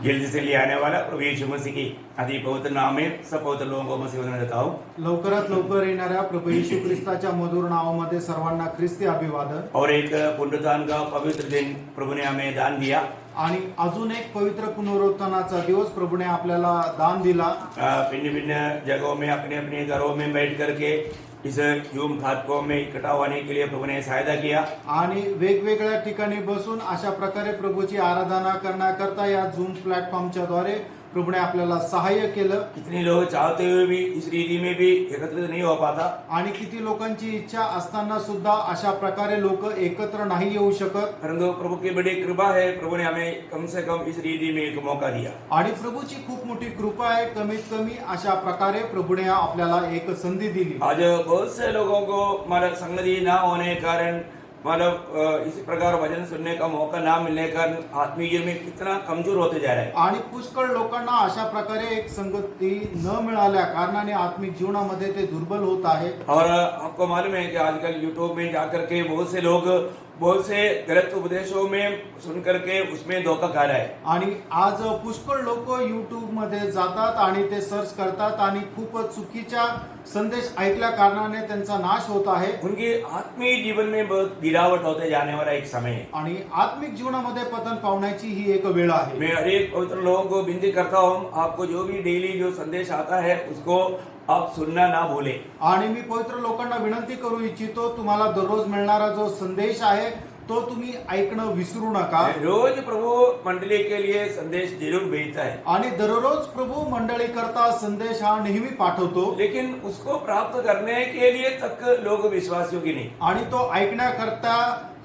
जल्दी से ले आने वाला प्रभु यीशु मसीह की अति पवित्र नाम में सब पवित्र लोगों को मसीह वंदना देता हूँ। लवकरात लवकर येणाऱ्या प्रभू येशू ख्रिस्ताच्या मधुर नावामध्ये सर्वांना ख्रिस्ती अभिवादन। और एक पुनरुत्थान का पवित्र दिन प्रभु ने हमें दान दिया। आणि अजून एक पवित्र पुनरुत्थानाचा दिवस प्रभूने आपल्याला दान दिला। भिन्न भिन्न जगहों में अपने अपने घरों में बैठ करके इस जूम प्लेटफॉर्म में इकट्ठा होने के लिए प्रभु ने सहायता किया। आणि वेगवेगळ्या ठिकाणी बसून अशा प्रकारे प्रभूची आराधना करण्याकरता या झूम प्लॅटफॉर्मच्या द्वारे प्रभूने आपल्याला सहाय्य केलं। कितने लोग चाहते हुए भी इस रीति में भी एकत्रित नहीं हो पाता। आणि किती लोकांची इच्छा असताना सुद्धा अशा प्रकारे लोक एकत्र नाही येऊ शकत, परंतु प्रभु की बड़ी कृपा है, प्रभु ने हमें कम से कम इस रीति में एक मौका दिया। आणि प्रभूची खूप मोठी कृपा आहे, कमीत कमी अशा प्रकारे प्रभूने आपल्याला एक संधी दिली। आज बहुत से लोगों को मतलब संगति ना होने के कारण मतलब इसी प्रकार वचन सुनने का मौका ना मिलने के कारण आत्मीय जीवन में कितना कमजोर होते जा रहा है। आणि पुष्कळ लोकांना अशा प्रकारे एक संगती न मिळाल्या कारणाने आत्मिक जीवनामध्ये ते दुर्बल होत आहे। और आपको मालूम है कि आजकल यूट्यूब में जाकर के बहुत से लोग बहुत से गलत उपदेशों में सुन करके उसमें धोखा खा रहा है। आणि आज पुष्कळ लोक YouTube मध्ये जातात आणि ते सर्च करतात आणि खूपच चुकीच्या संदेश ऐकल्या कारणाने त्यांचा नाश होत आहे। उनके आत्मीय जीवन में बहुत गिरावट होते जाने वाला एक समय है। आणि आत्मिक जीवनामध्ये पतन पावण्याची ही एक वेळ आहे। मैं हर एक पवित्र लोगों को विनती करता हूँ, आपको जो भी डेली जो संदेश आता है उसको आप सुनना ना भूले। आणि मी पवित्र लोकांना विनंती करू इच्छितो, तुम्हाला दररोज मिळणारा जो संदेश आहे तो तुम्ही ऐकणं विसरू नका। रोज प्रभु मंडली के लिए संदेश जरूर भेजता है आणि दररोज प्रभू मंडळी करता संदेश हा नेहमी पाठवतो, लेकिन उसको प्राप्त करने के लिए तक लोग विश्वास योग्य नहीं। आणि तो ऐकण्याकरता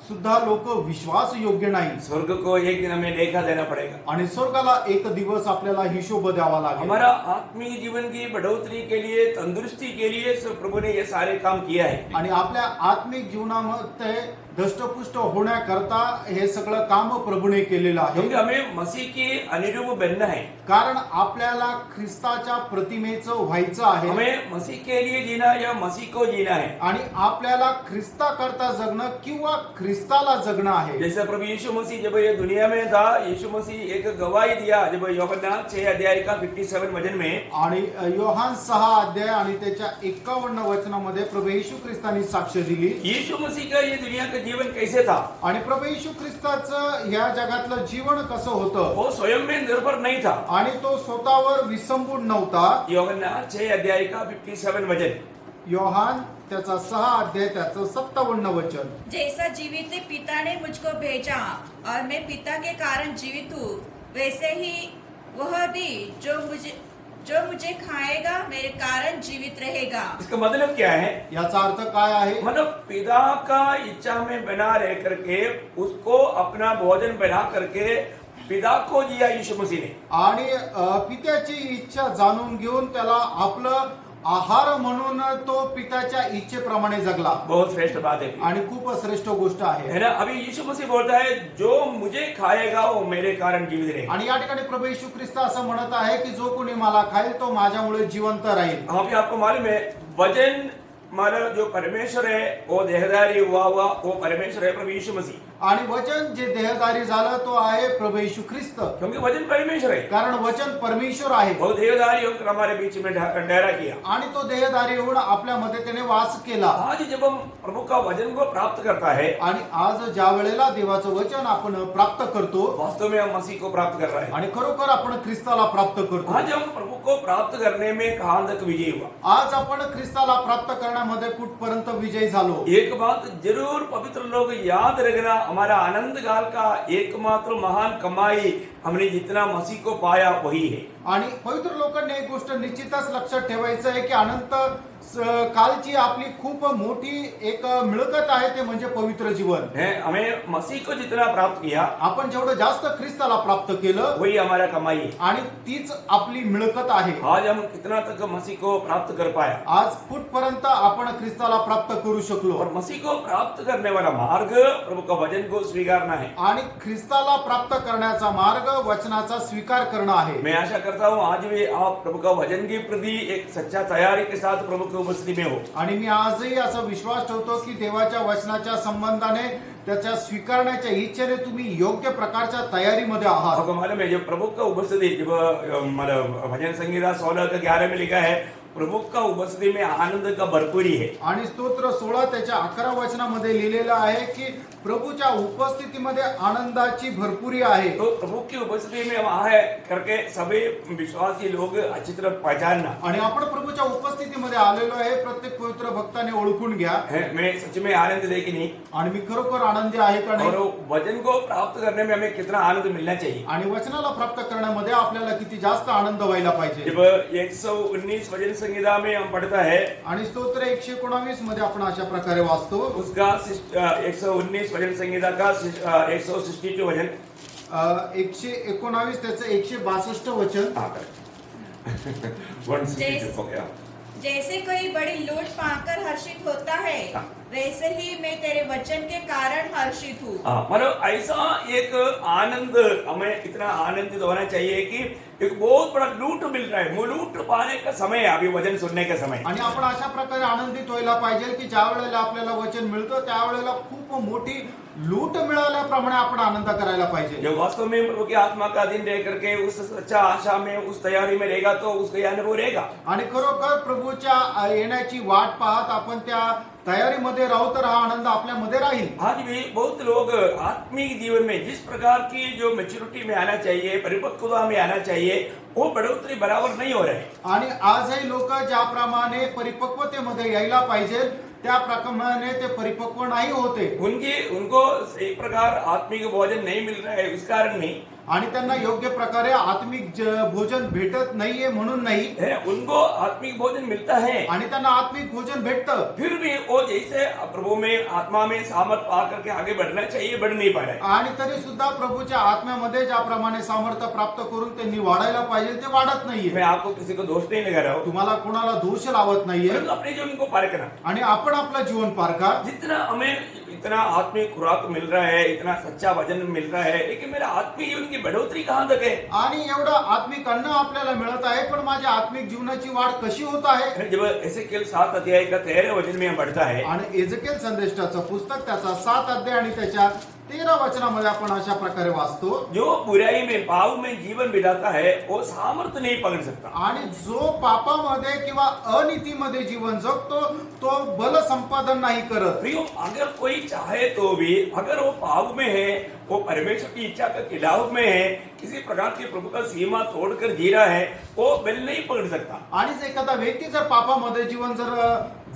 सुद्धा लोक विश्वास योग्य नाही। स्वर्ग को एक दिन हमें लेखा देना पड़ेगा। आणि स्वर्गाला एक दिवस आपल्याला हिशोब द्यावा लागेल। हमारा आत्मीय जीवन की बढ़ोतरी के लिए, तंदुरुस्ती के लिए प्रभु ने ये सारे काम किया है। आणि आपल्या आत्मिक जीवनामध्ये दष्टपुष्ट होण्याकरता हे सगळं काम प्रभूने केलेलं आहे। क्योंकि हमें मसीह की अनुरूप बनना है, कारण आपल्याला ख्रिस्ताच्या प्रतिमेचं व्हायचं आहे। हमें मसीह के लिए जीना या मसीह को जीना है। आणि आपल्याला ख्रिस्ता करता जगणं किंवा ख्रिस्ताला जगणं आहे। जैसे प्रभु यीशु मसीह जब ये दुनिया में था, यीशु मसीह एक गवाही दिया जब यूहन्ना 6 अध्याय का 57 वचन में। आणि योहान 6 अध्याय आणि त्याच्या 51 वचनामध्ये प्रभू येशू ख्रिस्तानी साक्ष दिली। यीशु मसीह का ये दुनिया का जीवन कैसे था? आणि प्रभू येशू ख्रिस्ताचं या जगातलं जीवन कसं होतं? वो स्वयं में निर्भर नहीं था आणि तो स्वतःवर विसंबून नव्हता। यूहन्ना 6 अध्याय का 57 वचन। योहान त्याचा 6 अध्याय त्याचं 57 वचन। जैसा जीवित पिता ने मुझको भेजा और मैं पिता के कारण जीवित हूँ, वैसे ही वह भी जो मुझे खाएगा मेरे कारण जीवित रहेगा। इसका मतलब क्या है? याचा अर्थ काय आहे? मतलब पिता का इच्छा में बना रह करके उसको अपना भोजन बना करके पिता को दिया यीशु मसीह ने। आणि पित्याची इच्छा जाणून घेऊन त्याला आपलं आहार म्हणून तो पित्याच्या इच्छेप्रमाणे जगला। बहुत श्रेष्ठ बात है आणि खूप श्रेष्ठ गोष्ट आहे, है ना। अभी यीशु मसीह बोलता है जो मुझे खाएगा वो मेरे कारण जीवित रहेगा। आणि या ठिकाणी प्रभू येशू ख्रिस्त असं म्हणत आहे की जो कोणी मला खाईल तो माझ्यामुळे जिवंत राहील। अभी आपको मालूम है वजन मानो जो परमेश्वर है वो देहधारी हुआ वो परमेश्वर है प्रभु यीशु मसीह। आणि वचन जे देहधारी झालं तो आहे प्रभू येशू ख्रिस्त, क्योंकि वचन परमेश्वर है। कारण वचन परमेश्वर आहे। वो देहधारी होकर हमारे बीच में ठहरा किया आणि तो देहधारी होऊन आपल्यामध्ये त्याने वास केला। आज जब हम प्रभु का वचन को प्राप्त करता है, आणि आज ज्या वेळेला देवाचं वचन आपण प्राप्त करतो, वास्तव में हम मसीह को प्राप्त कर रहे हैं। आणि खरोखर आपण ख्रिस्ताला प्राप्त करतो। आज हम प्रभु को प्राप्त करने में कहां तक विजय हुआ? आज आपण ख्रिस्ताला प्राप्त करण्यामध्ये कुठपर्यंत विजय झालो? एक बात जरूर पवित्र लोग याद रखना, हमारा आनंद काल का एकमात्र महान कमाई हमने जितना मसीह को पाया वही है। आणि पवित्र लोकांनी एक गोष्ट निश्चितच लक्षात ठेवायचं आहे की अनंत कालची आपली खूप मोठी एक मिळकत आहे ते म्हणजे पवित्र जीवन है। हमें मसीह को जितना प्राप्त किया, आपण जेवढं जास्त ख्रिस्ताला प्राप्त केलं वही हमारा कमाई है। आणि तीच आपली मिळकत आहे। आज हम कितना तक मसीह को प्राप्त कर पाया? आज कुठपर्यंत आपण ख्रिस्ताला प्राप्त करू शकलो? और मसीह को प्राप्त करने वाला मार्ग प्रभु का वचन को स्वीकारना है। आणि ख्रिस्ताला प्राप्त करण्याचा मार्ग वचनाचा स्वीकार करणं आहे। मैं आशा करता हूँ आज भी आप प्रभु का वचन के प्रति एक सच्चा तैयारी के साथ प्रभु की उपस्थिति में हो। आणि मी आजही असा विश्वास ठेवतो की देवाच्या वचनाच्या संबंधाने त्याच्या स्वीकारण्याच्या इच्छेने तुम्ही योग्य प्रकारच्या तयारीमध्ये आहात. आपको मालूम है जब प्रभु का उपस्थिति जब मतलब भजन संगीता 16 का 11 में लिखा है प्रभु का उपस्थिति में आनंद का भरपूरी है. आणि स्तोत्र 16 त्याच्या 11 वचनामध्ये लिहिलेलं आहे की प्रभूच्या उपस्थितीमध्ये आनंदाची भरपुरी आहे. तो प्रभु की उपस्थिति में वहाँ है करके सभी विश्वासी लोग अच्छी तरह पहचानना. आणि आपण प्रभूच्या उपस्थितीमध्ये आलेलो आहे प्रत्येक पवित्र भक्ताने ओळखून घ्या. मैं सच में आनंद दे कि नहीं आणि मी खरोखर आनंदी आहे का और नाही. वो वचन को प्राप्त करने में हमें कितना आनंद मिलना चाहिए. आणि वचनाला प्राप्त करण्यामध्ये आपल्याला किती जास्त आनंद व्हायला पाहिजे. जब 119 भजन संगीता में हम पढ़ता है आणि स्तोत्र 119 मध्ये आपण अशा प्रकारे वाचतो. उसका 119 भजन संगीता का 162 वचन 119 त्याचं 162 वचन. 162 हो गया. जैसे कोई बड़ी लूट पाकर हर्षित होता है हाँ। वैसे ही मैं तेरे वचन के कारण हर्षित हूँ. मतलब ऐसा एक आनंद हमें इतना आनंदित होना चाहिए कि एक बहुत बड़ा लूट मिल रहा है. वो लूट पाने का समय है अभी वचन सुनने का समय. आणि आपण अशा प्रकारे आनंदित व्हायला पाहिजे की ज्या वेळेला आपल्याला वचन मिळतं त्यावेळेला खूप मोठी लूट मिळाल्याप्रमाणे आपण आनंद करायला पाहिजे. जो वास्तव में प्रभु की आत्मा का अधीन रह करके उस सच्चा आशा में उस तैयारी में रहेगा तो उसका यह अनुभव रहेगा. आणि खरोखर प्रभूच्या येण्याची वाट पाहत आपण त्या तयारीमध्ये राहू तर हा आनंद आपल्यामध्ये राहील. आज भी बहुत लोग आत्मिक जीवन में जिस प्रकार की जो मैच्योरिटी में आना चाहिए परिपक्वता में आना चाहिए वो बढ़ोतरी बराबर नहीं हो रहा है. आणि आजही लोक ज्याप्रमाणे परिपक्वतेमध्ये यायला पाहिजे त्या प्रमाणे ते परिपक्व नाही होते. उनको एक प्रकार आत्मिक भोजन नहीं मिल रहा है उस कारण नहीं. आणि त्यांना योग्य प्रकारे आत्मिक भोजन भेटत नाहीये म्हणून नाही. उनको आत्मिक भोजन मिलता है आणि त्यांना आत्मिक भोजन भेटतं. फिर भी वो जैसे प्रभु में आत्मा में सामर्थ पा करके आगे बढ़ना चाहिए बढ़ नहीं पा रहा है. आणि तरी सुद्धा प्रभूच्या आत्म्यामध्ये ज्याप्रमाणे सामर्थ्य प्राप्त करून त्यांनी वाढायला पाहिजे ते वाढत नाहीये. मैं आपको किसी को दोष नहीं लगा रहा हूँ. तुम्हाला कोणाला दोष लावत नाहीये. परंतु अपने जीवन को पारखना. आणि आपण आपलं जीवन पारखा. जितना हमें इतना आत्मिक खुराक मिल रहा है इतना सच्चा वजन मिल रहा है लेकिन मेरा आत्मिक जीवन की बढ़ोतरी कहाँ तक है. आणि एवढं आत्मिक अन्न आपल्याला मिळत आहे पण माझ्या आत्मिक जीवनाची वाढ कशी होत आहे. जब एसेकिएल 7 अध्याय का 13 वचन में हम पढ़ता है आणि एजेकिएल संदेष्टाचं पुस्तक त्याचा 7 अध्याय आणि त्याच्या 13 वचनामध्ये आपण अशा प्रकारे वाचतो. जो बुराई में पाप में जीवन बिताता है वो सामर्थ्य नहीं पकड़ सकता. आणि जो पापामध्ये किंवा अनीतीमध्ये जीवन जगतो तो बल संपादन नाही करत. प्रियो अगर कोई चाहे तो भी अगर वो पाप में है वो परमेश्वर की इच्छा के खिलाफ में है किसी प्रकार की प्रभु का सीमा तोड़कर जी रहा है वो बल नहीं पकड़ सकता. आणि एखादा व्यक्ती जर पापामध्ये जीवन जर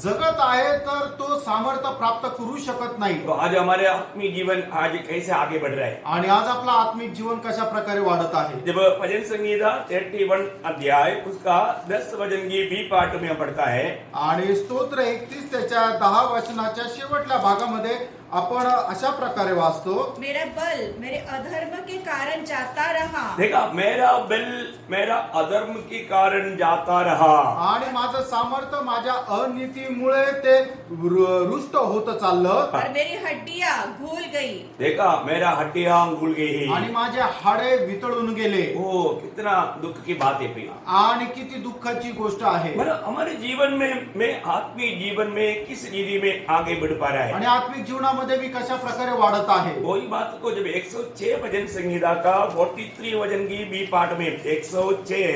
जगत आहे तर तो सामर्थ्य प्राप्त करू शकत नाही. तो आज हमारे आत्मिक जीवन आज कैसे आगे बढ़ रहा है. आणि आज आपला आत्मिक जीवन कशा प्रकारे वाढत आहे. जब भजन संगीता 31 अध्याय उसका 10 वचन की बी पार्ट में पढ़ता है आणि स्तोत्र 31 त्याच्या 10 वचनाच्या शेवटल्या भागामध्ये आपण अशा प्रकारे वाचतो. मेरा बल मेरे अधर्म के कारण जाता रहा. देखा मेरा बल मेरा अधर्म के कारण जाता रहा. आणि माझं सामर्थ्य माझ्या अनीतीमुळे ते रुष्ट होत चाललं. और मेरी हड्डियां घुल गई. देखा मेरा हड्डियां घुल गई. आणि माझे हाडे वितळून गेले. ओ कितना दुख की बात है प्रिय. आणि किती दुःखाची गोष्ट आहे. मतलब हमारे जीवन में आत्मिक जीवन में किस रीति में आगे बढ़ पा रहा है. आणि आत्मिक जीवनामध्ये भी कशा प्रकारे वाढत आहे. वही बात को जब 106 भजन संगीता का 43 वचन की बी पार्ट में 106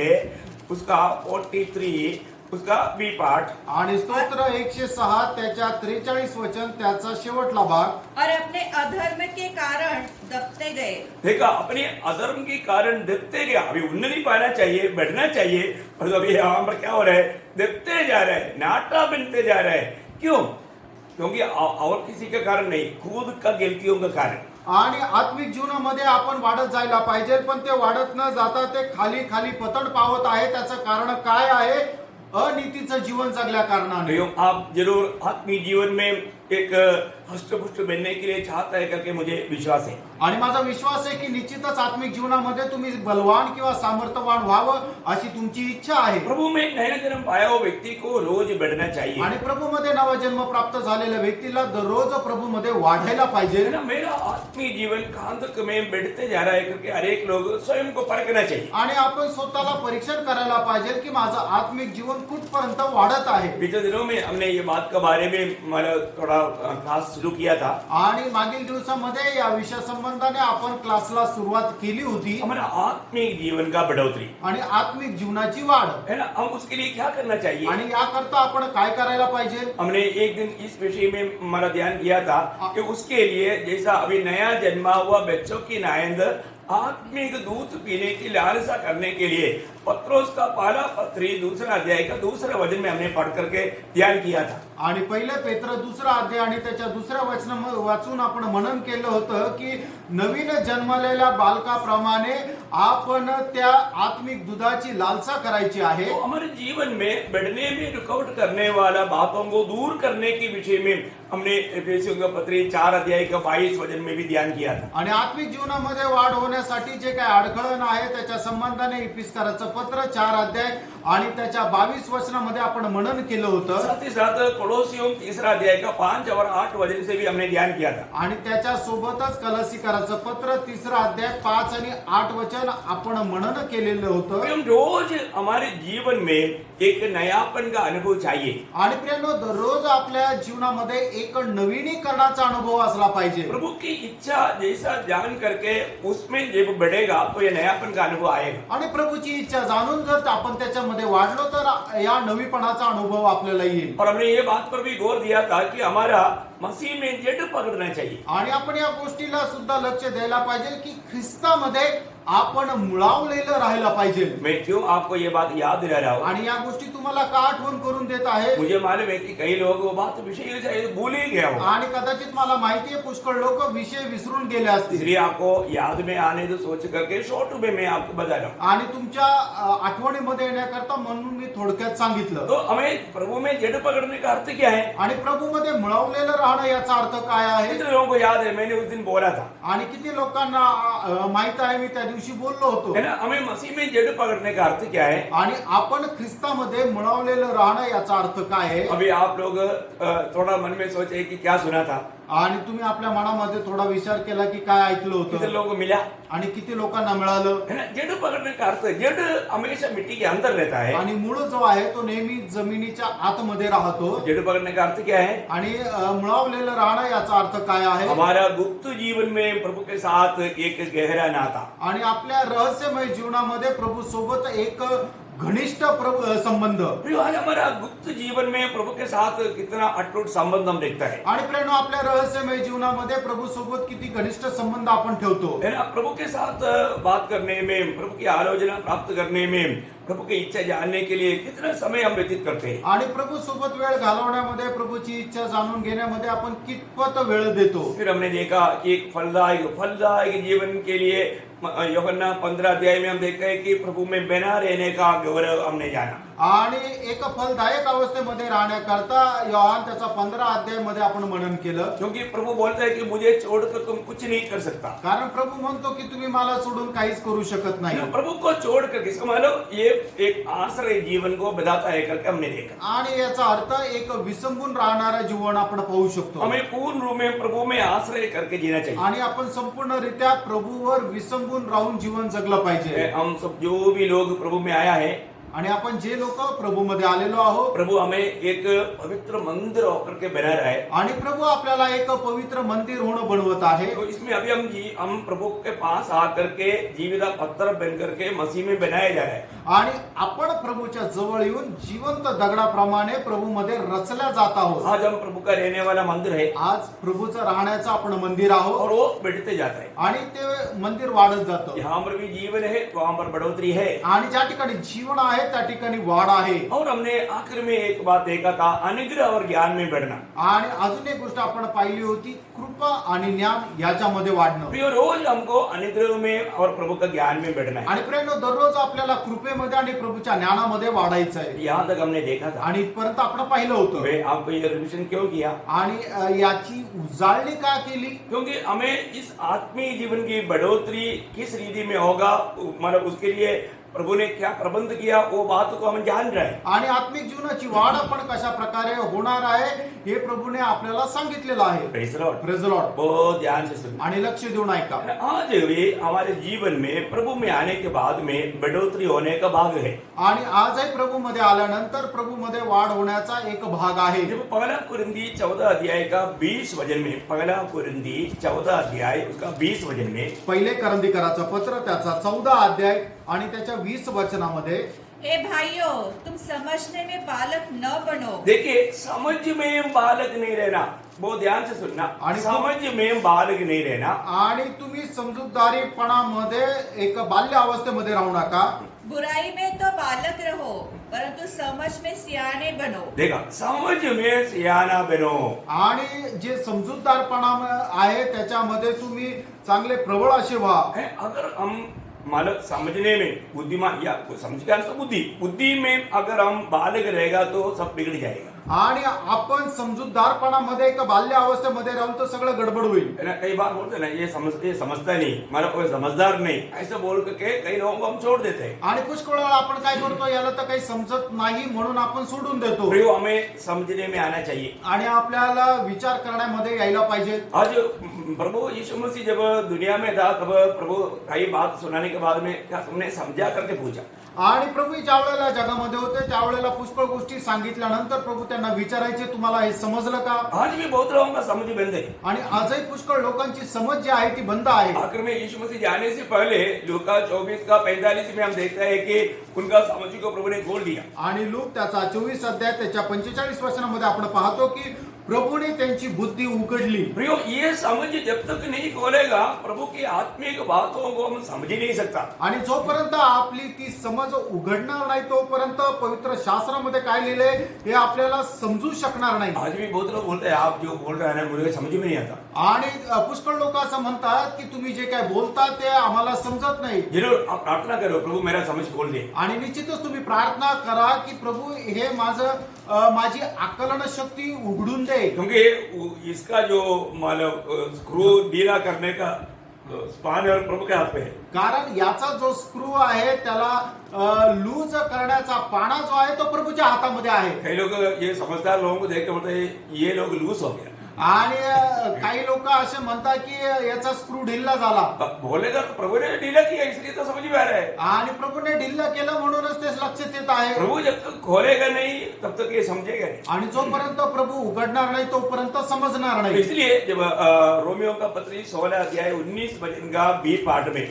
उसका 43 उसका बी पार्ट आणि स्तोत्र 106 त्याच्या 43 वचन त्याचा शेवटला भाग. और अपने अधर्म के कारण दबते गए. देखा अपने अधर्म के कारण दबते गया. अभी उन्नति पाना चाहिए बढ़ना चाहिए पर अभी यहाँ पर क्या हो रहा है दबते जा रहा है नाटा बनते जा रहा है. क्यों. क्योंकि और किसी के कारण नहीं खुद का गलतियों का कारण. आणि आत्मिक जीवनामध्ये आपण वाढत जायला पाहिजे पण ते वाढत न जाता ते खाली खाली पतन पावत आहे. त्याचं कारण काय आहे. अनीतीचं जीवन जगल्या कारणाने. आप जरूर आत्मिक जीवन में एक हष्टपुष्ट बनने के लिए चाहता है करके मुझे विश्वास है. आणि माझा विश्वास आहे की निश्चितच आत्मिक जीवनामध्ये तुम्ही बलवान किंवा सामर्थ्यवान व्हावं अशी तुमची इच्छा आहे. प्रभु में नया जन्म पाया हुआ व्यक्ति को रोज बढ़ना चाहिए. आणि प्रभूमध्ये नवा जन्म प्राप्त झालेल्या व्यक्तीला दररोज प्रभूमध्ये वाढायला पाहिजे. मेरा आत्मिक जीवन कहां तक में बढ़ते जा रहा है करके हर एक लोग स्वयं को परखना चाहिए. आणि आपण स्वतःला परीक्षण करायला पाहिजे की माझं आत्मिक जीवन कुठपर्यंत वाढत आहे. बीते दिनों में हमने ये बात के बारे में थोड़ा क्लास शुरू किया था। आणि मागील दिवसामध्ये या विषय संबंधाने आपण क्लासला सुरुवात केली होती हमारा आत्मिक जीवन का बढ़ोतरी आणि आत्मिक जीवनाची वाढ है ना, हम उसके लिए क्या करना चाहिए? आणि याकरता आपण काय करायला पाहिजे. हमने एक दिन इस विषय में हमारा ध्यान किया था कि उसके लिए जैसा अभी नया जन्मा हुआ बच्चों की नायंद आत्मिक दूध पीने की लालसा करने के लिए पत्रोस का पहला पत्री दूसरा अध्याय का दूसरा वचन में हमने पढ़ करके ध्यान किया था. आणि पहिले पेत्र दुसरा अध्याय आणि त्याच्या दुसऱ्या वचन वाचून आपण मनन केलं होतं की नवीन जन्मलेल्या बालकाप्रमाणे आपण त्या आत्मिक दुधाची लालसा करायची आहे. तो हमारे जीवन में बढ़ने में रुकावट करने वाला बातों को दूर करने के विषय में हमने एफेसियों का पत्री 4 अध्याय का 22 वचन में भी ध्यान किया था. आणि आत्मिक जीवनामध्ये वाढ होण्यासाठी जे काही अडखळण आहे त्याच्या संबंधाने इपिस्काराचं पत्र 4 अध्याय आणि त्याच्या 22 वचनामध्ये आपण मनन केलं होतं. साथ ही साथ कोलोसियों 3 अध्याय का 5 और 8 वचन से भी हमने ध्यान किया था. आणि त्याच्या सोबतच कलसीकराचं पत्र 3 अध्याय 5 आणि 8 वचन आपण मनन केलेलं होतं. हम रोज हमारे जीवन में एक नयापन का अनुभव चाहिए. आणि प्रियानो दररोज आपल्या जीवनामध्ये एक नवीनीकरणाचा अनुभव असला पाहिजे. प्रभु की इच्छा जैसा जान करके उसमें जब बढ़ेगा तो ये नयापन का अनुभव आएगा. आणि प्रभूची इच्छा जाणून जर आपण त्याच्यामध्ये वाढलो तर या नवीपणाचा अनुभव आपल्याला येईल. और हमने ये बात पर भी गौर दिया था कि हमारा मसीह में जड़ पकड़ना चाहिए. आणि आपण या गोष्टीला सुद्धा लक्ष द्यायला पाहिजे की ख्रिस्तामध्ये आपण मुळावलेलं राहायला पाहिजे. मैं क्यों आपको ये बात याद दिला रहा हूँ? आणि या गोष्टी तुम्हाला का आठवण करून देत आहे. मुझे मालूम है कि कई लोग वो बात विषय से भूल ही गया हो, आणि कदाचित मला माहिती आहे पुष्कळ लोक विषय विसरून गेले असतील. इसलिए आपको याद में आने तो सोच करके शॉर्ट में मैं आपको बता रहा हूँ. आणि तुमच्या आठवणीमध्ये येण्याकरता म्हणून मी थोडक्यात सांगितलं. तो हमें प्रभु में जड़ पकड़ने का अर्थ क्या है? आणि प्रभूमध्ये मुळावलेलं राहणं याचा अर्थ काय आहे. कितने लोगों को याद है मैंने उस दिन बोला था, आणि किती लोकांना माहित आहे मी त्या दिवशी बोललो होतो. है ना, हमें मसीह में जड़ पकड़ने का अर्थ क्या है? आणि आपण ख्रिस्तामध्ये मुळावलेलं राहणं याचा अर्थ काय आहे. अभी आप लोग थोड़ा मन में सोचे कि क्या सुना था, आणि तुम्ही आपल्या मनामध्ये थोडा विचार केला की काय ऐकलं कितने होतं लोगों को मिला, आणि किती लोकांना मिळालं. है ना. जड़ पकड़ने का अर्थ, जड़ हमेशा मिट्टी के अंदर रहता है. आणि मूळ जो आहे तो नेहमी जमिनीच्या आतमध्ये राहतो. जड़ पकड़ने का अर्थ क्या है? आणि मुळावलेलं राहणं याचा अर्थ काय आहे. हमारा गुप्त जीवन में प्रभु के साथ एक गहरा नाता. आणि आपल्या रहस्यमय जीवनामध्ये प्रभू सोबत एक घनिष्ठ संबंध. आज हमारा गुप्त जीवन में प्रभु के साथ कितना अटूट संबंध हम देखता है. आणि प्रेरणा आपल्या रहस्यमय जीवनामध्ये प्रभू सोबत किती घनिष्ठ संबंध आपण ठेवतो. है ना, प्रभु के साथ बात करने में, प्रभु की आलोचना प्राप्त करने में, प्रभु की इच्छा जानने के लिए कितना समय हम व्यतीत करते हैं. आणि प्रभू सोबत वेळ घालवण्यामध्ये, प्रभूची इच्छा जाणून घेण्यामध्ये आपण कितपत वेळ देतो. फिर हमने देखा कि एक फलदायक जीवन के लिए यूहन्ना 15 अध्याय में हम देखते हैं कि प्रभु में बना रहने का गौरव हमने जाना. आणि एक फलदायक अवस्थेमध्ये राहण्याकरता योहान त्याचा 15 अध्याय मध्ये आपण मनन केलं. क्योंकि प्रभु बोलता है कि मुझे छोड़कर तुम कुछ नहीं कर सकता. कारण प्रभू म्हणतो की तुम्ही मला सोडून काहीच करू शकत नाही. प्रभु को छोड़ कर किसको मालूम, ये एक आश्रय जीवन को बताता है करके हमने देखा. आणि याचा अर्थ एक विसंबून राहणारा जीवन आपण पाहू शकतो. हमें पूर्ण रूप में प्रभु में आश्रय करके जीना चाहिए. आणि आपण संपूर्णरित्या प्रभूवर विसंबून राहून जीवन जगलं पाहिजे. हम सब जो भी लोग प्रभु में आया है, आणि आपण जे लोक प्रभू मध्ये आलेलो आहोत, प्रभु हमें एक पवित्र मंदिर होकर के बना रहा है. आणि प्रभू आपल्याला एक पवित्र मंदिर होणं बनवत आहे. तो इसमें अभी हम प्रभु के पास आकर के जीविता पत्थर बन करके मसीह में बनाया जा रहा है. आणि आपण प्रभूच्या जवळ येऊन जिवंत दगडाप्रमाणे प्रभू मध्ये रचल्या जात आहोत. आज हम प्रभु का रहने वाला मंदिर है आज प्रभूचं राहण्याचं आपण मंदिर आहोत. और वो बढ़ते जाता है. आणि ते मंदिर वाढत जातं. यहाँ पर भी जीवन है, वहां पर बढ़ोतरी है. आणि ज्या ठिकाणी जीवन आहे त्या ठिकाणी वाढ आहे. और हमने आखिर में एक बात देखा था, अनुग्रह और ज्ञान में बढ़ना. आणि अजून एक गोष्ट आपण पाहिली होती, कृपा आणि ज्ञान याच्यामध्ये वाढणं. प्रिय, रोज हमको अनुग्रह में और प्रभु का ज्ञान में बढ़ना है. आणि प्रेरणा दररोज आपल्याला कृपेमध्ये आणि प्रभूच्या ज्ञानामध्ये वाढायचं आहे. यहाँ तक हमने देखा था. आणि इथपर्यंत आपण पाहिलं होतं. मैं आपको ये रिविजन क्यों किया? आणि याची उजाळणी का केली. क्योंकि हमें इस आत्मीय जीवन की बढ़ोतरी किस रीति में होगा, मतलब उसके लिए प्रभु ने क्या प्रबंध किया वो बात को हम जान रहे हैं। आणि आत्मिक जीवनाची वाढ आपण कशा प्रकारे होणार आहे हे प्रभूने आपल्याला सांगितलेलं आहे. Praise the Lord. Praise the Lord. बहुत ध्यान से सुनिए। आणि लक्ष देऊन ऐका. आज भी हमारे जीवन में प्रभु में आने के बाद में बढ़ोतरी होने का भाग है। आणि आजही प्रभू मध्ये आल्यानंतर प्रभू मध्ये वाढ होण्याचा एक भाग आहे. जब पहला कुरिन्थी 14 अध्याय का 20 वचन में, पहला कुरिन्थी 14 अध्याय उसका 20 वचन में, पहिले करंदीकराचं पत्र त्याचा 14 अध्याय आणि त्याच्या 20 वचनामध्ये, हे भाइयों, तुम समझने में बालक न बनो। देखिए समझ में बालक नहीं रहना, बहुत ध्यान से सुनना, आणि समझ में बालक नहीं रहना, आणि तुम्ही समजूतदारीपणामध्ये एक बाल्य अवस्थेमध्ये राहू नका. बुराई में तो बालक रहो, परंतु समझ में सियाने बनो। देखा, समझ में सियाना बनो। आणि जे समजूतदारपणा आहे त्याच्यामध्ये तुम्ही चांगले प्रबळ असे व्हा. अगर हम मालक समझने में बुद्धिमान या समझ के अनुसार बुद्धि में अगर हम बालक रहेगा तो सब बिगड़ जाएगा। आणि आपण समजूतदारपणामध्ये एक बाल्य अवस्थेमध्ये राहून तर सगळं गडबड होईल. है ना, कई बार बोलते ना ये समझता नहीं, हमारा कोई समझदार नहीं, ऐसा बोल के कई लोगों को हम छोड़ देते हैं। आणि पुष्कळ वेळा आपण काय करतो, याला तर काही समजत नाही म्हणून आपण सोडून देतो. प्रियो, हमें समझने में आना चाहिए आणि आपल्याला विचार करण्यामध्ये यायला पाहिजे. आज प्रभु यीशु मसीह जब दुनिया में था तब प्रभु कई बात सुनाने के बाद में क्या तुमने समझा करके पूछा। आणि प्रभू ज्या वेळेला जगामध्ये होते त्यावेळेला पुष्कळ गोष्टी सांगितल्यानंतर प्रभू त्यांना विचारायचे, तुम्हाला हे समजलं का? आज भी बहुत लोगों का समझ बंद है। आणि आजही पुष्कळ लोकांची समज जी आहे ती बंद आहे. आखिर में यीशु मसीह जाने से पहले लूका 24 का 45 में हम देखते हैं कि उनका समझ को प्रभु ने खोल दिया। आणि लूक त्याचा 24 अध्याय त्याच्या 45 वचनामध्ये आपण पाहतो की प्रभूने त्यांची बुद्धी उघडली. प्रियो, ये समझ जब तक नहीं खोलेगा प्रभु की आत्मिक बातों को हम समझ ही नहीं सकता। आणि जोपर्यंत आपली ती समज उघडणार नाही तोपर्यंत पवित्र शास्त्रामध्ये काय लिहिले हे आपल्याला समजू शकणार नाही. आज भी बहुत लोग बोलते हैं आप जो बोल रहे हैं ना मुझे समझ में नहीं आता। आणि पुष्कळ लोक असं म्हणतात की तुम्ही जे काय बोलता ते आम्हाला समजत नाही. जरूर आप प्रार्थना करो, प्रभु मेरा समझ खोल दे। आणि निश्चितच तुम्ही प्रार्थना करा की प्रभु हे माझी आकलन शक्ती उघडून दे. क्योंकि इसका जो मतलब स्क्रू ढीला करने का स्पान और प्रभु के हाथ पे है। कारण याचा जो स्क्रू आहे त्याला लूज करण्याचा पाना जो आहे तो प्रभूच्या हातामध्ये आहे. कई लोग ये समझदार लोगों को देख के बोलते हैं ये लोग लूज हो गया। आणि काही लोक असे म्हणतात की याचा स्क्रू ढिल्ला झाला. बोलेगा तो प्रभु ने ढीला किया इसलिए तो समझ में आ रहा है। आणि प्रभूने ढिल्ला केलं म्हणूनच ते लक्षात येत आहे. प्रभु जब तक खोलेगा नहीं तब तक ये समझेगा नहीं। आणि जोपर्यंत प्रभु उघडणार नाही तोपर्यंत समजणार नाही. इसलिए जब रोमियो का पत्री 16 अध्याय 19 वचन का बी पार्ट में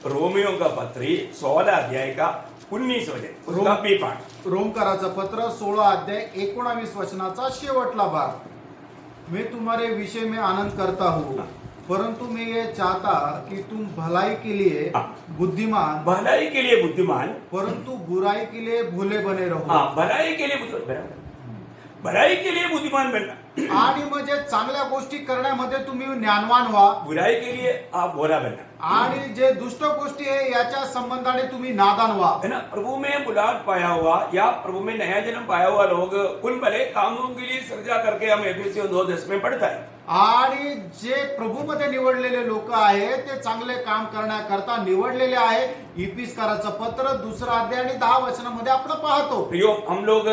रोमियो का पत्री 16 अध्याय का 19 वचन उसका बी पार्ट, रोमकराचं पत्र 16 अध्याय 19 वचनाचा शेवटला भाग, मैं तुम्हारे विषय में आनंद करता हूँ परंतु मैं ये चाहता कि तुम भलाई के लिए बुद्धिमान, भलाई के लिए बुद्धिमान परंतु बुराई के लिए भोले बने रहो. हाँ, भलाई के लिए बुद्धिमान, भलाई के लिए बुद्धिमान बनना आणि म्हणजे चांगल्या गोष्टी करण्यामध्ये तुम्ही ज्ञानवान व्हा. बुराई के लिए आप भोला बनना आणि जे दुष्ट गोष्टी आहे याच्या संबंधाने तुम्ही नादान व्हा. है ना। प्रभु में बुलाहट पाया हुआ या प्रभु में नया जन्म पाया हुआ लोग उन भले कामों के लिए सजा करके हम एफएससी 2:10 में पढ़ता है। आणि जे प्रभूमध्ये निवडलेले लोक आहेत ते चांगले काम करण्याकरता निवडलेले आहे. इफिसकाराचं पत्र 2 अध्याय आणि 10 वचनामध्ये आपण पाहतो. प्रियो, हम लोग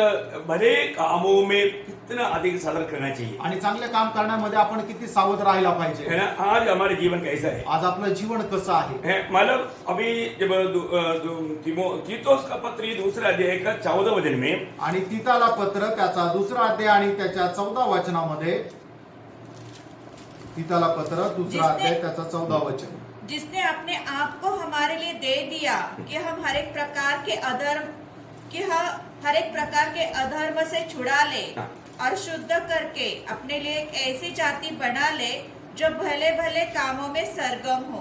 भले कामों में कितना अधिक सतर्क रहना चाहिए आणि चांगले काम करण्यामध्ये आपण किती सावध राहायला पाहिजे. है ना। आज हमारे जीवन कैसा है, आज आपलं जीवन कसं आहे. मतलब अभी जब तीतोस का पत्री 2 अध्याय का 14 वचन में, आणि तीताला पत्र त्याचा 2 अध्याय आणि त्याच्या 14 वचनामध्ये, तीताला पत्र 2 अध्याय त्याचा 14 वचन, जिसने अपने आप को हमारे लिए दे दिया कि हम हर एक प्रकार के अधर्म से छुड़ा ले और शुद्ध करके अपने लिए एक ऐसी जाति बना ले जो भले भले कामों में सरगम हो.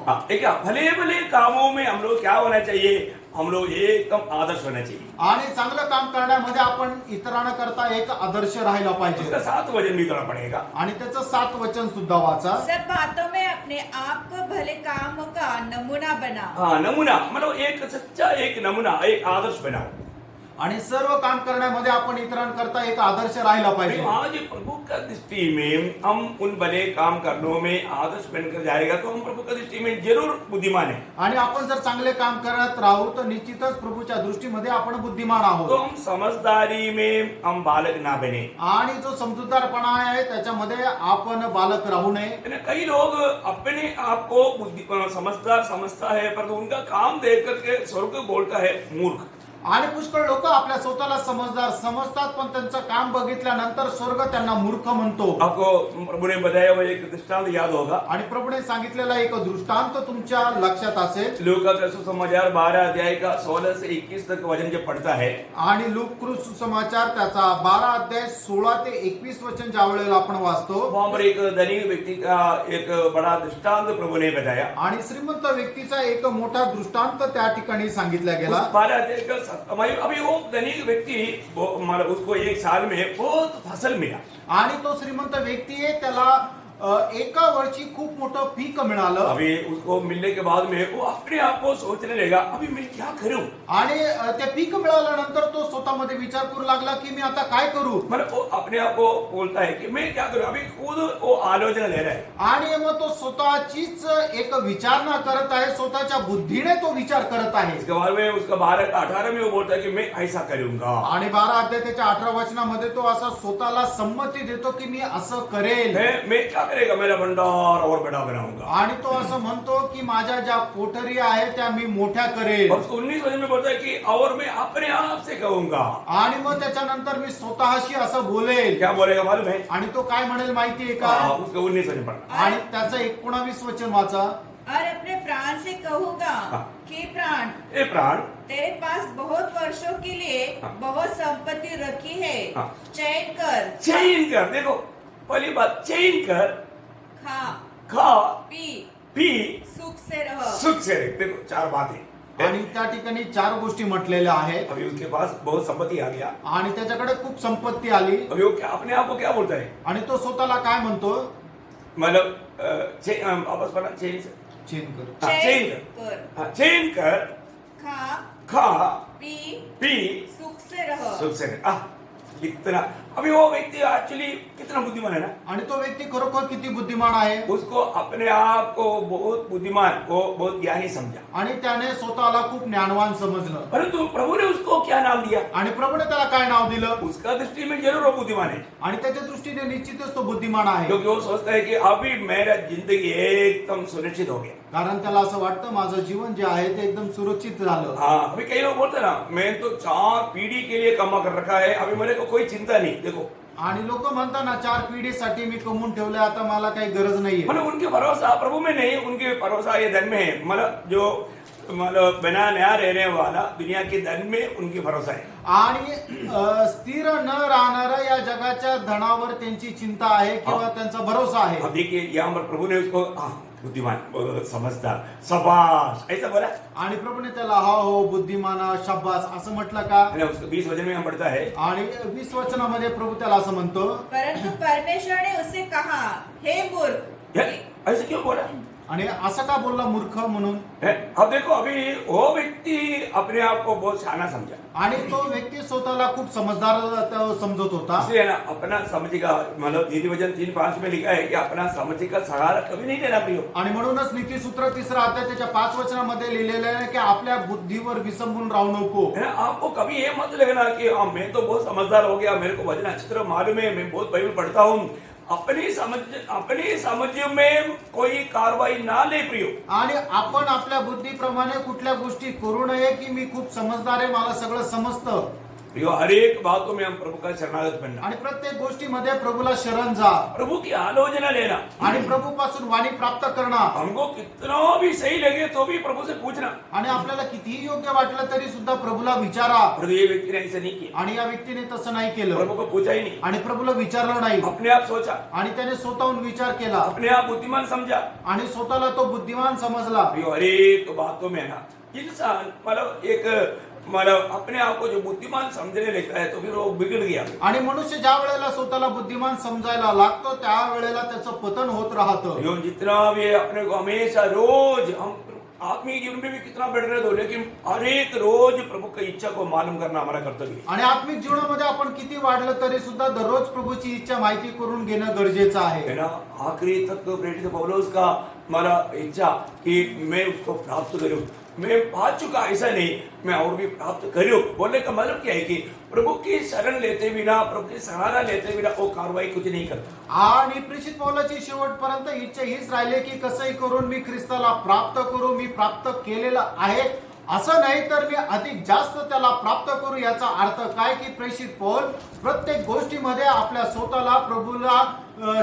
भले भले कामों में हम लोग क्या होना चाहिए, हम लोग एकदम आदर्श होना चाहिए. आणि चांगलं काम करण्यामध्ये आपण इतरांना करता एक आदर्श राहायला पाहिजे. उसका 7 वचन भी करना पड़ेगा आणि त्याचं 7 वचन सुद्धा वाचा. सब बातों में अपने आप को भले कामों का नमूना बना. हाँ, नमूना मतलब एक सच्चा एक नमूना, एक आदर्श बनाओ. आणि सर्व काम करण्यामध्ये आपण इतरांकरता एक आदर्श राहिला पाहिजे. आज प्रभु का दृष्टि में हम उन भले काम करनों में आदर्श बनकर जाएगा तो हम प्रभु का दृष्टि में जरूर बुद्धिमान है. आणि आपण जर चांगले काम करत राहू तर निश्चितच प्रभूच्या दृष्टीमध्ये आपण बुद्धिमान तो आहोत. हम समझदारी में हम बालक ना बने. आणि जो समजूतदारपणा आहे त्याच्यामध्ये आपण बालक राहू नये. यानी कई लोग अपने आप को समझदार समझता है पर उनका काम देख करके स्वर्ग बोलता है मूर्ख. आणि पुष्कळ लोक आपल्या स्वतःला समजदार समजतात पण त्यांचं काम बघितल्यानंतर स्वर्ग त्यांना मूर्ख म्हणतो. आपको प्रभु ने बताया हुआ एक दृष्टांत याद होगा. आणि प्रभूने सांगितलेला एक दृष्टांत तुमच्या लक्षात असेल. लूका का सुसमाचार 12 अध्याय का 16 से 21 तक वचन जो पढ़ता है. आणि लूका सुसमाचार त्याचा 12 अध्याय 16 ते 21 वचन ज्या वेळेला आपण वाचतो वहां पर एक धनी व्यक्ति का एक बड़ा दृष्टांत प्रभु ने बताया. आणि श्रीमंत व्यक्तीचा एक मोठा दृष्टांत त्या ठिकाणी सांगितला गेला. 12 अध्याय का अभी वो धनिक व्यक्ति मतलब उसको एक साल में बहुत फसल मिला. आणि तो श्रीमंत व्यक्ती आहे त्याला एका वर्षी खूप मोठं पीक मिळालं. अभी उसको मिलने के बाद में वो अपने आप को सोचने लगा अभी मैं क्या करूं. आणि ते पीक मिळाल्यानंतर तो स्वतःमध्ये विचार करू लागला की मी आता काय करू. मतलब वो अपने आप को बोलता है कि मैं क्या करूं. अभी खुद वो आलोचना ले रहा है. आणि मग तो स्वतःचीच एक विचारणा करत आहे. स्वतःच्या बुद्धीने तो विचार करत आहे. इसके बाद में उसका 12 का 18 में वो बोलता है कि मैं ऐसा करूंगा. आणि 12 अध्याय त्याच्या 18 वचनामध्ये तो असा स्वतःला संमती देतो की मी असं करेल. मैं क्या करेगा मेरा भंडार और बड़ा बनाऊंगा. आणि तो असं म्हणतो की माझ्या ज्या कोठरी आहेत त्या मी मोठ्या करेल. और 19 वचन में बोलता है कि और मैं अपने आप से कहूंगा. आणि मग त्याच्यानंतर मी स्वतःशी असं बोलेल. क्या बोलेगा मालूम है. आणि तो काय म्हणेल माहितीये का. उसका 19 वचन पढ़ा. आणि त्याचं 19 वचन वाचा. और अपने प्राण से कहूंगा कि प्राण ए प्राण तेरे पास बहुत वर्षों के लिए बहुत संपत्ति रखी है, चयन कर. चयन कर. देखो पहली बात चयन कर. खा खा पी सुख से रह. सुख से रह. देखो 4 बातें. आणि त्या ठिकाणी 4 गोष्टी म्हटलेल्या आहेत. अभी उसके पास बहुत संपत्ति आ गया. आणि त्याच्याकडे खूप संपत्ती आली. अभी वो अपने आप को क्या बोलता है. आणि तो स्वतःला काय म्हणतो. मतलब आपस पढ़ा चयन से. चेन कर. चयन कर. चयन कर. खा पी सुख से रह. सुख से रह. कितना अभी वो व्यक्ति एक्चुअली कितना बुद्धिमान है ना. आणि तो व्यक्ती खरोखर किती बुद्धिमान आहे. उसको अपने आप को बहुत बुद्धिमान वो बहुत ज्ञानी समझा. आणि त्याने स्वतःला खूप ज्ञानवान समजलं. परंतु प्रभु ने उसको क्या नाम दिया. आणि प्रभूने त्याला काय नाव दिलं. उसका दृष्टि में जरूर वो बुद्धिमान है. आणि त्याच्या दृष्टीने निश्चितच तो बुद्धिमान आहे. क्योंकि वो सोचता है कि अभी मेरा जिंदगी एकदम सुरक्षित हो गया. कारण त्याला असं वाटतं माझं जीवन जे आहे ते एकदम सुरक्षित झालं. हाँ अभी कई लोग बोलते ना मैं तो 4 पीढ़ी के लिए कमा कर रखा है अभी मेरे को कोई चिंता नहीं. देखो आणि लोक म्हणतात ना 4 पिढीसाठी मी कमवून ठेवले आता मला काही गरज नाहीये. मतलब उनके भरोसा प्रभु में नहीं उनके भरोसा ये धन में है. मतलब जो मतलब बिना नया रहने वाला दुनिया के धन में उनकी भरोसा है. आणि स्थिर न राहणाऱ्या या जगाच्या धनावर त्यांची चिंता आहे किंवा त्यांचा भरोसा आहे. अब देखिए यहाँ पर प्रभु ने उसको बुद्धिमान समझदार शाबाश ऐसा बोला. आणि प्रभूने त्याला हो बुद्धिमान शाबास असं म्हटलं का. उसको 20 वचन में हम पढ़ता है. आणि 20 वचनामध्ये प्रभु त्याला असं म्हणतो. परंतु परमेश्वर ने उससे कहा, हे मूर्ख. ऐसे क्यों बोला. आणि असं का बोलला मूर्ख म्हणून. अब देखो अभी वो व्यक्ति अपने आप को बहुत शाना समझा. आणि तो व्यक्ती स्वतःला खूप समजदार समजत होता. इसलिए ना अपना समझ का मतलब नीति वचन 3:5 में लिखा है कि अपना समझ का सहारा कभी नहीं लेना प्रियो. आणि म्हणूनच नीतिसूत्र 3 अध्याय त्याच्या 5 वचनामध्ये लिहिलेलं आहे की आपल्या बुद्धीवर विसंबून राहू नको. आपको कभी ये मत लगना कि मैं तो बहुत समझदार हो गया मेरे को वचन अच्छी तरह मालूम है मैं बहुत बाइबल पढ़ता हूँ. अपनी समझ में कोई कार्रवाई ना ले प्रियो. आणि आपण आपल्या बुद्धीप्रमाणे कुठल्या गोष्टी करू नये की मी खूप समजदार आहे मला सगळं समजतं. प्रियो हर एक बातों में हम प्रभु का शरणागत बनना. आणि प्रत्येक गोष्टीमध्ये प्रभूला शरण जा. प्रभु की आलोचना लेना. आणि प्रभू पासून वाणी प्राप्त करना. हमको कितना भी सही लगे तो भी प्रभु से पूछना. आणि आपल्याला कितीही योग्य वाटलं तरी सुद्धा प्रभूला विचारा. परंतु ये व्यक्ति ने ऐसा नहीं किया. आणि या व्यक्तीने तसं नाही केलं. प्रभु को पूछा ही नहीं. आणि प्रभूला विचारलं नाही. अपने आप सोचा. आणि त्याने स्वतःहून विचार केला. अपने आप बुद्धिमान समझा. आणि स्वतःला तो बुद्धिमान समजला. प्रियो हर एक बातों में ना इंसान मतलब एक मतलब अपने आप को जो बुद्धिमान समझने लगता है तो फिर वो बिगड़ गया. आणि मनुष्य ज्या वेळेला स्वतःला बुद्धिमान समजायला लागतो त्या वेळेला त्याचं पतन होत राहतं. जितना भी अपने को हमेशा रोज हम आत्मीय जीवन में भी कितना बढ़ने दो, लेकिन हर एक रोज प्रभु की इच्छा को मालूम करना हमारा कर्तव्य है. आणि आत्मिक जीवनामध्ये आपण किती वाढलं तरी सुद्धा दररोज प्रभूची इच्छा माहिती करून घेणं गरजेचं आहे. है ना. आखिरी तक प्रेरित पौलुस का हमारा इच्छा कि मैं उसको प्राप्त करूं, मैं पा चुका ऐसा नहीं, मैं और भी प्राप्त करूं. बोलने का मतलब क्या है कि प्रभु की शरण लेते बिना, प्रभु की सहारा लेते बिना वो कार्रवाई कुछ नहीं करता. आणि प्रेषित पौलाची शेवटपर्यंत इच्छा हीच राहिली की कसंही करून मी ख्रिस्ताला प्राप्त करू, मी प्राप्त केलेलं आहे. असं नाही तर मी अधिक जास्त त्याला प्राप्त करू. याचा अर्थ काय की प्रेषित पौल प्रत्येक गोष्टीमध्ये आपल्या स्वतःला प्रभूला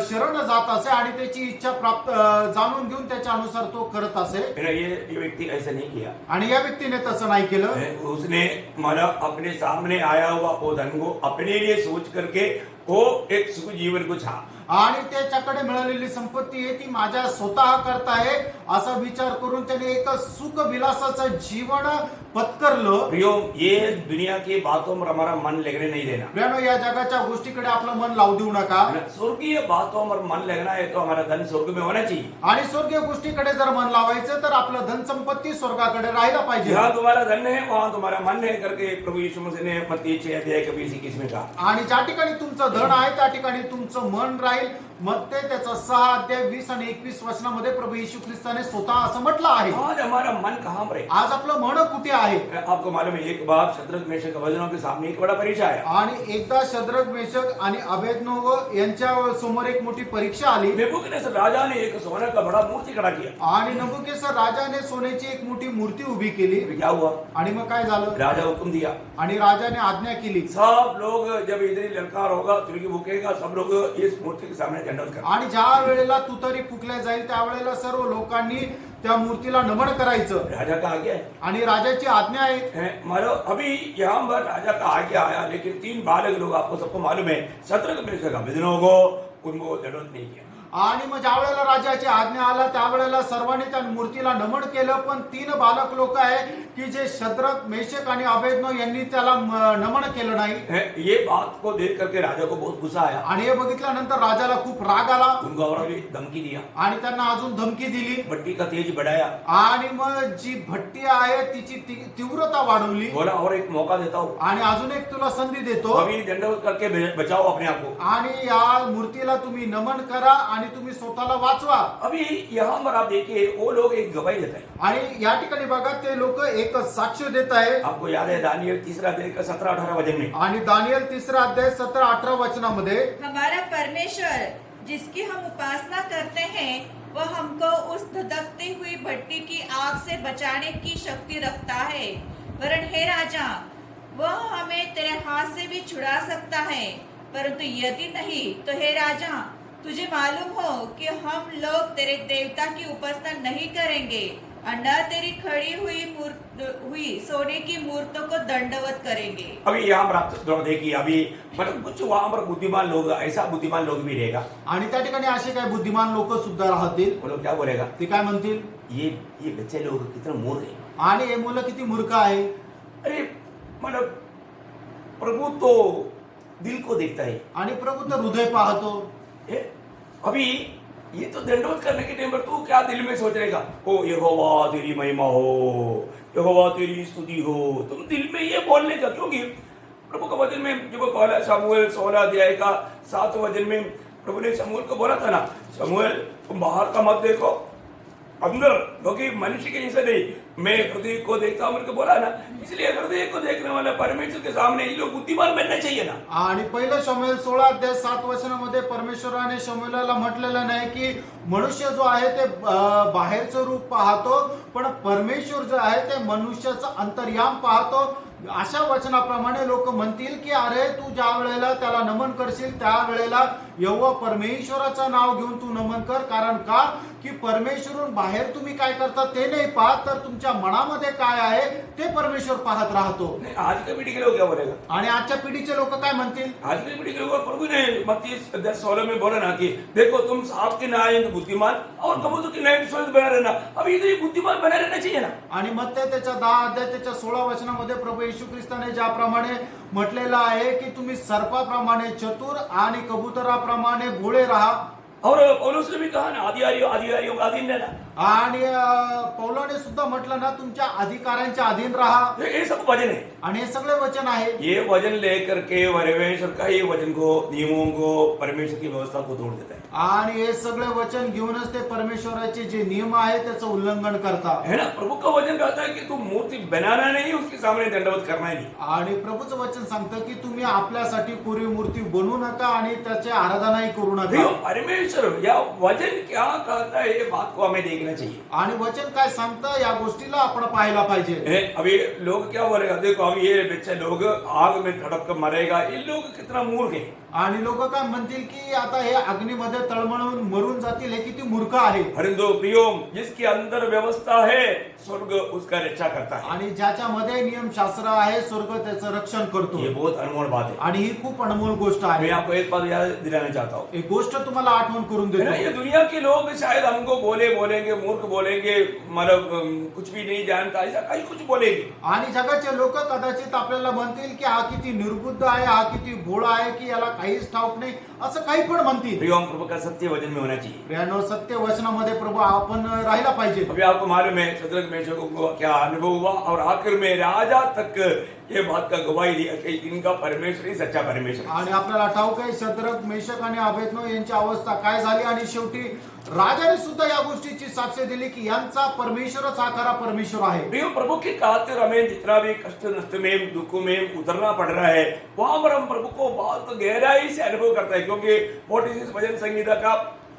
शरण जात असे आणि त्याची इच्छा प्राप्त जाणून घेऊन त्याच्या अनुसार तो करत असे. है ना. ये व्यक्ति ऐसा नहीं किया. आणि या व्यक्तीने तसं नाही केलं. उसने मतलब अपने सामने आया हुआ वो धन को अपने लिए सोच करके वो एक सुख जीवन को चाहा. आणि त्याच्याकडे मिळालेली संपत्ती आहे ती माझ्या स्वतः करता आहे असा विचार करून त्याने एक सुख विलासाचं जीवन पत्करलं. प्रियो, ये दुनिया की बातों में हमारा मन लगने नहीं देना. प्रियानो, या जगाच्या गोष्टीकडे आपलं मन लावू देऊ नका. है ना. स्वर्गीय बातों में मन लगना है तो हमारा धन स्वर्ग में होना चाहिए. आणि स्वर्गीय गोष्टीकडे जर मन लावायचं तर आपलं धन संपत्ती स्वर्गाकडे राहायला पाहिजे. जहाँ तुम्हारा धन है वहाँ तुम्हारा मन है करके प्रभु यीशु मसीह ने मत्ती 6:21 में कहा. आणि ज्या ठिकाणी तुमचं धन आहे त्या ठिकाणी तुमचं मन राहील. मत्ते त्याचा 6:20 आणि 21 वचनामध्ये प्रभु येशू ख्रिस्ताने स्वतः असं म्हटलं आहे. आज हमारा मन कहाँ पर है? आज आपलं मन कुठे आहे? आपको मालूम है, एक बार शद्रक मेशक अबेदनगो के सामने एक बड़ा परीक्षा आया. आणि एकदा शद्रक मेशक आणि अबेदनगो यांच्या समोर एक मोठी परीक्षा आली. नेबुकदनेस्सर राजा ने एक सोने का बड़ा मूर्ति खड़ा किया. आणि नबुकदनेस्सर राजाने सोन्याची एक मोठी मूर्ती उभी केली. फिर क्या हुआ? आणि मग काय झालं? राजा हुक्म दिया, आणि राजाने आज्ञा केली, सब लोग जब इधर ललकार होगा, तुरकी भूकेगा, सब लोग इस मूर्ति के सामने दंडवत कर. आणि ज्या वेळेला तुतारी फुकल्या जाईल त्यावेळेला सर्व लोकांनी त्या मूर्तीला नमन करायचं. राजा का आज्ञा है. आणि राजाची आज्ञा आहे. मतलब अभी यहाँ पर राजा का आज्ञा आया, लेकिन 3 बालक लोग आपको सबको मालूम है, शद्रक मेशक अबेदनगो उनको दंडवत नहीं किया. आणि मग ज्या वेळेला राजाची आज्ञा आला त्यावेळेला सर्वांनी त्या मूर्तीला नमन केलं. पण 3 बालक लोक आहे की जे शद्रक मेशक आणि अबेदनो यांनी त्याला नमन केलं नाही. ये बात को देख करके राजा को बहुत गुस्सा आया. आणि हे बघितल्यानंतर राजाला खूप राग आला. उनको और भी धमकी दिया, आणि त्यांना अजून धमकी दिली. भट्टी का तेज बढ़ाया. आणि मग जी भट्टी आहे तिची तीव्रता वाढवली. बोला और एक मौका देता हूँ, आणि अजून एक तुला संधी देतो. अभी दंडवत करके बचाओ अपने आप को. आणि या मूर्तीला तुम्ही नमन करा आणि तुम्ही स्वतःला वाचवा. अभी यहाँ पर आप देखिए, वो लोग एक गवाही देते हैं. आणि या ठिकाणी बघा ते लोक एक साक्ष देत आहे. आपको याद है दानियल 3 अध्याय का 17-18 वचन में. आणि दानियल 3 अध्याय 17-18 वचनामध्ये हमारा परमेश्वर जिसकी हम उपासना करते हैं वह हमको उस धधकती हुई भट्टी की आग से बचाने की शक्ति रखता है. वरन हे राजा, वह हमें तेरे हाथ से भी छुड़ा सकता है, परंतु यदि नहीं तो हे राजा, तुझे मालूम हो कि हम लोग तेरे देवता की उपासना नहीं करेंगे और न तेरी खड़ी हुई सोने की मूर्तों को दंडवत करेंगे. अभी यहाँ पर आप थोड़ा देखिए, अभी मतलब कुछ वहां पर बुद्धिमान लोग, ऐसा बुद्धिमान लोग भी रहेगा. आणि त्या ठिकाणी असे काही बुद्धिमान लोक सुद्धा राहतील. वो लोग क्या बोलेगा? ते काय म्हणतील? ये बच्चे लोग कितना मूर्ख है. आणि हे मुलं किती मूर्ख आहे. अरे मतलब प्रभु तो दिल को देखता है. आणि प्रभू तर हृदय पाहतो. अभी ये तो दंडवत करने के टाइम पर तू क्या दिल में सोच रहेगा? ओ यहोवा तेरी महिमा हो, यहोवा तेरी स्तुति हो. तुम दिल में ये बोलने का, क्योंकि प्रभु का वचन में जब पहला शमूएल 16 अध्याय का 7 वचन में प्रभु ने शमूएल को बोला था ना, शमूएल तुम बाहर का मत देखो, अंदर, क्योंकि मनुष्य के जैसे नहीं, मैं हृदय को देखता हूं, बोला ना. इसलिए हृदय को देखने वाला परमेश्वर के सामने ये लोग बुद्धिमान बनना चाहिए ना. आणि पहिलं शमूएल 16 अध्याय 7 वचनामध्ये परमेश्वराने शमूएलाला म्हटलेलं नाही की मनुष्य जो आहे ते बाहेरचं रूप पाहतो, पण परमेश्वर जो आहे ते मनुष्याचं अंतर्याम पाहतो. अशा वचनाप्रमाणे लोक म्हणतील की अरे तू ज्या वेळेला त्याला नमन करशील त्यावेळेला यहोवा परमेश्वराचं नाव घेऊन तू नमन कर. कारण का की परमेश्वरून बाहेर तुम्ही काय करता ते नाही पाहत, तर तुमच्या मनामध्ये काय आहे ते परमेश्वर पाहत राहतो. आज के पीढ़ी के लोग क्या बोलेगा? आणि आजच्या पिढीचे लोक काय म्हणतील? आज की पीढ़ी के लोग, प्रभु ने मत्ती 10:16 में बोला ना कि देखो तुम सांप के न्याय बुद्धिमान और कबूतर के न्याय विश्वास बना रहना. अभी इधर बुद्धिमान बना रहना चाहिए ना. आणि मत्ते त्याच्या 10 अध्याय त्याच्या 16 वचनामध्ये प्रभू येशू ख्रिस्ताने ज्याप्रमाणे म्हटलेलं आहे की तुम्ही सर्पाप्रमाणे चतुर आणि कबुतराप्रमाणे भोळे राहा. और पौलुस ने भी कहा ना, आधिकारियों का अधीन रहना. आणि पौलाने सुद्धा म्हटलं ना, तुमच्या अधिकारांच्या अधीन राहा. ये सब वचन है. आणि हे सगळे वचन आहे. ये वचन लेकर के परमेश्वर का ये वचन को, नियमों को, परमेश्वर की व्यवस्था को तोड़ देता है. आणि हे सगळे वचन घेऊनच ते परमेश्वराचे जे नियम आहे त्याचं उल्लंघन करतात. है ना. प्रभु का वचन कहता है कि तू मूर्ति बनाना नहीं, उसके सामने दंडवत करना ही नहीं. आणि प्रभूचं वचन सांगतं की तुम्ही आपल्यासाठी कोरीव मूर्ती बनवू नका आणि त्याची आराधनाही करू नका. देखो परमेश्वर या वचन क्या कहता है, ये बात को हमें देखना चाहिए. आणि वचन काय सांगतं या गोष्टीला आपण पाहायला पाहिजे. अभी लोग क्या बोलेगा, देखो अब ये बच्चे लोग आग में तड़प कर मरेगा, ये लोग कितना मूर्ख है. आणि लोक काय म्हणतील की आता हे अग्नीमध्ये तळमळून मरून जातील, हे किती मूर्ख आहे. परंतु प्रियो, जिसके अंदर व्यवस्था है स्वर्ग उसका रक्षा करता है. आणि ज्याच्यामध्ये नियमशास्त्र आहे स्वर्ग त्याचं रक्षण करतो. ये बहुत अनमोल बात है. आणि ही खूप अनमोल गोष्ट मैं आहे. आपको एक बात याद दिलाना चाहता हूँ. एक गोष्ट तुम्हाला आठवण करून है ना, देतो. ये दुनिया के लोग शायद हमको बोलेंगे, मूर्ख बोलेंगे, मतलब कुछ भी नहीं जानता, ऐसा कहीं कुछ बोलेंगे. आणि जगाचे लोक कदाचित आपल्याला म्हणतील की हा किती निर्बुद्ध आहे, हा किती भोळा आहे, की याला काहीच ठाऊक नाही, असं काही पण म्हणतील. प्रियो, हम प्रभु का सत्य वचन में होना चाहिए. प्रियानो, सत्य वचनामध्ये प्रभू आपण राहिला पाहिजे. अभी आपको मालूम है शद्रक मेशक को क्या अनुभव हुआ, और आखिर में राजा तक ये बात का गवाही दिया कि इनका परमेश्वर ही सच्चा परमेश्वर. आणि आपल्याला ठाऊक आहे शद्रक, मेशक आणि अबेदनो यांची अवस्था काय झाली, आणि शेवटी राजाने सुद्धा या गोष्टीची साक्ष दिली की यांचा परमेश्वरच हा खरा परमेश्वर आहे. प्रियो, प्रभु की खातिर हमें जितना भी कष्ट नष्ट में, दुख में उतरना पड़ रहा है, वहां पर हम प्रभु को बहुत गहराई से अनुभव करते हैं. क्योंकि 46 भजन संगीता का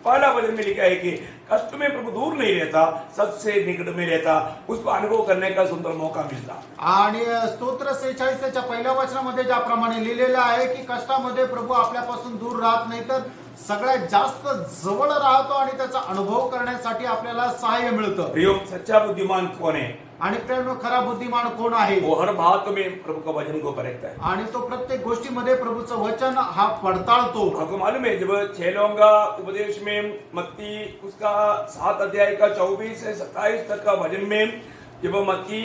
पहला वचन में लिखा है कि कष्ट में प्रभु दूर नहीं रहता, सबसे निकट में रहता, उसको अनुभव करने का सुंदर मौका मिलता. आणि स्तोत्र 46 च्या पहिल्या वचनामध्ये ज्याप्रमाणे लिहिलेलं आहे की कष्टामध्ये प्रभू आपल्यापासून दूर राहत नाही, तर सगळ्यात जास्त जवळ राहतो आणि त्याचा अनुभव करण्यासाठी आपल्याला सहाय्य मिळतं. प्रियो, सच्चा बुद्धिमान कौन है? आणि प्रेम, खरा बुद्धिमान कोण आहे? वो हर बात में प्रभु का वचन को परखता है. आणि तो प्रत्येक गोष्टीमध्ये प्रभूचं वचन हा पडताळतो. आपको मालूम है जब चेलों का उपदेश में मत्ती उसका 7 अध्याय का 24 से 27 तक का वचन में, जब मत्ती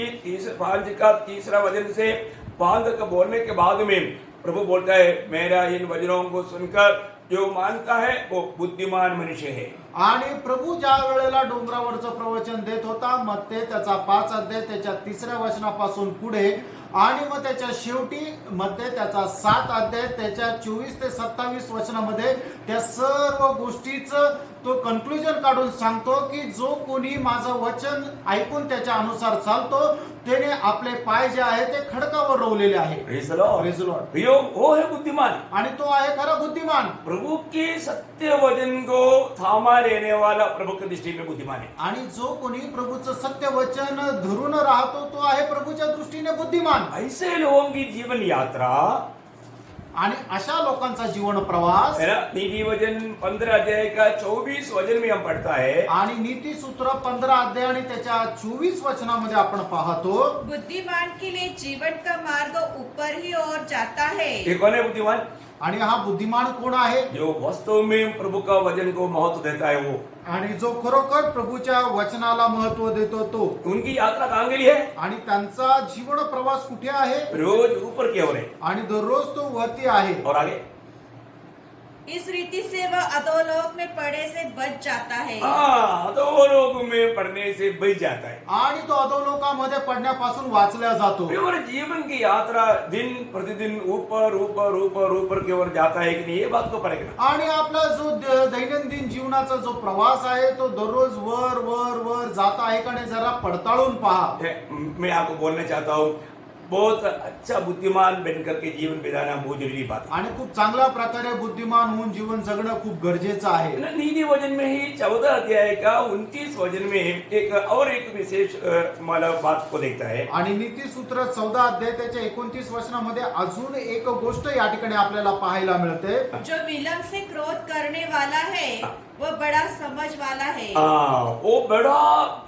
5 का 3 वचन से 5 तक बोलने के बाद में प्रभु बोलता है, मेरा इन वचनों को सुनकर जो मानता है वो बुद्धिमान मनुष्य है. आणि प्रभू ज्या वेळेला डोंगरावरचं प्रवचन देत होता, मग ते त्याचा 5 अध्याय त्याच्या 3 वचनापासून पुढे, आणि मग त्याच्या शेवटी मध्ये त्याचा 7 अध्याय त्याच्या 24 ते 27 वचनामध्ये त्या सर्व गोष्टीचं तो कन्क्लुजन काढून सांगतो की जो कोणी माझं वचन ऐकून त्याच्या अनुसार चालतो त्याने आपले पाय जे आहे ते खडकावर रोवलेले आहे. Praise the Lord. Praise the Lord. प्रियो, वो है बुद्धिमान. आणि तो आहे खरा बुद्धिमान. प्रभु के सत्य वचन को थामा रहने वाला प्रभु की दृष्टि में बुद्धिमान है. आणि जो कोणी प्रभूचं सत्य वचन धरून राहतो तो आहे प्रभूच्या दृष्टीने बुद्धिमान. ऐसे लोगों की जीवन यात्रा, आणि अशा लोकांचा जीवन प्रवास, है ना, नीति वचन 15 अध्याय का 24 वचन में हम पढ़ता है. आणि नीती सूत्र 15 अध्याय आणि त्याच्या 24 वचनामध्ये आपण पाहतो, बुद्धिमान के लिए जीवन का मार्ग ऊपर ही ओर जाता है. ये कौन है बुद्धिमान? आणि हा बुद्धिमान कोण आहे? जो वास्तव में प्रभु का वचन को महत्व देता है वो. आणि जो खरोखर प्रभूच्या वचनाला महत्व देतो तो. उनकी यात्रा कहाँ गेली है? आणि त्यांचा जीवन प्रवास कुठे आहे? रोज ऊपर की ओर है. आणि दररोज तो वरती आहे. और आगे इस रीति से वह अधोलोक में पड़े से बच जाता है. दो लोग में पढ़ने से बच जाता है. आणि तो अधोलोकामध्ये पडण्यापासून वाचला जातो. हमारे जीवन की यात्रा दिन प्रतिदिन ऊपर ऊपर ऊपर ऊपर की ओर जाता है कि नहीं, ये बात को परखना. आणि आपला जो दैनंदिन जीवनाचा जो प्रवास आहे तो दररोज वर वर वर जात आहे का नाही, जरा पडताळून पहा. मैं आपको बोलना चाहता हूँ, बहुत अच्छा बुद्धिमान बनकर के जीवन बिताना बहुत जरूरी बात है. आणि खूप चांगल्या प्रकारे बुद्धिमान होऊन जीवन जगणं खूप गरजेचं आहे. नीति वचन में ही 14 अध्याय का 29 वचन में एक विशेष मतलब बात को देखता है. आणि नीती सूत्र 14 अध्याय त्याच्या 29 वचनामध्ये अजून एक गोष्ट या ठिकाणी आपल्याला पाहायला मिळते. जो विलंब से क्रोध करने वाला है वो बड़ा समझ वाला है. वो बड़ा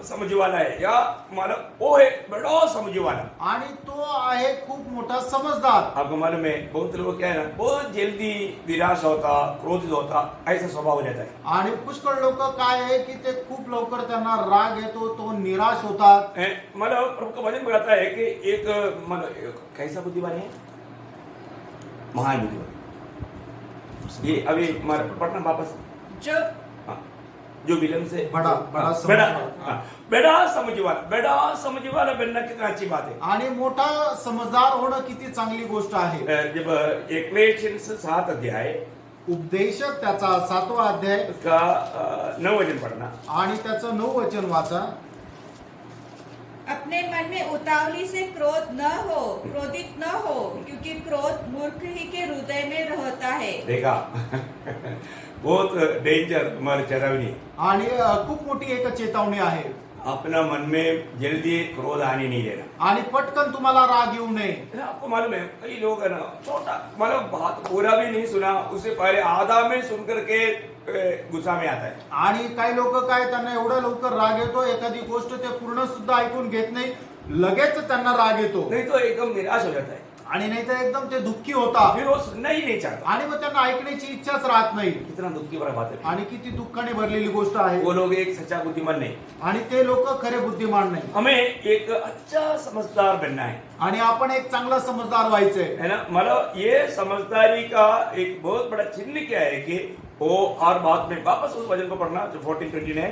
समझ वाला है, या मतलब वो है बड़ा समझ वाला. आणि तो आहे खूप मोठा समजदार. आपको मालूम है बहुत लोग क्या है ना, बहुत जल्दी निराश होता, क्रोधित होता, ऐसा स्वभाव हो जाता है. आणि पुष्कळ लोक काय आहे की ते खूप लवकर त्यांना राग येतो, तो निराश होतात. मतलब प्रभु का वचन बताता है कि एक मतलब कैसा बुद्धिमान है, महान बुद्धिमान. ये अभी पढ़ना वापस. जो जो विलम्ब से बड़ा हाँ, समझ हाँ, बड़ा समझ वाला बनना कितना अच्छी बात है। आणि मोठा समजदार होणं किती चांगली गोष्ट आहे. जब एक्लेशियंस 7 अध्याय उपदेशक त्याचा 7वा अध्याय उसका 9 वचन पढ़ना। आणि त्याचं 9 वचन वाचा. अपने मन में उतावली से क्रोध न हो, क्रोधित न हो, क्योंकि क्रोध मूर्ख ही के हृदय में रहता है. देखा बहुत डेंजर हमारे चेतावनी। आणि खूप मोठी एक चेतावणी आहे. अपना मन में जल्दी क्रोध आने नहीं देना। आणि पटकन तुम्हाला राग येऊ नये. आपको मालूम है कई लोग है ना छोटा मतलब बात पूरा भी नहीं सुना, उससे पहले आधा में सुन करके गुस्सा में आता है। आणि काही लोक काय त्यांना एवढं लवकर राग येतो, एखादी गोष्ट ते पूर्ण सुद्धा ऐकून घेत नाही, लगेच त्यांना राग येतो नहीं तो एकदम निराश हो जाता है, आणि नाही तर एकदम ते दुःखी होतात फिर वो सुनना ही नहीं चाहता। आणि मग त्यांना ऐकण्याची इच्छाच राहत नाही. कितना दुख की बड़ा बात है। आणि किती दुःखाने भरलेली गोष्ट आहे. वो लोग एक सच्चा बुद्धिमान नहीं। आणि ते लोक खरे बुद्धिमान नाही. हमें एक अच्छा समझदार बनना है, आणि आपण एक चांगला समजदार व्हायचंय. है ना। मतलब ये समझदारी का एक बहुत बड़ा चिन्ह क्या है कि वो और बात में वापस उस वचन को पढ़ना जो 14-20 है।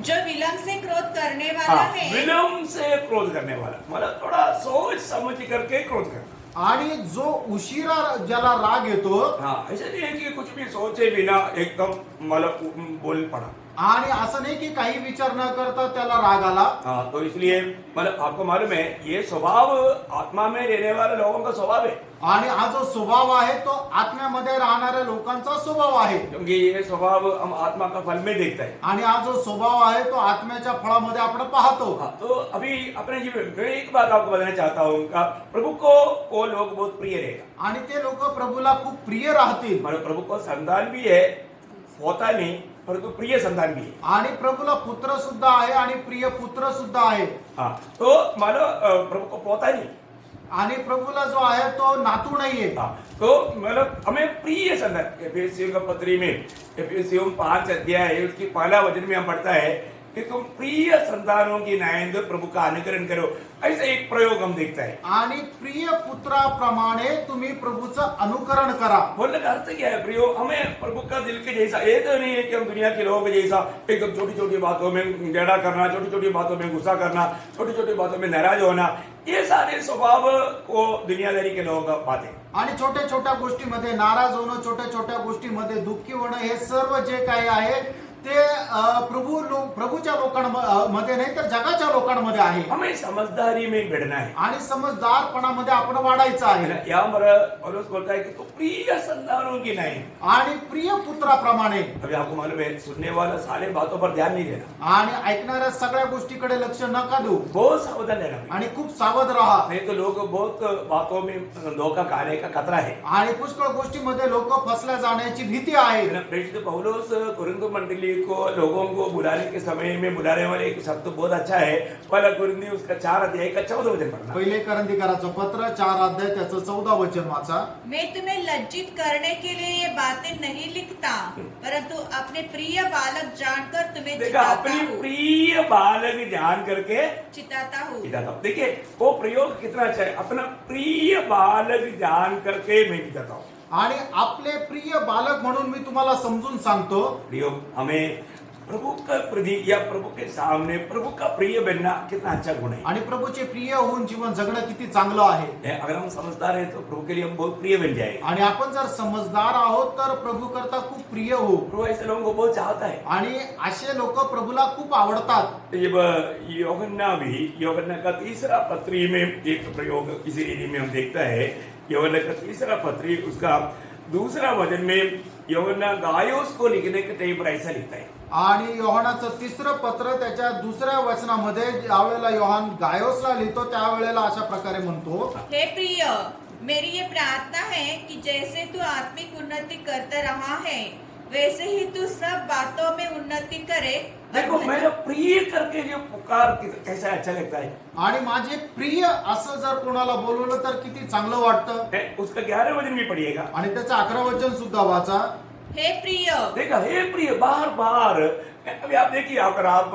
जो विलम्ब से क्रोध करने वाला हाँ, है, विलम्ब से क्रोध करने वाला मतलब थोड़ा सोच समझ करके क्रोध करना। आणि जो उशिरा ज्याला राग येतो, हाँ, ऐसा नहीं है कि कुछ भी सोचे बिना एकदम मतलब बोल पड़ा। आणि असं नाही की काही विचार न करता त्याला राग आला. हाँ, तो इसलिए मतलब आपको मालूम है ये स्वभाव आत्मा में रहने वाले लोगों का स्वभाव है, आणि हा जो स्वभाव आहे तो आत्म्यामध्ये राहणाऱ्या लोकांचा स्वभाव आहे. क्योंकि ये स्वभाव हम आत्मा का फल में देखता है। आणि हा जो स्वभाव आहे तो आत्म्याच्या फळामध्ये आपण पाहतो. हाँ, तो अभी अपने जीवन में एक बात आपको बताना चाहता हूँ का प्रभु को वो लोग बहुत प्रिय रहेगा। आणि ते लोक प्रभूला खूप प्रिय राहतील. मतलब प्रभु को संतान भी है, होता नहीं परंतु प्रिय संतान भी है। आणि प्रभूला पुत्र सुद्धा आहे आणि प्रिय पुत्र सुद्धा आहे. हाँ, तो मानो प्रभु को पोता नहीं। आणि प्रभूला जो आहे तो नातू नाहीये. हाँ, तो मतलब हमें प्रिय संतान एफेसियों का पत्री में एफेसियों 5 अध्याय है उसकी पहला वचन में हम पढ़ता है कि तुम प्रिय संतानों की न्यायंद प्रभु का अनुकरण करो। ऐसा एक प्रयोग हम देखता है। आणि प्रिय पुत्राप्रमाणे तुम्ही प्रभूचं अनुकरण करा. बोलने का अर्थ क्या है प्रियो, हमें प्रभु का दिल के जैसा, ये तो नहीं है कि हम दुनिया के लोगों के जैसा एकदम छोटी छोटी बातों में झगड़ा करना, छोटी छोटी बातों में गुस्सा करना, छोटी छोटी बातों में नाराज होना, ये सारे स्वभाव को दुनियादारी के लोगों का बात है। आणि छोट्या छोट्या गोष्टीमध्ये नाराज होणं, छोट्या छोट्या गोष्टीमध्ये दुःखी होणं, हे सर्व जे काही आहे ते प्रभूच्या लोकांमध्ये नाही तर जगाच्या लोकांमध्ये आहे. हमें समझदारी में बढ़ना है आणि समजदारपणामध्ये आपण वाढायचं आहे. यहाँ पर पौलुस बोलता है कि तो प्रिय संतानों की नहीं। आणि प्रिय पुत्राप्रमाणे. अभी आपको मालूम है सुनने वाला सारे बातों पर ध्यान नहीं देना, आणि ऐकणाऱ्या सगळ्या गोष्टीकडे लक्ष नका देऊ. बहुत सावधान रहना, आणि खूप सावध राहा. नहीं तो लोग बहुत बातों में धोखा खाने का खतरा है। आणि पुष्कळ गोष्टीमध्ये लोक फसल्या जाण्याची भीती आहे. प्रेरित पौलुस कुरिन्थ मंडली को लोगों को बुलाने के समय में बुलाने वाले एक शब्द बहुत अच्छा है। पहला कुरिन्थी उसका 4 अध्याय का 14 वचन पढ़ना। पहिले करंदीकराचं पत्र 4 अध्याय त्याचं 14 वचन वाचा. मैं तुम्हें लज्जित करने के लिए ये बातें नहीं लिखता, परंतु अपने प्रिय बालक जानकर तुम्हें देखा, अपनी प्रिय बालक जान करके चिताता हूँ. देखिए वो प्रयोग कितना अच्छा है, अपना प्रिय बालक जान करके मैं चिताता हूँ। आणि आपले प्रिय बालक म्हणून मी तुम्हाला समजून सांगतो. प्रियो, हमें प्रभु का प्रति या प्रभु के सामने प्रभु का प्रिय बनना कितना अच्छा गुण है। आणि प्रभूचे प्रिय होऊन जीवन जगणं किती चांगलं आहे. अगर हम समझदार हैं तो प्रभु के लिए हम बहुत प्रिय बन जाएंगे। आणि आपण जर समजदार आहोत तर प्रभू करता खूप प्रिय हो. प्रभु ऐसे लोगों को बहुत चाहता है आणि असे लोक प्रभूला खूप आवडतात. जब यूहन्ना का 3रा पत्री में एक प्रयोग इसी रीति में हम देखता है। यूहन्ना का 3रा पत्री उसका 2 वचन में यूहन्ना गायोस को लिखने के टाइम पर ऐसा लिखता है। आणि योहानाचं 3रं पत्र त्याच्या 2ऱ्या वचनामध्ये ज्यावेळेला योहान गायोसला लिहितो त्यावेळेला अशा प्रकारे म्हणतो, हे प्रिय, मेरी ये प्रार्थना है कि जैसे तू आत्मिक उन्नति करता रहा है, वैसे ही तू सब बातों में उन्नति करे. देखो मेरा प्रिय करके जो पुकार कैसा अच्छा लगता है। आणि माझे प्रिय असं जर कोणाला बोलवलं तर किती चांगलं वाटतं. उसका 11 वचन भी पढ़िएगा आणि त्याचं 11 वचन सुद्धा वाचा. हे प्रिय, देखा, हे प्रिय बार बार अभी आप देखिए, अगर आप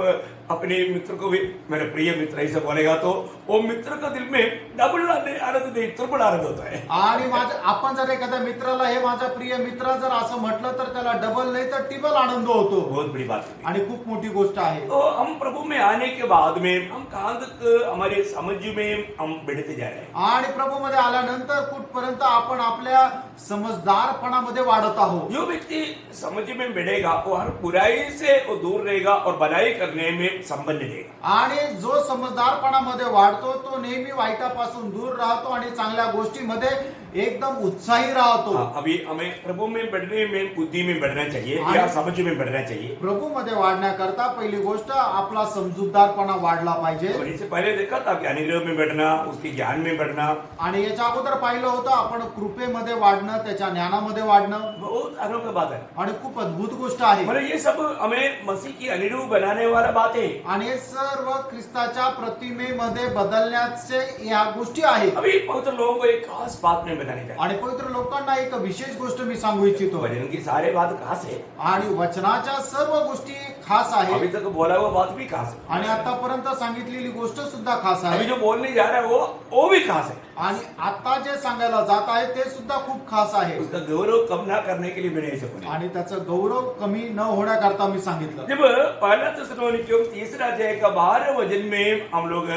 अपने मित्र को भी मेरे प्रिय मित्र ऐसे बोलेगा तो वो मित्र का दिल में डबल आनंद नहीं, ट्रिपल आनंद होता है. आणि आपण जर एखाद्या मित्राला हे माझा प्रिय मित्र जर असं म्हटलं तर त्याला डबल नाही तर टिबल आनंद होतो. बहुत बड़ी बात है. आणि खूप मोठी गोष्ट आहे. तो हम प्रभु में आने के बाद में हम कहाँ तक हमारे समझ में हम बढ़ते जा रहे हैं. आणि प्रभूमध्ये आल्यानंतर कुठपर्यंत आपण आपल्या समजदारपणामध्ये वाढत आहोत. जो व्यक्ति समझ में बढ़ेगा वो हर बुराई से वो दूर रहेगा और भलाई करने में संबंध लेगा. आणि जो समजदारपणामध्ये वाढतो तो नेहमी वाईटापासून दूर राहतो आणि चांगल्या गोष्टीमध्ये एकदम उत्साही राहतो. अभी हमें प्रभु में बढ़ने में बुद्धि में बढ़ना चाहिए या समझ में बढ़ना चाहिए. प्रभूमध्ये वाढण्याकरता पहिली गोष्ट आपला समजूतदारपणा वाढला पाहिजे. और इससे पहले देखा था कि अनुग्रह में बढ़ना, उसके ज्ञान में बढ़ना. आणि याच्या अगोदर पाहिलं होतं आपण कृपेमध्ये वाढणं, त्याच्या ज्ञानामध्ये वाढणं बहुत अनोखी बात है. आणि खूप अद्भुत गोष्ट आहे. मतलब ये सब हमें मसीह की अनुरूप बनाने वाला बात है. आणि हे सर्व ख्रिस्ताच्या प्रतिमेमध्ये बदलण्याचे या गोष्टी आहेत. अभी पवित्र लोगों को एक खास बात में बताने का. आणि पवित्र लोकांना एक विशेष गोष्ट मी सांगू इच्छितो. वचन की सारे बात खास है. आणि वचनाच्या सर्व गोष्टी खास अभी आहे तक बोला हुआ बात भी खास है. आणि आतापर्यंत सांगितलेली गोष्ट सुद्धा खास अभी आहे. जो बोलने जा रहा है वो भी खास है. आणि आता जे सांगायला जात आहे ते सुद्धा खूप खास आहे. उसका गौरव कम ना करने के लिए मैंने ऐसे बोला. आणि त्याचं गौरव कमी न होण्याकरता मी सांगितलं. जब पहला थिस्सलुनीकियों तीसरा अध्याय का 12 वचन में हम लोग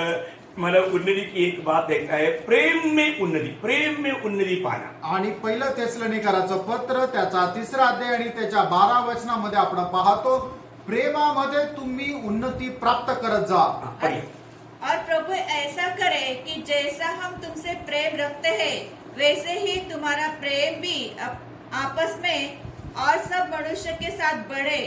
मतलब उन्नति की एक बात देखता है, प्रेम में उन्नति, प्रेम में उन्नति पाना. आणि पहिलं तेसलोनिकराचं पत्र त्याचा 3रा अध्याय आणि त्याच्या 12 वचनामध्ये आपण पाहतो, प्रेमामध्ये तुम्ही उन्नती प्राप्त करत जा. पढ़िए. और प्रभु ऐसा करे कि जैसा हम तुमसे प्रेम रखते हैं वैसे ही तुम्हारा प्रेम भी आपस में और सब मनुष्य के साथ बढ़े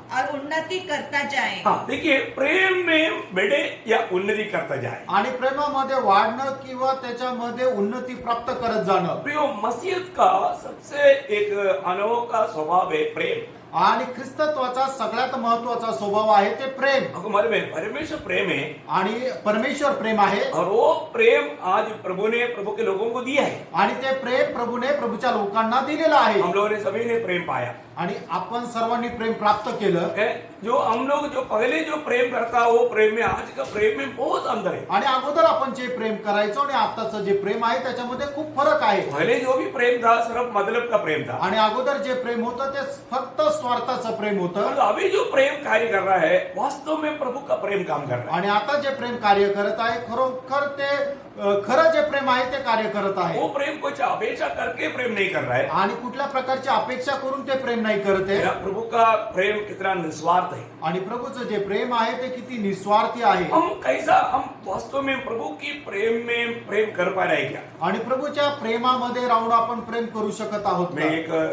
और उन्नति करता जाए. हाँ, देखिए, प्रेम में बढ़े या उन्नति करता जाए. आणि प्रेमामध्ये वाढणं किंवा त्याच्यामध्ये उन्नती प्राप्त करत जाणं. प्रियो, मसीहत का सबसे एक अनोखा स्वभाव है प्रेम. आणि ख्रिस्तत्वाचा सगळ्यात महत्वाचा स्वभाव आहे ते प्रेम. आपको मालूम है, परमेश्वर प्रेम है. आणि परमेश्वर प्रेम आहे. और वो प्रेम आज प्रभु ने प्रभु के लोगों को दिया है. आणि ते प्रेम प्रभूने प्रभूच्या लोकांना दिलेलं आहे. हम लोगों ने सभी ने प्रेम पाया आणि आपण सर्वांनी प्रेम प्राप्त केलं. है. जो हम लोग जो पहले जो प्रेम करता वो प्रेम में आज का प्रेम में बहुत अंतर है. आणि अगोदर आपण जे प्रेम करायचो आणि आताचं जे प्रेम आहे त्याच्यामध्ये खूप फरक आहे. पहले जो भी प्रेम था सिर्फ मतलब का प्रेम था. आणि अगोदर जे प्रेम होतं ते फक्त स्वार्थाचं प्रेम होतं. और अभी जो प्रेम कार्य कर रहा है वास्तव में प्रभु का प्रेम काम कर रहा है. आणि आता जे प्रेम कार्य करत आहे खरोखर ते खरं जे प्रेम आहे ते कार्य करत आहे. वो प्रेम कुछ अपेक्षा करके प्रेम नहीं कर रहा है. आणि कुठल्या प्रकारची अपेक्षा करून ते प्रेम नाही करत आहे. प्रभु का प्रेम कितना निस्वार्थ है. आणि प्रभूचं जे प्रेम आहे ते किती निस्वार्थी आहे. हम वास्तव में प्रभु की प्रेम में प्रेम कर पा रहे हैं क्या? आणि प्रभूच्या प्रेमामध्ये राहून आपण प्रेम करू शकत आहोत मैं का?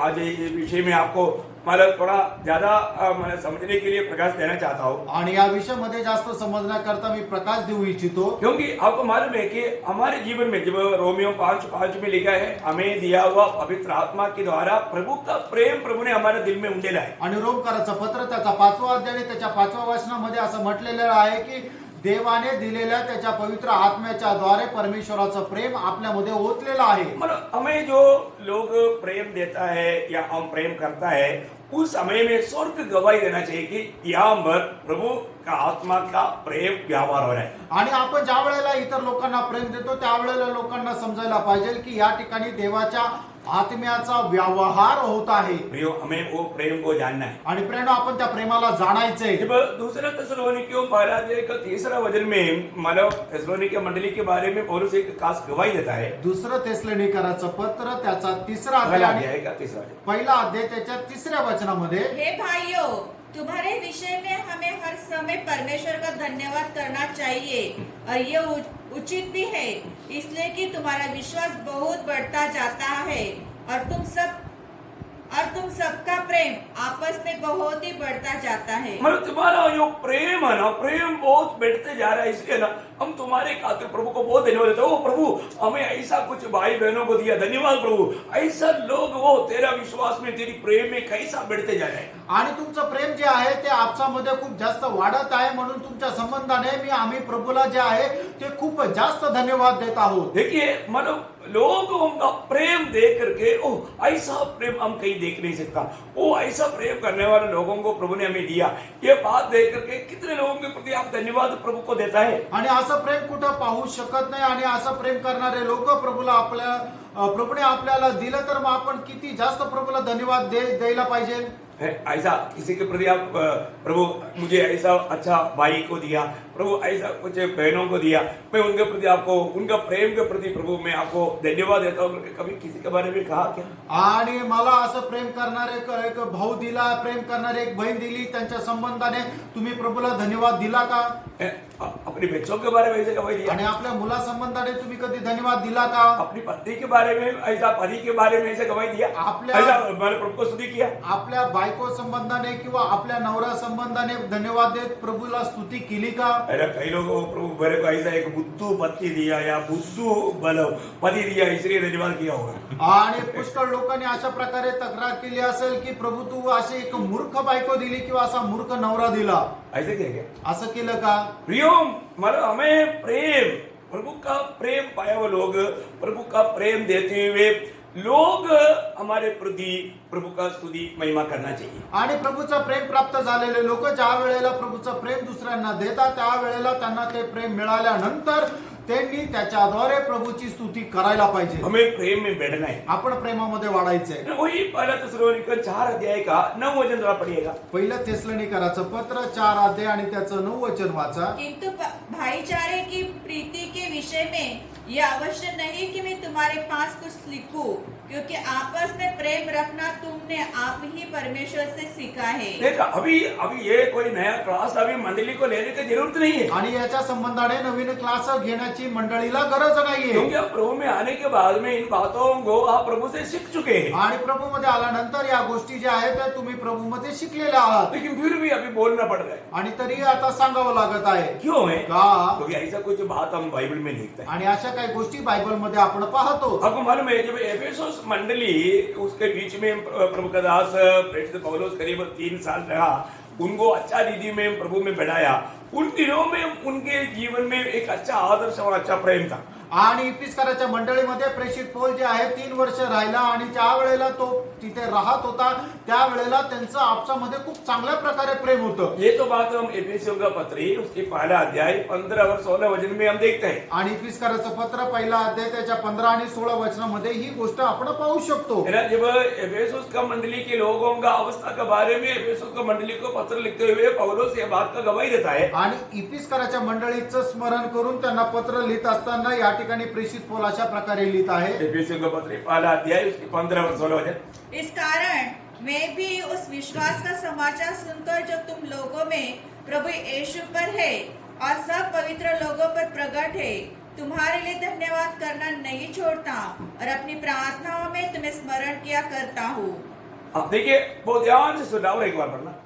आज ये विषय में आपको मतलब थोड़ा ज्यादा मतलब समझने के लिए प्रकाश देना चाहता हूँ. आणि या विषयामध्ये जास्त समजण्याकरता मी प्रकाश देऊ इच्छितो. क्योंकि आपको मालूम है कि हमारे जीवन में जब रोमियो 5:5 में लिखा है, हमें दिया हुआ पवित्र आत्मा के द्वारा प्रभु का प्रेम प्रभु ने हमारे दिल में उंडेला है. आणि रोमकराचं पत्र त्याचा 5वा अध्याय आणि त्याच्या 5व्या वचनामध्ये असं म्हटलेलं आहे की देवाने दिलेल्या त्याच्या पवित्र आत्म्याच्या द्वारे परमेश्वराचं प्रेम आपल्यामध्ये ओतलेलं आहे. मतलब हमें जो लोग प्रेम देता है या हम प्रेम करता है उस समय में स्वर्ग गवाही देना चाहिए कि यहाँ पर प्रभु का आत्मा का प्रेम व्यवहार हो रहा है. आणि आपण ज्या वेळेला इतर लोकांना प्रेम देतो त्यावेळेला लोकांना समजायला पाहिजे की या ठिकाणी देवाच्या आत्म्याचा व्यवहार होत आहे. प्रियो, हमें वो प्रेम को जानना है. आणि प्रेम आपण त्या प्रेमाला जाणायचंय. जब दूसरा थिस्सलुनीकियों पहला अध्याय का 3रा वचन में मतलब थिस्सलुनीके मंडली के बारे में पौलुस एक खास गवाही देता है. दुसरं तेसलोनिकराचं पत्र त्याचा 3रा पहला अध्याय अध्याय का 3रा वचन. पहिला अध्याय त्याच्या 3ऱ्या वचनामध्ये, हे भाइयों, तुम्हारे विषय में हमें हर समय परमेश्वर का धन्यवाद करना चाहिए और ये उचित भी है, इसलिए कि तुम्हारा विश्वास बहुत बढ़ता जाता है और तुम सबका प्रेम आपस में बहुत ही बढ़ता जाता है. मतलब तुम्हारा जो प्रेम है ना, प्रेम बहुत बढ़ते जा रहा है. इसलिए ना हम तुम्हारे खातिर प्रभु को बहुत धन्यवाद देते हैं. ओ प्रभु, हमें ऐसा कुछ भाई बहनों को दिया, धन्यवाद प्रभू. ऐसा लोग वो तेरा विश्वास में तेरी प्रेम में कैसा बढ़ते जा रहे हैं. आणि तुमचं प्रेम जे आहे ते आपसामध्ये खूप जास्त वाढत आहे. म्हणून तुमच्या संबंधाने आम्ही प्रभूला जे आहे ते खूप जास्त धन्यवाद देत आहोत. देखिए, मतलब लोगों का प्रेम देख करके ओह ऐसा प्रेम हम कहीं देख नहीं सकता, ओ ऐसा प्रेम करने वाले लोगों को प्रभु ने हमें दिया, ये बात देख करके कितने लोगों के प्रति आप धन्यवाद प्रभु को देता है। आणि असं प्रेम कुठं पाहू शकत नाही आणि असं प्रेम करणारे लोक प्रभूने आपल्याला दिलं तर मग आपण किती जास्त प्रभूला धन्यवाद द्यायला पाहिजे। ऐसा किसी के प्रति आप प्रभु मुझे ऐसा अच्छा भाई को दिया, प्रभु ऐसा कुछ बहनों को दिया, मैं उनके प्रति आपको उनका प्रेम के प्रति प्रभु मैं आपको धन्यवाद देता हूँ, कभी किसी के बारे में कहा क्या? आणि मला असं प्रेम करणारे एक भाऊ दिला, प्रेम करणारे एक बहीण दिली, त्यांच्या संबंधाने तुम्ही प्रभूला धन्यवाद दिला का? अपनी बच्चों के बारे में ऐसे कभी दिया? आणि आपल्या मुला संबंधाने तुम्ही कधी धन्यवाद दिला का? अपनी पत्नी के बारे में ऐसा, पति के बारे में ऐसे कभी दिया? ऐसा मैंने प्रभु को स्तुति किया? आपल्या बायको संबंधाने किंवा आपल्या नवरा संबंधाने धन्यवाद देत प्रभूला स्तुती केली का? अरे कई लोगों को प्रभु मेरे को ऐसा एक बुद्धू पति दिया या बुद्धू पति दिया इसलिए धन्यवाद किया होगा। आणि पुष्कळ लोकांनी अशा प्रकारे तक्रार केली असेल की प्रभू तू अशी एक मूर्ख बायको दिली किंवा असा मूर्ख नवरा दिला, ऐसे किया क्या? असं केलं का? प्रियो मतलब हमें प्रेम, प्रभु का प्रेम पाया हुआ लोग, प्रभु का प्रेम देते हुए लोग हमारे प्रति प्रभु का स्तुति महिमा करना चाहिए। आणि प्रभूचं प्रेम प्राप्त झालेले लोक ज्या वेळेला प्रभूचं प्रेम दुसऱ्यांना देतात त्या वेळेला त्यांना ते प्रेम मिळाल्यानंतर त्यांनी त्याच्याद्वारे प्रभूची स्तुती करायला पाहिजे। हमें प्रेम में बढ़ना है, आपण प्रेमामध्ये वाढायचंय। वही पहला थिस्सलुनीकर 4 अध्याय का 9 वचन जरा पढ़िएगा। पहिलं थिस्सलुनीकराचं पत्र 4 अध्याय आणि त्याचं 9 वचन वाचा। किंतु भाईचारे की प्रीति के विषय में यह आवश्यक नहीं कि मैं तुम्हारे पास कुछ लिखूं, क्योंकि आपस में प्रेम रखना तुमने आप ही परमेश्वर से सीखा है। देखा अभी ये कोई नया क्लास अभी मंडली को लेने की जरूरत नहीं है, आणि याच्या संबंधाने नवीन क्लास घेण्याची मंडळीला गरज नाहीये, क्योंकि आप प्रभु में आने के बाद में इन बातों को आप प्रभु से सीख चुके हैं। आणि प्रभू मध्ये आल्यानंतर या गोष्टी ज्या आहेत त्या तुम्ही प्रभू मध्ये शिकलेल्या आहात, लेकिन फिर भी अभी बोलना पड़ रहा है। आणि तरी आता सांगावं लागत आहे। क्यों है? का? क्योंकि ऐसा कुछ बात हम बाइबल में देखते हैं। आणि अशा काही गोष्टी बायबल मध्ये आपण पाहतो। आपको मालूम है जब एफेसुस मंडली उसके बीच में प्रभु का दास प्रेरित पौलुस करीब 3 साल रहा, उनको अच्छा रीति में प्रभु में बढ़ाया, उन दिनों में उनके जीवन में एक अच्छा आदर्श और अच्छा प्रेम था। आणि इफिसकराच्या मंडळीमध्ये प्रेषित पौल जे आहे 3 वर्ष राहिला आणि ज्या वेळेला तो तिथे राहत होता त्या वेळेला त्यांचं आपसामध्ये खूप चांगल्या प्रकारे प्रेम होतं। ये तो बात हम एफेसियों का पत्र उसके पहला अध्याय 15 और 16 वचन में हम देखते हैं। आणि इफिसकराचं पत्र पहिला अध्याय त्याच्या 15 आणि 16 वचनामध्ये ही गोष्ट आपण पाहू शकतो। जब एफेसुस का मंडली के लोगों का अवस्था के बारे में एफेसुस का मंडली को पत्र लिखते हुए पौलुस ये बात का गवाही देता है। आणि इफिसकराच्या मंडळीचं स्मरण करून त्यांना पत्र लिहित असताना या ठिकाणी प्रेषित पौल अशा प्रकारे लिहित आहे। एफेसियों का पत्र पहला अध्याय उसके 15 और 16 वचन। इस कारण मैं भी उस विश्वास का समाचार सुनकर जो तुम लोगों में प्रभु यीशु पर है और सब पवित्र लोगों पर प्रकट है, तुम्हारे लिए धन्यवाद करना नहीं छोड़ता और अपनी प्रार्थनाओं में तुम्हें स्मरण किया करता हूँ। देखिए बहुत ध्यान से सुना और एक बार पढ़ना।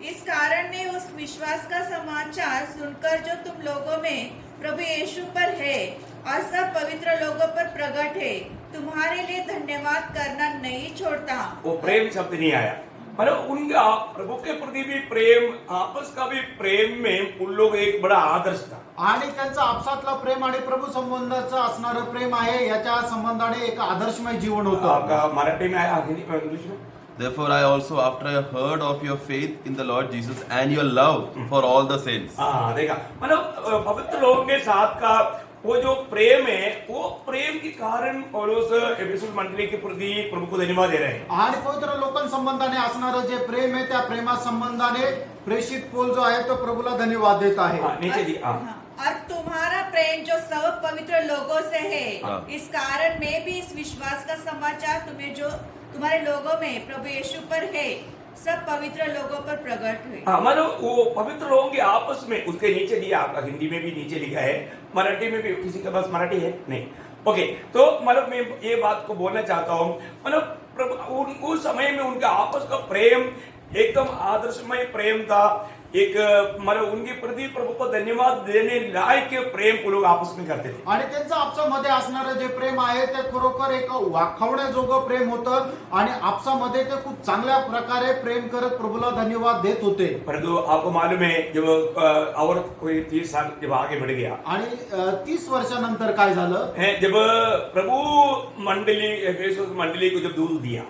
इस कारण मैं उस विश्वास का समाचार सुनकर जो तुम लोगों में प्रभु यीशु पर है और सब पवित्र लोगों पर प्रकट है, तुम्हारे लिए धन्यवाद करना नहीं छोड़ता। वो प्रेम शब्द नहीं आया, मतलब उनका प्रभु के प्रति भी प्रेम, आपस का भी प्रेम में उन लोग एक बड़ा आदर्श था। आणि त्यांचं आपसातलं प्रेम आणि प्रभू संबंधाचं असणारं प्रेम आहे याच्या संबंधाने एक आदर्शमय जीवन होतं। आपका मराठी में आया, हिंदी में, इंग्लिश में? Therefore, I also, after I heard of your faith in the Lord Jesus and your love for all the saints. हाँ देखा, मतलब पवित्र लोगों के साथ का वो जो प्रेम है, वो प्रेम के कारण पौलुस एफेसुस मंडली के प्रति प्रभु को धन्यवाद दे रहे हैं। आणि पवित्र लोकांसंबंधाने असणारं जे प्रेम आहे त्या प्रेमा संबंधाने प्रेषित पौल जो आहे तो प्रभूला धन्यवाद देत आहे। हाँ, नीचे दी। हाँ। और तुम्हारा प्रेम जो सब पवित्र लोगों से है, हाँ। इस कारण मैं भी इस विश्वास का समाचार तुम्हें जो तुम्हारे लोगों में प्रभु यीशु पर है सब पवित्र लोगों पर प्रकट हुए। हाँ, मतलब वो पवित्र लोगों के आपस में, उसके नीचे दिया, आपका हिंदी में भी नीचे लिखा है, मराठी में भी। किसी के पास मराठी है? नहीं। ओके, तो मतलब मैं ये बात को बोलना चाहता हूँ, मतलब उस समय में उनका आपस का प्रेम एकदम आदर्शमय प्रेम था। एक मतलब उनके प्रति प्रभु को धन्यवाद देने लायक प्रेम वो लोग आपस में करते थे. आणि त्यांचं आपसामध्ये असणारं जे प्रेम आहे ते खरोखर एक वाखावण्याजोगं प्रेम होतं आणि आपसामध्ये ते खूप चांगल्या प्रकारे प्रेम करत प्रभूला धन्यवाद देत होते. परंतु आपको मालूम है जब और कोई 30 साल जब आगे बढ़ गया आणि 30 वर्षानंतर काय झालं है, जब प्रभु मंडली एफेसुस मंडली को जब दूध दिया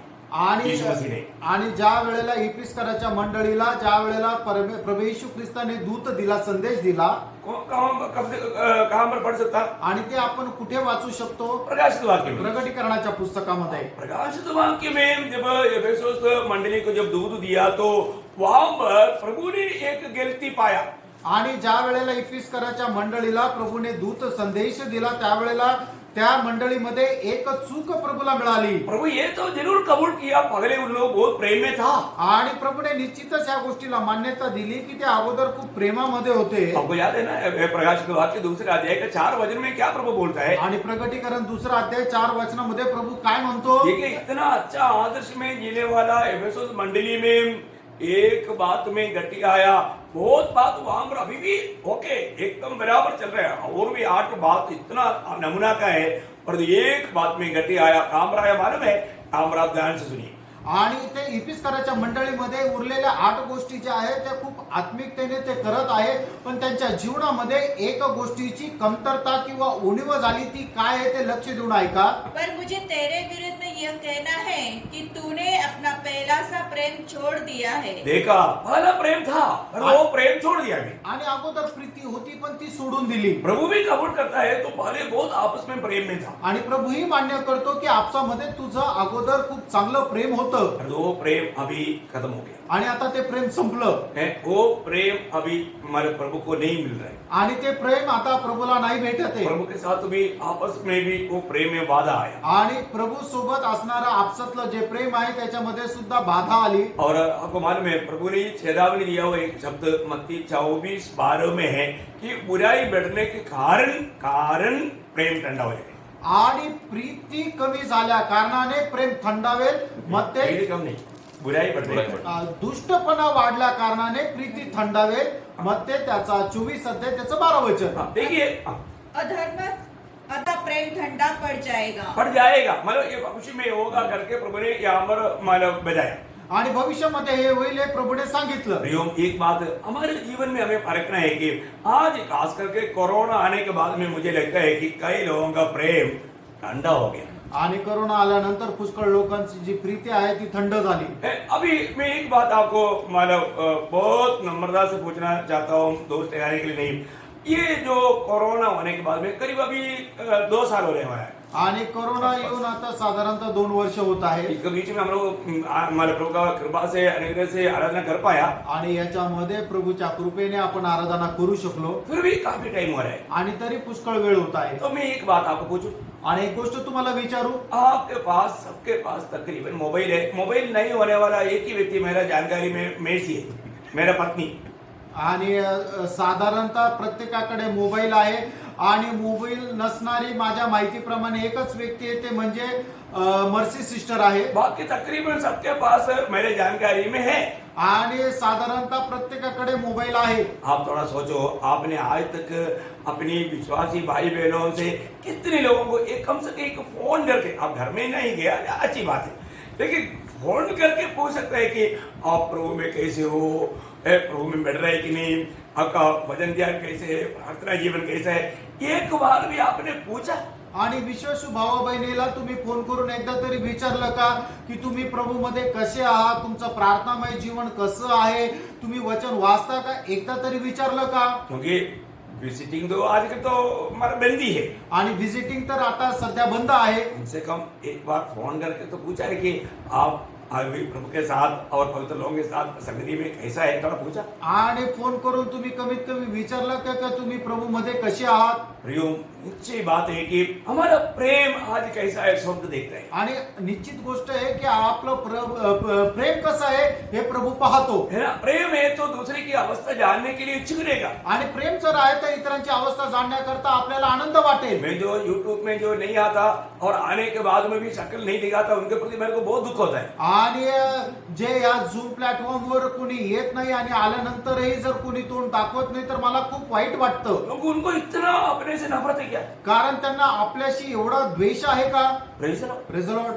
आणि यीशु मसीह ने, आणि ज्या वेळेला इपिस्कराच्या मंडळीला ज्या वेळेला प्रभू येशू ख्रिस्ताने दूत दिला, संदेश दिला, कहां पर पढ़ सकता? आणि ते आपण कुठे वाचू शकतो? प्रकाशित वाक्य में. प्रकटीकरणाच्या पुस्तकामध्ये. प्रकाशित वाक्य में जब एफेसुस मंडली को जब दूध दिया तो वहां पर प्रभु ने एक गलती पाया. आणि ज्या वेळेला इफिस्कराच्या मंडळीला प्रभूने दूत संदेश दिला त्यावेळेला त्या मंडळीमध्ये एक चूक प्रभूला मिळाली. प्रभु ये तो जरूर कबूल किया पहले उन लोग बहुत प्रेम में था. आणि प्रभूने निश्चितच या गोष्टीला मान्यता दिली की ते अगोदर खूप प्रेमामध्ये होते. आपको याद है ना प्रकाशित वाक्य दूसरे अध्याय के 4 वचन में क्या प्रभु बोलता है? आणि प्रकटीकरण 2 अध्याय 4 वचनामध्ये प्रभु काय म्हणतो? देखिए इतना अच्छा आदर्श में जीने वाला एफेसुस मंडली में एक बात में गति आया, बहुत बात वहां पर अभी भी ओके एकदम बराबर चल रहा है, और भी 8 बात इतना नमूना का है, पर एक बात में गति आया. काम आया मालूम है? काम आप ध्यान से सुनिए. आणि ते इपिस्कराच्या मंडळीमध्ये उरलेल्या 8 गोष्टी ज्या आहेत त्या खूप आत्मिकतेने ते करत आहे, पण त्यांच्या जीवनामध्ये एक गोष्टीची कमतरता किंवा उणीव झाली. ती काय आहे ते लक्ष देऊन ऐका. पर मुझे तेरे विरुद्ध में यह कहना है कि तूने अपना पहला सा प्रेम छोड़ दिया है. देखा, पहला प्रेम था पर वो प्रेम छोड़ दिया गया. आणि अगोदर प्रीती होती पण ती सोडून दिली. प्रभु भी कबूल करता है तो पहले बहुत आपस में प्रेम में था, आणि प्रभूही मान्य करतो की आपसामध्ये तुझं अगोदर खूप चांगलं प्रेम होतं, पर वो प्रेम अभी खत्म हो गया. आणि आता ते प्रेम संपलं. वो प्रेम अभी हमारे प्रभु को नहीं मिल रहा है. आणि ते प्रेम आता प्रभूला नाही भेटत आहे. प्रभु के साथ भी आपस में भी वो प्रेम में बाधा आया. आणि प्रभू सोबत असणारं आपसातलं जे प्रेम आहे त्याच्यामध्ये सुद्धा बाधा आली. और आपको मालूम है प्रभु ने चेतावनी दिया हुआ एक शब्द मत्ती 24:12 में है कि बुराई बढ़ने के कारण प्रेम ठंडा हो जाए. आणि प्रीती कमी झाल्या कारणाने प्रेम थंडावेल. मग ते प्रीति कम नहीं, बुराई बढ़ने दुष्टपणा वाढल्या कारणाने प्रीती थंडावेल. मग ते त्याचा 24 अध्याय त्याचं 12 वचन. देखिए अधर्म अतः प्रेम ठंडा पड़ जाएगा. पड़ जाएगा, मतलब ये भविष्य में होगा करके प्रभु ने यहाँ पर मतलब बजाया. आणि भविष्यामध्ये हे होईल हे प्रभूने सांगितलं. प्रियो, एक बात हमारे जीवन में हमें परखना है कि आज खास करके कोरोना आने के बाद में मुझे लगता है कि कई लोगों का प्रेम ठंडा हो गया. आणि कोरोना आल्यानंतर पुष्कळ लोकांची जी प्रीती आहे ती थंड झाली. अभी मैं एक बात आपको मतलब बहुत नम्रता से पूछना चाहता हूँ, दोस्त ठहराने के लिए नहीं. ये जो कोरोना होने के बाद में करीब अभी 2 साल होने वाला है. आणि कोरोना येऊन आता साधारणतः 2 वर्ष होत आहे. इसके बीच में हम लोग हमारे प्रभु का कृपा से अनुग्रह से आराधना कर पाया. आणि याच्यामध्ये प्रभूच्या कृपेने आपण आराधना करू शकलो. फिर भी काफी टाइम हो रहा है. आणि तरी पुष्कळ वेळ होत आहे. तो मैं एक बात आपको पूछूं, आणि एक गोष्ट तुम्हाला विचारू. आपके पास सबके पास तकरीबन मोबाइल है. मोबाइल नहीं होने वाला एक ही व्यक्ति मेरा जानकारी में मेरी है, मेरा पत्नी. आणि साधारणतः प्रत्येकाकडे मोबाईल आहे. आणि मोबाईल नसणारी माझ्या माहितीप्रमाणे एकच व्यक्ती आहे, ते म्हणजे मर्सी सिस्टर आहे. बाकी तकरीबन सबके पास मेरे जानकारी में है. आणि साधारणतः प्रत्येकाकडे मोबाईल आहे. आप थोड़ा सोचो, आपने आज तक अपनी विश्वासी भाई बहनों से कितने लोगों को एक कम से कम एक फोन करके, आप घर में नहीं गया अच्छी बात है, लेकिन फोन करके पूछ सकते हैं कि आप प्रभु में कैसे हो, प्रभु में बढ़ रहा है कि नहीं, आपका वजन ध्यान कैसे है, प्रार्थना जीवन कैसा है, एक बार भी आपने पूछा? आणि विश्वासू भावा बहिणीला तुम्ही फोन करून एकदा तरी विचारलं का की तुम्ही प्रभू मध्ये कसे आहात, तुमचं प्रार्थनामय जीवन कसं आहे, तुम्ही वचन वाचता का, एकदा तरी विचारलं का? क्योंकि विजिटिंग तो आजकल तो हमारा बंदी है. आणि विजिटिंग तर आता सध्या बंद आहे. कम से कम एक बार फोन करके तो पूछा है कि आप अभी प्रभु के साथ और पवित्र लोगों के साथ संगति में कैसा है, थोड़ा पूछा. आणि फोन करून तुम्ही कमीत कमी विचारलं का तुम्ही प्रभू मध्ये कसे आहात. प्रियो निश्चय बात है कि हमारा प्रेम आज कैसा है स्वर्ग देखता है आणि निश्चित गोष्ट आहे की आपलं प्रेम कसं आहे हे प्रभू पाहतो. है ना. प्रेम है तो दूसरे की अवस्था जानने के लिए इच्छुक रहेगा. आणि प्रेम जर आहे तर इतरांची अवस्था जाणण्याकरता आपल्याला आनंद वाटेल. मैं जो YouTube में जो नहीं आता और आने के बाद में भी शक्ल नहीं दिखाता उनके प्रति मेरे को बहुत दुख होता है. आणि जे या झूम प्लॅटफॉर्मवर कोणी येत नाही आणि आल्यानंतरही जर कोणी तोंड दाखवत नाही तर मला खूप वाईट वाटतं. क्योंकि उनको इतना अपने से नफरत है क्या. कारण त्यांना आपल्याशी एवढा द्वेष आहे का. Praise the Lord. Praise the Lord.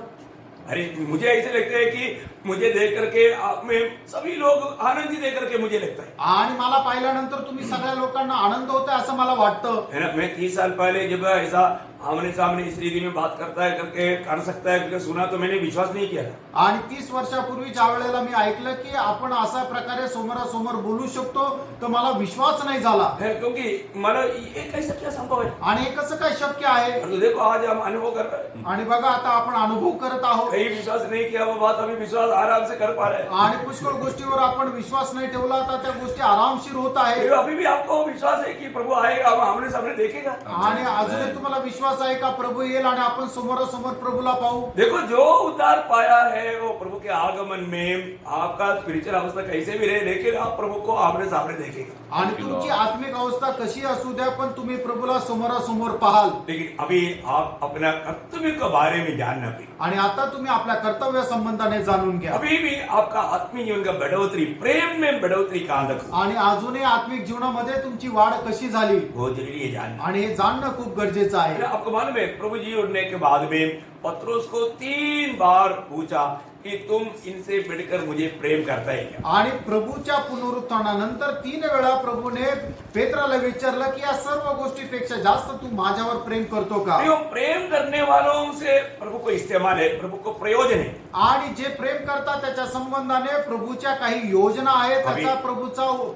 अरे मुझे ऐसे लगता है कि मुझे देख करके आप में सभी लोग आनंदी देख करके मुझे लगता है. आणि मला पाहिल्यानंतर तुम्ही सगळ्या लोकांना आनंद होतोय असं मला वाटतं. है ना. मैं 30 साल पहले जब ऐसा आमने सामने इस रीति में बात करता है करके कर सकता है करके सुना तो मैंने विश्वास नहीं किया. आणि 30 वर्षापूर्वी ज्या वेळेला मी ऐकलं की आपण अशा प्रकारे समोरासमोर बोलू शकतो तर मला विश्वास नाही झाला. है क्योंकि मला ये कैसे क्या संभव है. आणि हे कसं काय शक्य आहे. और देखो आज हम अनुभव कर रहे हैं. आणि बघा आता आपण अनुभव करत आहोत. कहीं विश्वास नहीं किया वो बात अभी विश्वास आराम से कर पा रहे हैं. आणि पुष्कळ गोष्टीवर आपण विश्वास नाही ठेवला तर त्या गोष्टी आरामशीर होत आहे. फिर अभी भी आपको विश्वास है कि प्रभु आएगा हम आमने सामने देखेगा. आणि अजूनही तुम्हाला विश्वास आहे का प्रभू येईल आणि आपण समोरासमोर प्रभूला पाहू. देखो जो उद्धार पाया है वो प्रभु के आगमन में आपका स्पिरिचुअल अवस्था कैसे भी रहे लेकिन आप प्रभु को आमने सामने देखेगा. आणि तुमची आत्मिक अवस्था कशी असू द्या पण तुम्ही प्रभूला समोरासमोर पाहाल. लेकिन अभी आप अपना कर्तव्य के बारे में जानना भी. आणि आता तुम्ही आपल्या कर्तव्य संबंधाने जाणून घ्या. अभी भी आपका आत्मिक जीवन का बढ़ोतरी प्रेम में बढ़ोतरी कहां तक आणि अजूनही आत्मिक जीवनामध्ये तुमची वाढ कशी झाली बहुत जरूरी है जानना. आणि हे जाणणं खूप गरजेचं आहे. आपको मालूम है प्रभु जी उठने के बाद में पत्रोस को 3 बार पूछा कि तुम इनसे बढ़कर मुझे प्रेम करता है क्या. आणि प्रभूच्या पुनरुत्थानानंतर 3 वेळा प्रभूने पेत्राला विचारलं की या सर्व गोष्टीपेक्षा जास्त तू माझ्यावर प्रेम करतो का. प्रेम करने वालों से प्रभु को इस्तेमाल है प्रभु को प्रयोजन है. आणि जे प्रेम करतात त्याच्या संबंधाने प्रभूच्या काही योजना आहेत त्याचा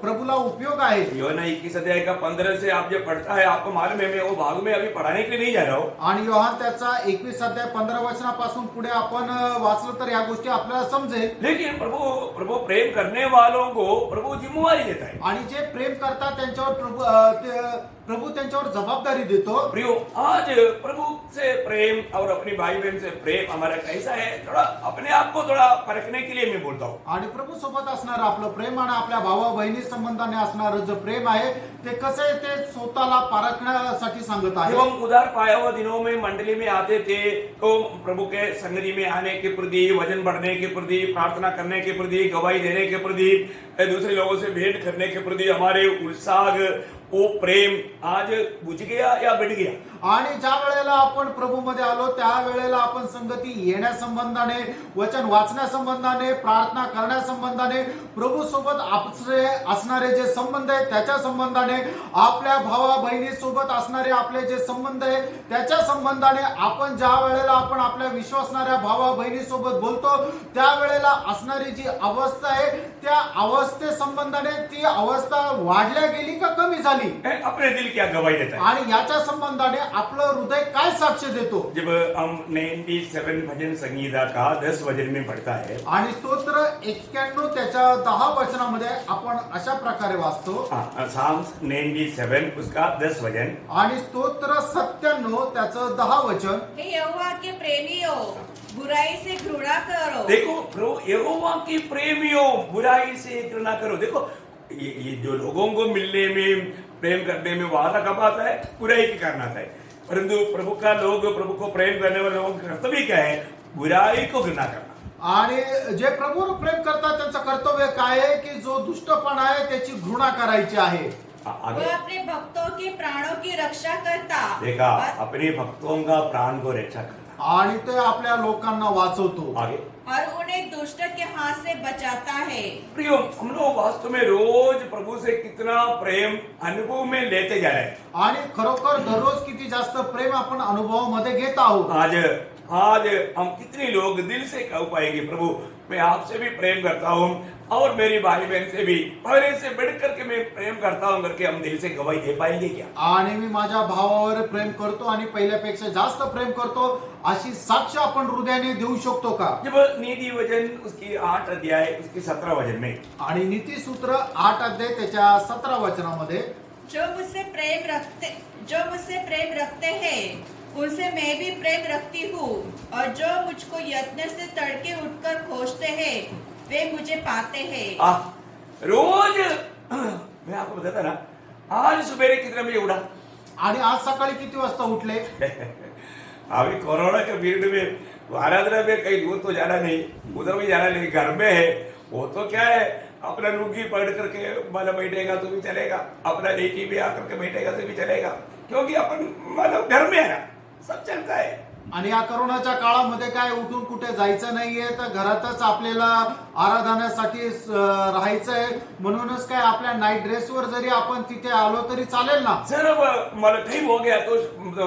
प्रभूला उपयोग आहे. योना 21 अध्याय का 15 से आप जो पढ़ता है आपको मालूम है मैं वो भाग में अभी पढ़ाने के लिए नहीं जा रहा हूँ. आणि योहान त्याचा 21 अध्याय 15 वचनापासून पुढे आपण वाचलं तर या गोष्टी आपल्याला समजेल. लेकिन प्रभु प्रेम करने वालों को प्रभु जिम्मेवारी देता है. आणि जे प्रेम करतात त्यांच्यावर प्रभू त्यांच्यावर जबाबदारी देतो. प्रियो आज प्रभु से प्रेम और अपनी भाई बहन से प्रेम हमारा कैसा है थोड़ा अपने आप को थोड़ा परखने के लिए मैं बोलता हूँ. आणि प्रभू सोबत असणारं आपलं प्रेम आणि आपल्या भावा बहिणी संबंधाने असणारं जे प्रेम आहे ते कसं आहे ते स्वतःला पारखण्यासाठी सांगत आहे. जब हम उधार पाया हुआ दिनों में मंडली में आते थे तो प्रभु के संगति में आने के प्रति वजन बढ़ने के प्रति प्रार्थना करने के प्रति गवाही देने के प्रति दूसरे लोगों से भेंट करने के प्रति हमारे उत्साह वो प्रेम आज बुझ गया या बढ़ गया. आणि ज्या वेळेला आपण प्रभू मध्ये आलो त्या वेळेला आपण संगती येण्यासंबंधाने वचन वाचण्यासंबंधाने प्रार्थना करण्यासंबंधाने प्रभू सोबत असणारे जे संबंध आहेत त्याच्या संबंधाने आपल्या भावा बहिणी सोबत असणारे आपले जे संबंध आहे त्याच्या संबंधाने आपण ज्या वेळेला आपण आपल्या विश्वासणाऱ्या भावा बहिणी सोबत बोलतो त्या वेळेला असणारी जी अवस्था आहे त्या अवस्थे संबंधाने ती अवस्था वाढल्या गेली का कमी झाली. अपने दिल क्या गवाही देता है. आणि याच्या संबंधाने आपलं हृदय काय साक्ष देतो. जब हम 97 भजन संगीता का 10 वचन में पढ़ता है आणि स्तोत्र 91 त्याच्या 10 वचनामध्ये आपण अशा प्रकारे वाचतो. साम्स 97 उसका 10 वचन. आणि स्तोत्र 97 त्याचं 10 वचन. हे यहोवा के प्रेमियों बुराई से घृणा करो. देखो यहोवा की प्रेमियों बुराई से घृणा करो. देखो ये जो लोगों को मिलने में प्रेम करने में वादा कब आता है बुराई के कारण आता है. परंतु प्रभु का लोग प्रभु को प्रेम करने वाले लोगों का कर्तव्य क्या है बुराई को घृणा करना. आणि जे प्रभूवर प्रेम करतात त्यांचं कर्तव्य काय आहे की जो दुष्टपणा आहे त्याची घृणा करायची आहे. वो अपने भक्तों के प्राणों की रक्षा करता. देखा अपने भक्तों का प्राण को रक्षा करता आणि ते आपल्या लोकांना वाचवतो. आगे और उन्हें दुष्ट के हाथ से बचाता है. प्रियो हम लोग वास्तव में रोज प्रभु से कितना प्रेम अनुभव में लेते जा रहे हैं. आणि खरोखर दररोज किती जास्त प्रेम आपण अनुभवामध्ये घेत आहोत. आज हम कितने लोग दिल से कह पाएंगे प्रभु मैं आपसे भी प्रेम करता हूँ और मेरी भाई बहन से भी पहले से बढ़ करके मैं प्रेम करता हूँ करके हम दिल से गवाही दे पाएंगे क्या. आणि मी माझ्या भावावर प्रेम करतो आणि पहिल्यापेक्षा जास्त प्रेम करतो अशी साक्ष आपण हृदयाने देऊ शकतो का. जब नीति वचन उसकी 8 अध्याय उसकी 17 वचन में आणि नीती सूत्र 8 अध्याय त्याच्या 17 वचनामध्ये जो मुझसे प्रेम रखते हैं उनसे मैं भी प्रेम रखती हूँ, और जो मुझको यत्न से तड़के उठकर खोजते हैं वे मुझे पाते हैं। रोज मैं आपको बताता ना, आज सुबह कितने बजे उठा? आणि आज सकाळी किती वाजता उठले? अभी कोरोना के पीरियड में आराधना में कहीं दूर तो जाना नहीं, उधर भी जाना नहीं, घर में है। वो तो क्या है, अपना लुंगी पकड़ करके माला बैठेगा तो भी चलेगा, अपना लेकी भी आकर के बैठेगा तो भी चलेगा, क्योंकि अपन मतलब घर में है ना, सब चलता है। आणि या करोनाच्या काळामध्ये काय उठून कुठे जायचं नाहीये, तर घरातच आपल्याला आराधनासाठी राहायचंय, म्हणूनच काय आपल्या नाईट ड्रेसवर जरी आपण तिथे आलो तरी चालेल ना। जर मतलब टाइम हो गया तो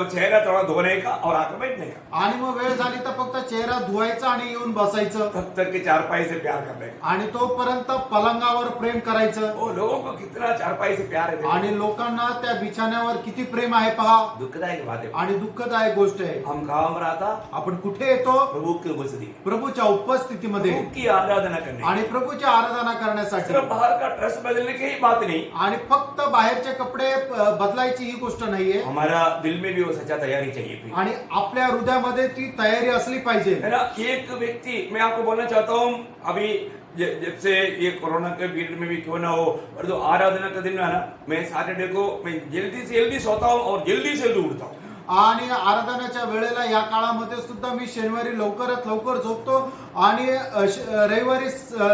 चेहरा थोड़ा धोने का और आकर बैठने का, आणि मग वेळ झाली तर फक्त चेहरा धुवायचा आणि येऊन बसायचं, तब तक के चारपाई से प्यार करने का। आणि तोपर्यंत पलंगावर प्रेम करायचं। वो लोगों को कितना चारपाई से प्यार है, आणि लोकांना त्या बिछाण्यावर किती प्रेम आहे पहा, दुखदायक बात है। आणि दुःखदायक गोष्ट आहे। हम कहाँ राहता? आपण कुठे येतो? प्रभु की उपस्थिति, प्रभूच्या उपस्थितीमध्ये, प्रभु की आराधना करने, आणि प्रभूची आराधना करण्यासाठी। सिर्फ बाहर का ड्रेस बदलने की ही बात नहीं, आणि फक्त बाहेरचे कपडे बदलायची ही गोष्ट नाहीये, हमारा दिल में भी वो सच्चा तैयारी चाहिए। आणि आपल्या हृदयामध्ये ती तयारी असली पाहिजे। है ना, एक व्यक्ति, मैं आपको बोलना चाहता हूँ, अभी जब से ये कोरोना के पीरियड में भी क्यों ना हो, और जो आराधना का दिन है ना, मैं सैटरडे को मैं जल्दी से जल्दी सोता हूँ और जल्दी से जल्दी उठता हूँ। आणि आराधनाच्या वेळेला या काळामध्ये सुद्धा मी शनिवारी लवकरात लवकर झोपतो आणि रविवारी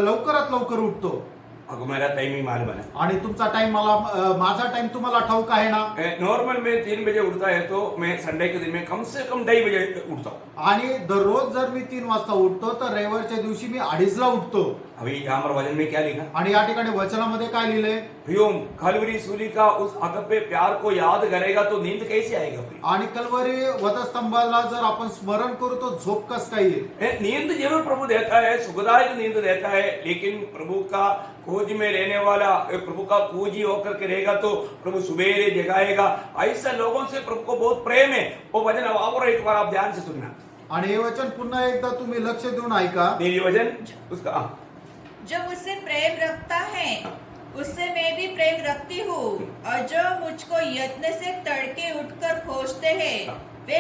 लवकरात लवकर उठतो। अगो मेरा टाइम ही मालूम है। आणि तुमचा टाइम माझा टाइम तुम्हाला ठाऊक आहे ना। नॉर्मल में 3 बजे उठता है तो मैं संडे के दिन में कम से कम 2:30 बजे उठता हूँ। आणि दररोज जर मी 3 वाजता उठतो तर रविवारच्या दिवशी मी 2:30ला उठतो। अभी यहाँ पर वचन में क्या लिखा? आणि या ठिकाणी वचनामध्ये काय लिहिलंय? प्रियोम, कलवरी सूली का उस अगपे प्यार को याद करेगा तो नींद कैसे आएगा? आणि कलवरी वधस्तंभाला जर आपण स्मरण करू तो झोप कस काय येईल? नींद जरूर प्रभु देता है, सुखदायक नींद देता है, लेकिन प्रभु का खोज में रहने वाला, प्रभु का खोजी होकर के रहेगा तो प्रभु सुबेरे जगाएगा। ऐसा लोगों से प्रभु को बहुत प्रेम है। वो वचन और एक बार आप ध्यान से सुनना, आणि हे वचन पुन्हा एकदा तुम्ही लक्ष देऊन ऐका। मेरी वचन उसका, जो मुझसे प्रेम रखता है उससे मैं भी प्रेम रखती हूँ, और जो मुझको यत्न से तड़के उठकर खोजते हैं वे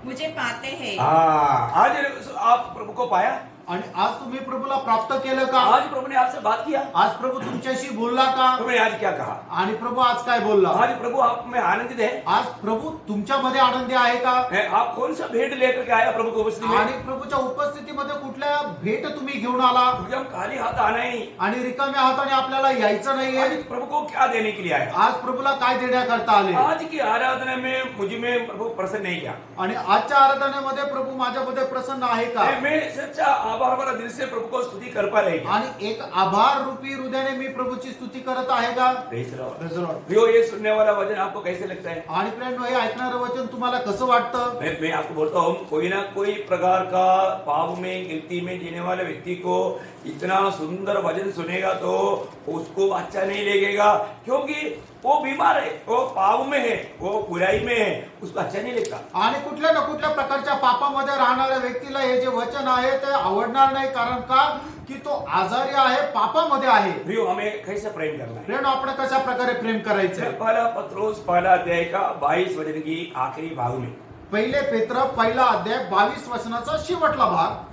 मुझे पाते हैं। आज आप प्रभु को पाया? आणि आज तुम्ही प्रभूला प्राप्त केलं का? आज प्रभु ने आपसे बात किया? आज प्रभु तुमच्याशी बोलला का? प्रभु ने आज क्या कहा? आणि प्रभू आज काय बोलला? आज प्रभु आप में आनंदित है? आज प्रभू तुमच्यामध्ये आनंदी आहे का? आप कौन सा भेंट लेकर के आया प्रभु को उपस्थिति में? आणि प्रभूच्या उपस्थितीमध्ये कुठल्या भेट तुम्ही घेऊन आला? हम खाली हाथ आना ही नहीं, आणि रिकाम्या हाताने आपल्याला यायचं नाहीये। आज प्रभु को क्या देने के लिए आया? आज प्रभूला काय देण्याकरता आले? आज की आराधना में मुझ में प्रभु प्रसन्न नहीं किया, आणि आजच्या आराधनेमध्ये प्रभू माझ्यामध्ये प्रसन्न आहे का? मैं सच्चा आभार भरा दिल से प्रभु को स्तुति कर पा रहे हैं। आणि एक आभार रूपी हृदयाने मी प्रभूची स्तुती करत आहे का? Praise the Lord. Praise the Lord. प्रियो, ये सुनने वाला वचन आपको कैसे लगता है? आणि प्रेम हे ऐकणारं वचन तुम्हाला कसं वाटतं? मैं आपको बोलता हूँ, कोई ना कोई प्रकार का पाप में गिरती में जीने वाले व्यक्ति को इतना सुंदर वचन सुनेगा तो उसको अच्छा नहीं लगेगा, क्योंकि वो बीमार है, वो पाप में है, वो बुराई में है, उसको अच्छा नहीं लगता। आणि कुठल्या ना कुठल्या प्रकारच्या पापामध्ये राहणाऱ्या व्यक्तीला हे जे वचन आहे ते आवडणार नाही, कारण का की तो आजारी आहे, पापामध्ये आहे। प्रियो, हमें कैसे प्रेम करना है? प्रेम आपण कशा प्रकारे प्रेम करायचं? पहला पत्रोस पहला अध्याय का 22 वचन की आखिरी भाग में, पहिले पेत्र पहिला अध्याय 22 वचनाचा शेवटला भाग,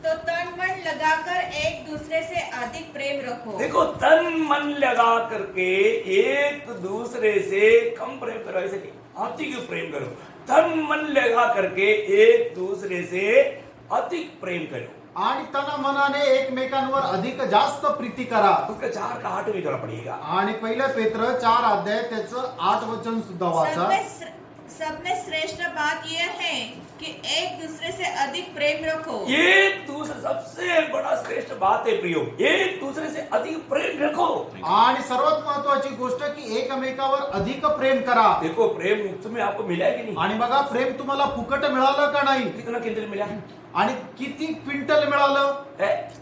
तो तन मन लगाकर एक दूसरे से अधिक प्रेम रखो। देखो, तन मन लगा करके एक दूसरे से कम प्रेम करो, ऐसे नहीं, अधिक प्रेम करो। तन मन लगा करके एक दूसरे से अधिक प्रेम करो, आणि तन मनाने एकमेकांवर अधिक जास्त प्रीती करा। उसका 4 का 8 भी थोड़ा पढ़िएगा। आणि पहिला पेत्र 4 अध्याय त्याचं 8 वचन सुद्धा वाचा। सब में श्रेष्ठ बात यह है कि एक दूसरे से अधिक प्रेम रखो। एक दूसरे, सबसे बड़ा श्रेष्ठ बात है प्रियो, एक दूसरे से अधिक प्रेम रखो। आणि सर्वात महत्वाची गोष्ट की एकमेकावर अधिक प्रेम करा। देखो, प्रेम मुफ्त में आपको मिला है कि नहीं? आणि बघा, प्रेम तुम्हाला फुकट मिळालं का नाही? कितना किंतल मिला? आणि किती क्विंटल मिळालं?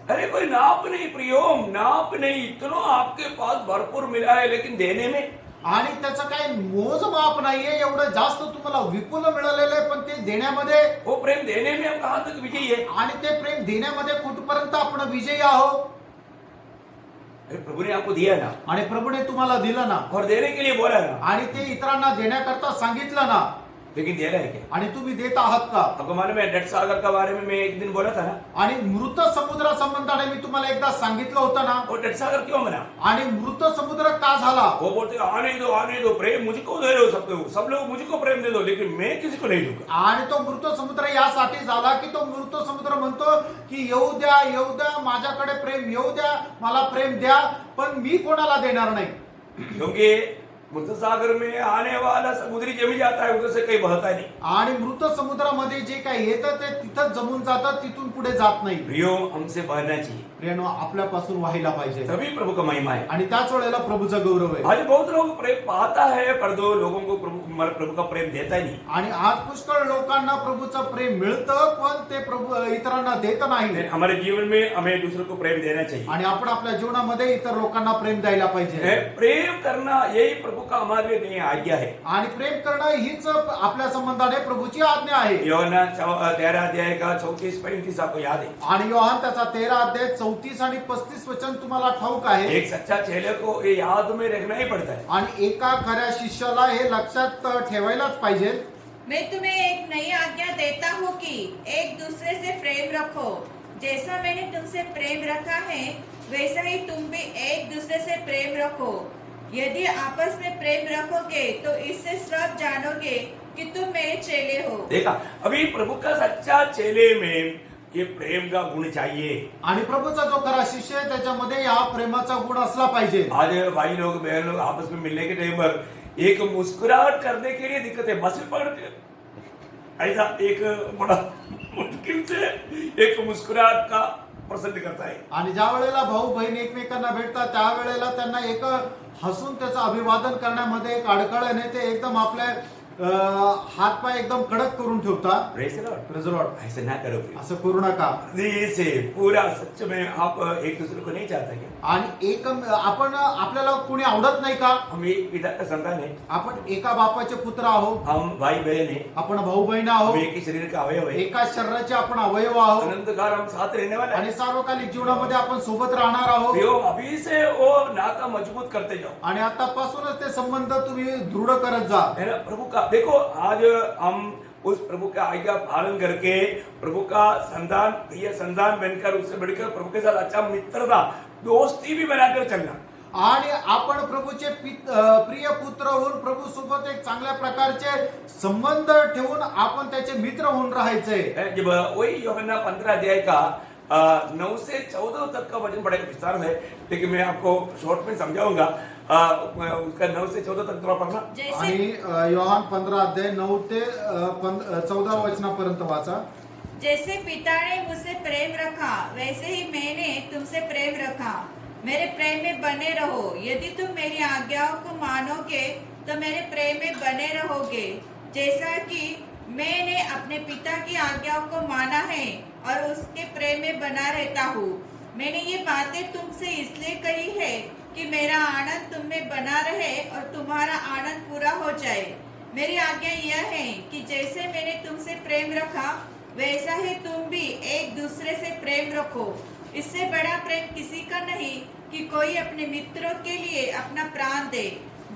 अरे कोई नाप नहीं प्रियो, नाप नहीं, इतना आपके पास भरपूर मिला है, लेकिन देने में, आणि त्याचं काय मोजमाप नाहीये, एवढं जास्त तुम्हाला विपुल मिळालेलं आहे, पण ते देण्यामध्ये, वो प्रेम देने में हम कहां तक विजयी है? आणि ते प्रेम देण्यामध्ये कुठपर्यंत आपण विजयी आहोत? अरे प्रभु ने आपको दिया ना आणि प्रभूने तुम्हाला दिलं ना और देने के लिए बोला ना, आणि ते इतरांना देण्याकरता सांगितलं ना, लेकिन दे रहा है क्या? आणि तुम्ही देत आहात का? आपको मालूम है डेड सागर का बारे में मैं एक दिन बोला था ना, आणि मृत समुद्रा संबंधाने मी तुम्हाला एकदा सांगितलं होतं ना. वो डेड सागर क्यों बना? आणि मृत समुद्र का झाला? वो बोलते आने दो प्रेम मुझको दे रहे हो सब लोग मुझको प्रेम दे दो, लेकिन मैं किसी को नहीं दूंगा. आणि तो मृत समुद्र यासाठी झाला की तो मृत समुद्र म्हणतो की येऊ द्या माझ्याकडे प्रेम येऊ द्या, मला प्रेम द्या, पण मी कोणाला देणार नाही. क्योंकि मृत सागर में आने वाला समुद्री जमी जाता है, उधर से कहीं बहता नहीं. आणि मृत समुद्रामध्ये जे काही येतं ते तिथंच जमून जातं, तिथून पुढे जात नाही. प्रियो हमसे बहना चाहिए, प्रेम आपल्यापासून व्हायला पाहिजे, तभी प्रभु का महिमा है. आणि त्याच वेळेला प्रभूचा गौरव आहे. आज बहुत लोग प्रेम पाता है पर दो लोगों को प्रभु का प्रेम देता ही नहीं. आणि आज पुष्कळ लोकांना प्रभूचं प्रेम मिळतं, पण ते प्रभू इतरांना देत नाही. हमारे जीवन में हमें दूसरों को प्रेम देना चाहिए. आणि आपण आपल्या जीवनामध्ये इतर लोकांना प्रेम द्यायला पाहिजे. प्रेम करना यही प्रभु का हमारे लिए नई आज्ञा है. आणि प्रेम करणं हीच आपल्या संबंधाने प्रभूची आज्ञा आहे. योहन्ना 13 अध्याय का 34-35 आपको याद है. आणि योहान त्याचा 13 अध्याय 34 आणि 35 वचन तुम्हाला ठाऊक आहे. एक सच्चा चेले को ये याद में रखना ही पड़ता है. आणि एका खऱ्या शिष्याला हे लक्षात ठेवायलाच पाहिजे. मैं तुम्हें एक नई आज्ञा देता हूँ कि एक दूसरे से प्रेम रखो. जैसा मैंने तुमसे प्रेम रखा है वैसा ही तुम भी एक दूसरे से प्रेम रखो. यदि आपस में प्रेम रखोगे तो इससे सब जानोगे कि तुम मेरे चेले हो. देखा, अभी प्रभु का सच्चा चेले में ये प्रेम का गुण चाहिए. आणि प्रभूचा जो खरा शिष्य आहे त्याच्यामध्ये या प्रेमाचा गुण असला पाहिजे. आज भाई लोग बहन लोग आपस में मिलने के टाइम पर एक मुस्कुराहट करने के लिए दिक्कत है. बस में पकड़ के ऐसा एक बड़ा मुश्किल से एक मुस्कुराहट का प्रसन्न करता है. आणि ज्या वेळेला भाऊ बहीण एकमेकांना भेटतात त्यावेळेला त्यांना एक हसून त्याचं अभिवादन करण्यामध्ये एक अडखळ ते एकदम आपल्या हातपाय एकदम कडक करून ठेवतात. Praise the Lord. Praise the Lord. ऐसे ना करो. असं करू नका. दिल से पूरा सच में आप एक दूसरे को नहीं चाहते क्या? आणि एक आपण आपल्याला कोणी आवडत नाही का? हम एक पिता का संतान है. आपण एका बापाचे पुत्र आहोत. हम भाई बहन है. आपण भाऊ बहीण हम आहोत. एक ही शरीर का अवयव है. एका शरीराचे आपण अवयव आहोत. अनंत काल हम साथ रहने वाले हैं. आणि सार्वकालिक जीवनामध्ये आपण सोबत राहणार आहोत. प्रियो, अभी से वो नाता मजबूत करते जाओ. आणि आतापासूनच ते संबंध तुम्ही दृढ करत जा. है ना? प्रभु का देखो, आज हम उस प्रभु का आज्ञा पालन करके प्रभु का संतान, प्रिय संतान बनकर उससे बढ़कर प्रभु के साथ अच्छा मित्रता दोस्ती भी बनाकर चलना. आणि आपण प्रभूचे प्रिय पुत्र होऊन प्रभू सोबत एक चांगल्या प्रकारचे संबंध ठेवून आपण त्याचे मित्र होऊन राहायचे. जब वही यूहन्ना 15 अध्याय का 9 से 14 तक का वचन बड़ा विस्तार है, लेकिन मैं आपको शॉर्ट में समझाऊंगा. उसका 9 से 14 तक थोड़ा पढ़ना. आणि योहान 15 अध्याय 9 ते 14 वचनापर्यंत वाचा. जैसे पिता ने मुझसे प्रेम रखा वैसे ही मैंने तुमसे प्रेम रखा. मेरे प्रेम में बने रहो. यदि तुम मेरी आज्ञाओं को मानोगे तो मेरे प्रेम में बने रहोगे, जैसा कि मैंने अपने पिता की आज्ञाओं को माना है और उसके प्रेम में बना रहता हूँ. मैंने ये बातें तुमसे इसलिए कही है कि मेरा आनंद तुम में बना रहे और तुम्हारा आनंद पूरा हो जाए. मेरी आज्ञा यह है कि जैसे मैंने तुमसे प्रेम रखा वैसा ही तुम भी एक दूसरे से प्रेम रखो. इससे बड़ा प्रेम किसी का नहीं कि कोई अपने मित्रों के लिए अपना प्राण दे.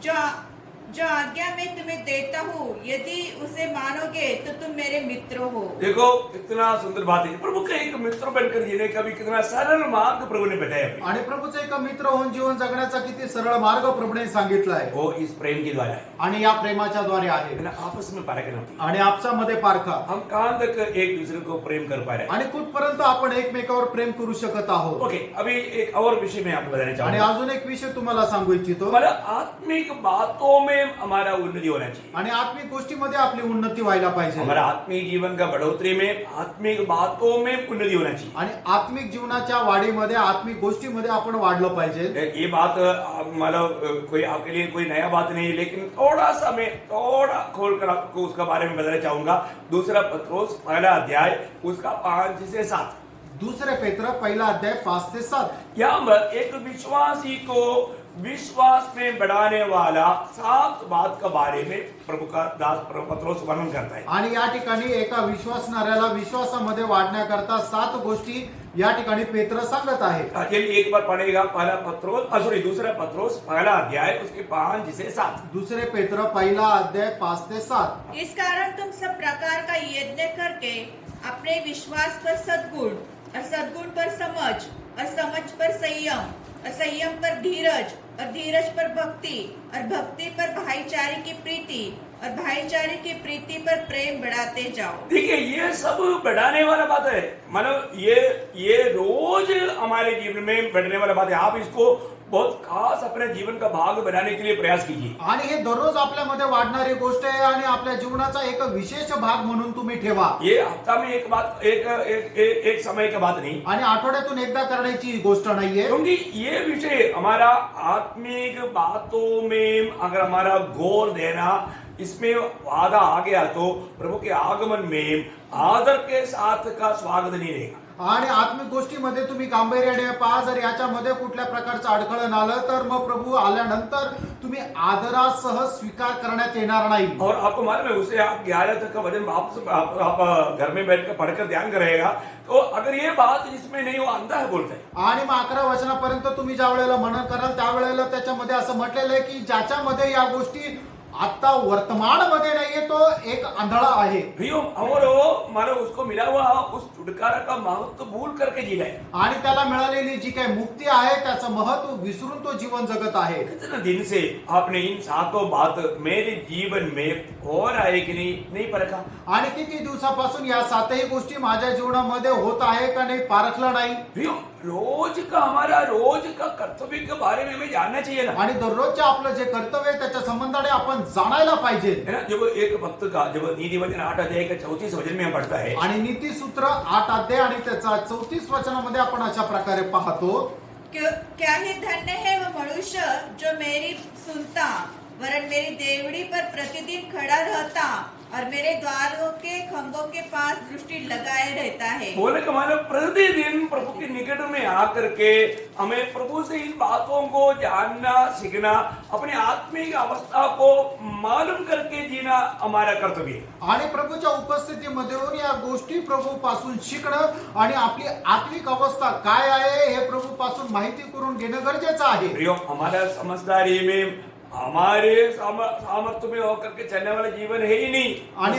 जो आज्ञा मैं तुम्हें देता हूँ, यदि उसे मानोगे तो तुम मेरे मित्र हो. देखो, कितना सुंदर बात है. प्रभु का एक मित्र बनकर जीने का भी कितना सरल मार्ग प्रभु ने बताया. आणि प्रभूचे एक मित्र होऊन जीवन जगण्याचा किती सरळ मार्ग प्रभूने सांगितला आहे. वो इस प्रेम के द्वारा है. आणि या प्रेमाच्या द्वारे आहे. है ना? आपस में पारखना. आणि आपसामध्ये पारखा. हम कहाँ तक एक दूसरे को प्रेम कर पा रहे हैं? आणि कुठपर्यंत आपण एकमेकावर प्रेम करू शकत आहोत. ओके, अभी एक और विषय मैं आपको बताना आणि चाहूंगा. अजून एक विषय तुम्हाला सांगू इच्छितो. हमारा आत्मिक बातों में हमारा उन्नति होना चाहिए. आणि आत्मिक गोष्टीमध्ये आपली उन्नती व्हायला पाहिजे. हमारा आत्मिक जीवन का बढ़ोतरी में आत्मिक बातों में उन्नति होना चाहिए. आणि आत्मिक जीवनाच्या वाढीमध्ये आत्मिक गोष्टीमध्ये आपण वाढलं पाहिजे. ये बात मतलब कोई आपके लिए कोई नया बात नहीं, लेकिन थोड़ा सा मैं थोड़ा खोल कर आपको उसका बारे में बताना चाहूंगा. दूसरा पत्रोस पहला अध्याय उसका 5 से 7. दुसरे पेत्र पहिला अध्याय 5 ते 7. यहाँ पर एक विश्वासी को विश्वास में बढ़ाने वाला 7 बात के बारे में प्रभु का दास पत्रोस वर्णन करता है। आणि या ठिकाणी एका विश्वासणाऱ्याला विश्वासामध्ये वाढण्याकरता 7 गोष्टी या ठिकाणी पेत्र सांगत आहे. चलिए एक बार पढ़ेगा पहला पत्रोस दूसरा पत्रोस पहला अध्याय उसके 5 से 7। दुसरे पेत्र पहिला अध्याय 5 ते 7. इस कारण तुम सब प्रकार का यज्ञ करके अपने विश्वास पर सद्गुण और सद्गुण पर समझ और समझ पर संयम और संयम पर धीरज और धीरज पर भक्ति और भक्ति पर भाईचारे की प्रीति और भाईचारे की प्रीति पर प्रेम बढ़ाते जाओ। देखिए ये सब बढ़ाने वाला बात है, मतलब ये रोज हमारे जीवन में बढ़ने वाला बात है। आप इसको बहुत खास अपने जीवन का भाग बनाने के लिए प्रयास कीजिए। आणि हे दररोज आपल्यामध्ये वाढणारी गोष्ट आहे आणि आपल्या जीवनाचा एक विशेष भाग म्हणून तुम्ही ठेवा. ये हफ्ता में एक बात एक समय की बात नहीं, आणि आठवड्यातून एकदा करण्याची गोष्ट नाहीये. क्योंकि ये विषय हमारा आत्मिक बातों में अगर हमारा गौर देना इसमें आधा आ गया तो प्रभु के आगमन में आदर के साथ का स्वागत नहीं रहेगा। आणि आत्मिक गोष्टीमध्ये तुम्ही गांभीर्याने पहा, जर याच्यामध्ये कुठल्या प्रकारचं अडखळण आलं तर मग प्रभू आल्यानंतर तुम्ही आदरासह स्वीकार करण्यात येणार नाही. और आपको मालूम है उससे आप 11 तक का वचन आप घर में बैठ कर पढ़कर ध्यान करेगा तो अगर ये बात जिसमें नहीं वो अंधा है बोलता है। आणि मग 11 वचनापर्यंत तुम्ही ज्या वेळेला मनन कराल त्यावेळेला त्याच्यामध्ये असं म्हटलेलं आहे की ज्याच्यामध्ये या गोष्टी आता वर्तमान मध्ये नाहीये तो एक आंधळा आहे. भैया और मानो उसको मिला हुआ उस छुटकारा का महत्व भूल करके जी रहे हैं। आणि त्याला मिळालेली जी काही मुक्ती आहे त्याचं महत्व विसरून तो जीवन जगत आहे. कितने दिन से आपने इन 7 बात मेरे जीवन में हो रहा है कि नहीं परखा? आणि किती दिवसापासून या 7ही गोष्टी माझ्या जीवनामध्ये होत आहे का नाही पारखलं नाही. भैया रोज का कर्तव्य के बारे में हमें जानना चाहिए ना। आणि दररोजचं आपलं जे कर्तव्य आहे त्याच्या संबंधाने आपण जाणायला पाहिजे. है ना, जब एक भक्त का जब नीति वचन 8 अध्याय का 34 वचन में हम पढ़ता है आणि नीती सूत्र 8 अध्याय आणि त्याचा 34 वचनामध्ये आपण अशा प्रकारे पाहतो. क्या ही धन्य है वो मनुष्य जो मेरी सुनता वरन मेरी देवड़ी पर प्रतिदिन खड़ा रहता और मेरे द्वारों के खंभों के पास दृष्टि लगाए रहता है। बोले कि मानो प्रतिदिन प्रभु के निकट में आकर के हमें प्रभु से इन बातों को जानना सीखना, अपनी आत्मिक अवस्था को मालूम करके जीना हमारा कर्तव्य है. आणि प्रभूच्या उपस्थितीमध्ये येऊन या गोष्टी प्रभू पासून शिकणं आणि आपली आत्मिक अवस्था काय आहे हे प्रभू पासून माहिती करून घेणं गरजेचं आहे. प्रियो, हमारा समझदारी में हमारे सामर्थ्य में होकर के चलने वाला जीवन है ही नहीं. आणि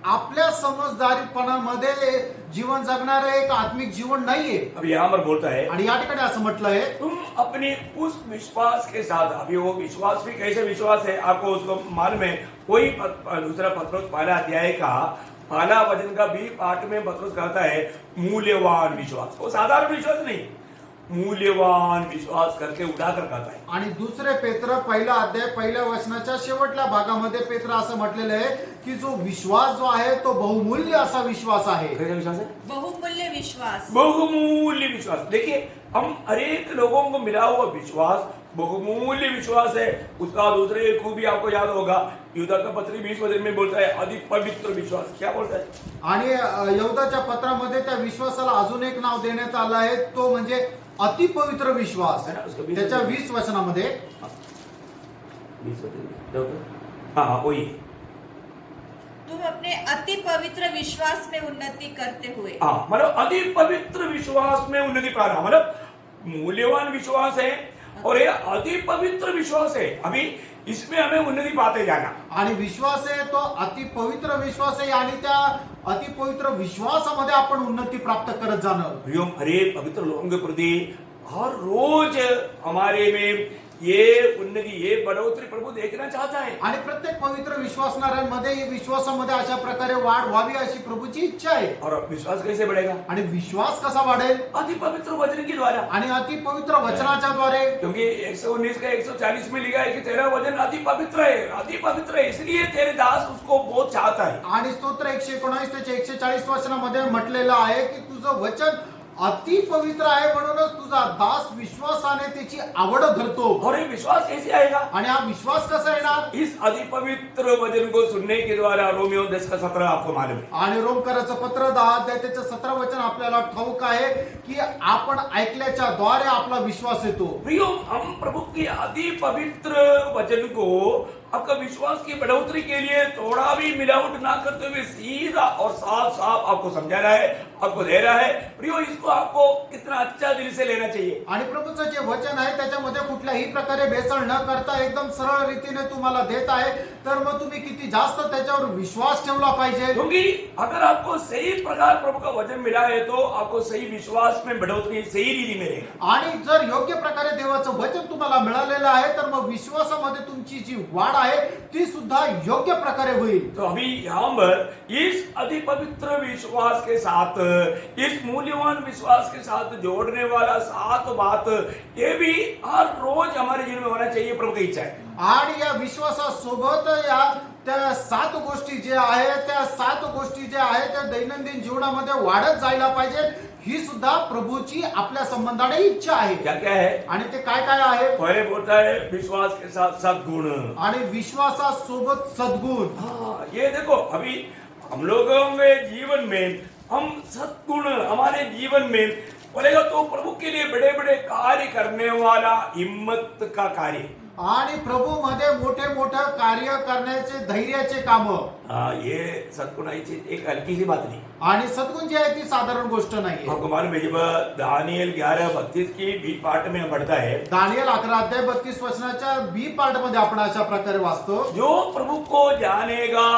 आपल्या समजदारीपणामध्ये जीवन जगणारे एक आत्मिक जीवन नाहीये. अभी यहाँ पर बोलता है आणि या ठिकाणी असं म्हटलंय तुम अपने उस विश्वास के साथ, अभी वो विश्वास भी कैसे विश्वास है आपको उसको मालूम है. कोई दूसरा पत्रोस पहला अध्याय का पहला वचन का भी पाठ में पत्रोस कहता है मूल्यवान विश्वास. वो साधारण विश्वास नहीं, मूल्यवान विश्वास करके उठाकर कहता है. आणि दुसरे पेत्र पहिला अध्याय पहिल्या वचनाच्या शेवटल्या भागामध्ये पेत्र असं म्हटलेलं आहे की जो विश्वास जो आहे तो बहुमूल्य असा विश्वास आहे. कैसा विश्वास है? बहुमूल्य विश्वास. बहुमूल्य विश्वास. देखिए हम अनेक लोगों को मिला हुआ विश्वास बहुमूल्य विश्वास है. उसका दूसरे खूबी आपको याद होगा, युद्ध का पत्री 20 वचन में बोलता है अधिक पवित्र विश्वास. क्या बोलता है? आणि यहुदाच्या पत्रामध्ये त्या विश्वासाला अजून एक नाव देण्यात आलं आहे, तो म्हणजे अतिपवित्र विश्वास. त्याच्या 20 वचनामध्ये 20 वचन हाँ वही. तुम अपने अति पवित्र विश्वास में उन्नति करते हुए. हाँ मतलब अति पवित्र विश्वास में उन्नति पाना, मतलब मूल्यवान विश्वास है और ये अति पवित्र विश्वास है. अभी इसमें हमें उन्नति पाते जाना. आणि विश्वास आहे तो अति पवित्र विश्वास आहे आणि त्या अति पवित्र विश्वासामध्ये आपण उन्नती प्राप्त करत जाणं. प्रियम, हरे पवित्र लोगों के प्रति हर रोज हमारे में ये उन्नति ये बढ़ोतरी प्रभु देखना चाहता है. आणि प्रत्येक पवित्र विश्वासणाऱ्यांमध्ये या विश्वासामध्ये अशा प्रकारे वाढ व्हावी अशी प्रभूची इच्छा आहे. और विश्वास कैसे बढ़ेगा? आणि विश्वास कसा वाढेल? अति पवित्र वचन के द्वारा. आणि अति पवित्र वचनाच्या द्वारे. क्योंकि 119 का 140 में लिखा है कि तेरा वचन अति पवित्र है, अति पवित्र है, इसलिए तेरे दास उसको बहुत चाहता है. आणि स्तोत्र 119 त्याच्या 140 वचनामध्ये म्हटलेलं आहे की तुझं वचन अति पवित्र आहे म्हणूनच तुझा दास विश्वासाने त्याची आवड धरतो. और ये विश्वास कैसे आएगा? आणि हा विश्वास कसा येणार? इस अति पवित्र वचन को सुनने के द्वारा रोमियो 10:17 आपको मालूम है. आणि रोमकराचं पत्र 10 अध्याय त्याचं 17 वचन आपल्याला ठाऊक आहे की आपण ऐकल्याच्या द्वारे आपला विश्वास येतो. प्रियो, हम प्रभु की अति पवित्र वचन को आपका विश्वास की बढ़ोतरी के लिए थोड़ा भी मिलावट ना करते हुए सीधा और साफ साफ आपको समझा रहा है, आपको दे रहा है. प्रियो, इसको आपको कितना अच्छा दिल से लेना चाहिए. आणि प्रभूचं जे वचन आहे त्याच्यामध्ये कुठल्याही प्रकारे भेसळ न करता एकदम सरळ रीतीने तुम्हाला देत आहे, तर मग तुम्ही किती जास्त त्याच्यावर विश्वास ठेवला पाहिजे. क्योंकि अगर आपको सही प्रकार प्रभु का वचन मिला है तो आपको सही विश्वास में बढ़ोतरी सही रीति में रहेगा. आणि जर योग्य प्रकारे देवाचं वचन तुम्हाला मिळालेलं आहे तर मग विश्वासामध्ये तुमची जी वाढ आहे ती सुद्धा योग्य प्रकारे होईल. तो अभी यहाँ पर इस अति पवित्र विश्वास के साथ, इस मूल्यवान विश्वास के साथ जोड़ने वाला 7 बात, ये भी हर रोज हमारे जीवन में होना चाहिए. प्रभु की इच्छा है. आणि या विश्वासासोबत या त्या 7 गोष्टी ज्या आहेत त्या 7 गोष्टी ज्या आहेत त्या दैनंदिन जीवनामध्ये वाढत जायला पाहिजे. ही सुद्धा प्रभूची आपल्या संबंधाने इच्छा आहे. क्या क्या है? आणि ते काय काय आहे? पहले बोलता है विश्वास के साथ सद्गुण. आणि विश्वासासोबत सद्गुण. हाँ, ये देखो अभी हम लोगों के जीवन में हम सद्गुण हमारे जीवन में बोलेगा तो प्रभु के लिए बड़े बड़े कार्य करने वाला हिम्मत का कार्य. आणि प्रभू मध्ये मोठे मोठे कार्य करण्याचे धैर्याचे काम. हाँ, ये सद्गुणाची एक हल्की सी बात नहीं. आणि सद्गुण जे आहे ती साधारण गोष्ट नाही. आपको मालूम है जब दानियल 11:32 की बी पार्ट में पढ़ता है, दानियल 11 अध्याय 32 वचनाच्या बी पार्ट मध्ये आपण अशा प्रकारे वाचतो. जो प्रभु को जानेगा